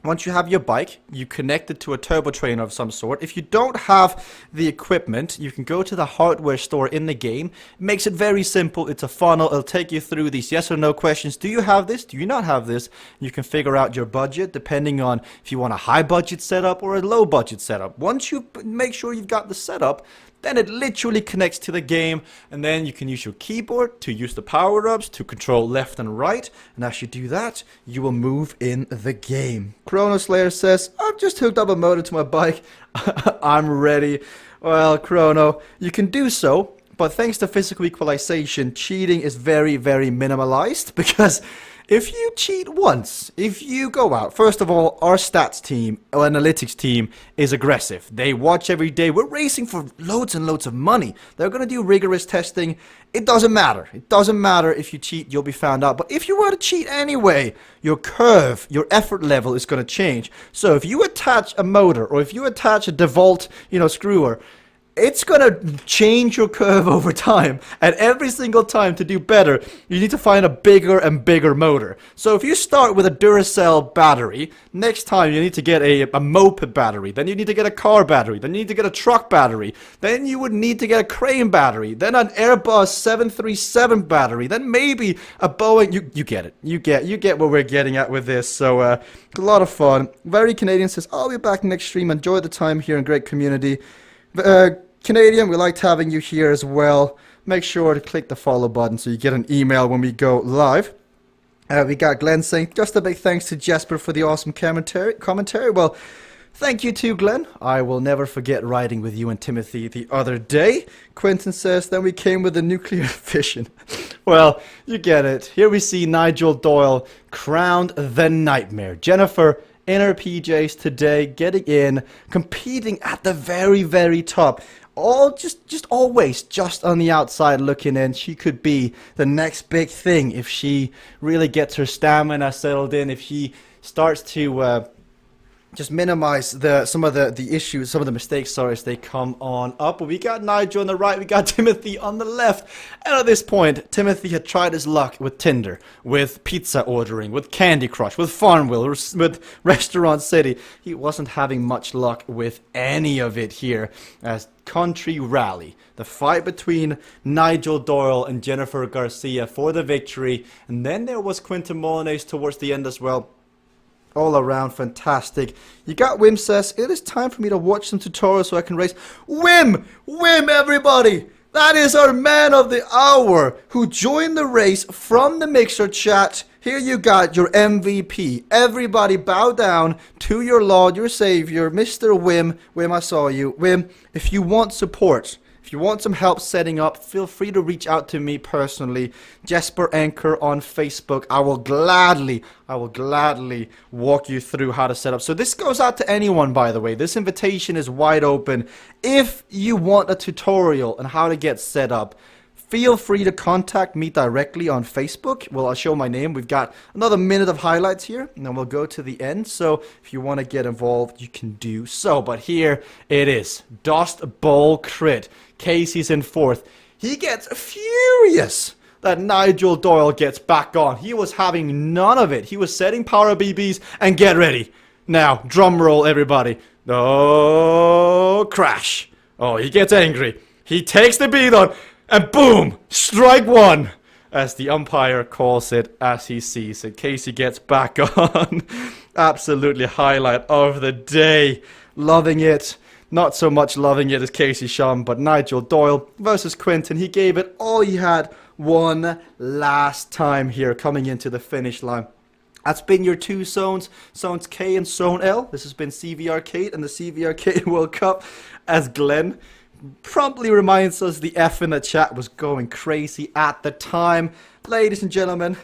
once you have your bike, you connect it to a turbo trainer of some sort. If you don't have the equipment, you can go to the hardware store in the game. It makes it very simple. It's a funnel. It'll take you through these yes or no questions. Do you have this? Do you not have this? You can figure out your budget depending on if you want a high budget setup or a low budget setup. Once you make sure you've got the setup, then it literally connects to the game, and then you can use your keyboard to use the power-ups to control left and right, and as you do that, you will move in the game. Chrono Slayer says, I've just hooked up a motor to my bike. I'm ready. Well, Chrono, you can do so, but thanks to physical equalization, cheating is very, very minimalized, because if you cheat once, if you go out, first of all, our stats team, our analytics team is aggressive. They watch every day. We're racing for loads and loads of money. They're going to do rigorous testing. It doesn't matter. It doesn't matter if you cheat, you'll be found out. But if you were to cheat anyway, your curve, your effort level is going to change. So if you attach a motor or if you attach a DeWalt, screwer, it's going to change your curve over time, and every single time to do better, you need to find a bigger and bigger motor. So if you start with a Duracell battery, next time you need to get a moped battery, then you need to get a car battery, then you need to get a truck battery, then you would need to get a crane battery, then an Airbus 737 battery, then maybe a Boeing. You get it. You get what we're getting at with this. So a lot of fun. Very Canadian says, I'll be back next stream. Enjoy the time here in great community. Canadian, we liked having you here as well. Make sure to click the follow button so you get an email when we go live. We got Glenn saying, just a big thanks to Jesper for the awesome commentary. Well, thank you too, Glenn. I will never forget riding with you and Timothy the other day. Quentin says, then we came with the nuclear fission. Well, you get it. Here we see Nigel Doyle crowned the Nightmare. Jennifer in her PJs today, getting in, competing at the very, very top. All just always just on the outside looking in. She could be the next big thing if she really gets her stamina settled in, if she starts to just minimize some of the issues, some of the mistakes, sorry, as they come on up. But we got Nigel on the right, we got Timothy on the left. And at this point, Timothy had tried his luck with Tinder, with pizza ordering, with Candy Crush, with Farmville, with Restaurant City. He wasn't having much luck with any of it here. As Country Rally, the fight between Nigel Doyle and Jennifer Garcia for the victory. And then there was Quinton Molyneux towards the end as well. All around fantastic. You got Wim says, it is time for me to watch some tutorials so I can race. Wim! Wim, everybody! That is our man of the hour who joined the race from the Mixer chat. Here you got your MVP. Everybody bow down to your Lord, your Savior, Mr. Wim. Wim, I saw you. Wim, if you want support, if you want some help setting up, feel free to reach out to me personally. Jesper Anchor on Facebook. I will gladly walk you through how to set up. So this goes out to anyone, by the way. This invitation is wide open. If you want a tutorial on how to get set up, feel free to contact me directly on Facebook. Well, I'll show my name. We've got another minute of highlights here, and then we'll go to the end. So if you want to get involved, you can do so. But here it is. Dust Bowl Crit. Casey's in fourth. He gets furious that Nigel Doyle gets back on. He was having none of it. He was setting power BBs, and get ready. Now, drum roll, everybody. Oh, crash. Oh, he gets angry. He takes the beat on. And boom! Strike one! As the umpire calls it as he sees it. Casey gets back on. Absolutely highlight of the day. Loving it. Not so much loving it as Casey Shum, but Nigel Doyle versus Quinton. He gave it all he had one last time here coming into the finish line. That's been your two zones, Zones K and Zone L. This has been CVRcade and the CVRcade World Cup as Glenn promptly reminds us the F in the chat was going crazy at the time. Ladies and gentlemen,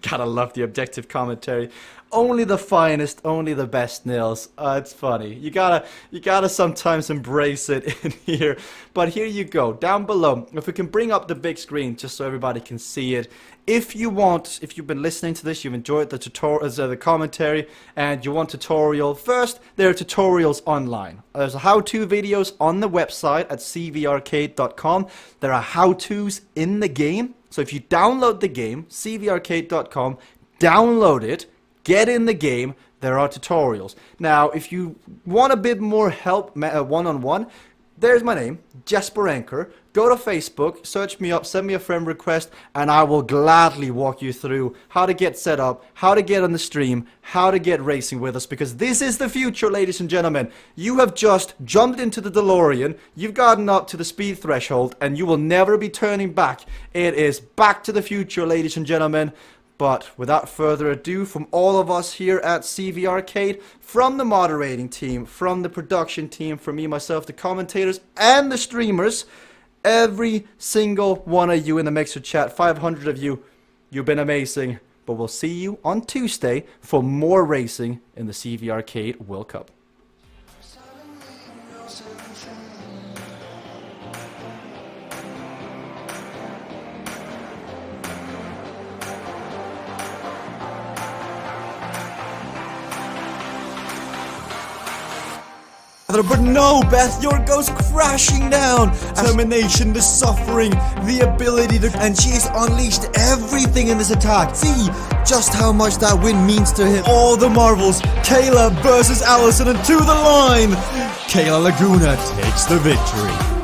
gotta love the objective commentary. Only the finest, only the best, Nils. It's funny. You gotta sometimes embrace it in here. But here you go, down below. If we can bring up the big screen just so everybody can see it. If you want, if you've been listening to this, you've enjoyed the tutorial, the commentary, and you want tutorial, first, there are tutorials online. There's how-to videos on the website at CVRcade.com. There are how-tos in the game. So if you download the game, CVRcade.com, download it, get in the game, there are tutorials. Now, if you want a bit more help one-on-one, there's my name, Jesper Anchor. Go to Facebook, search me up, send me a friend request, and I will gladly walk you through how to get set up, how to get on the stream, how to get racing with us, because this is the future, ladies and gentlemen. You have just jumped into the DeLorean, you've gotten up to the speed threshold, and you will never be turning back. It is back to the future, ladies and gentlemen. But without further ado, from all of us here at CVRcade, from the moderating team, from the production team, from me, myself, the commentators, and the streamers, every single one of you in the Mixer chat, 500 of you, you've been amazing. But we'll see you on Tuesday for more racing in the CVRcade World Cup. But no, Beth, your goes crashing down. Termination, the suffering, the ability to... And she's unleashed everything in this attack. See just how much that win means to him. All the marvels. Kayla versus Allison, and to the line. Kayla Laguna takes the victory.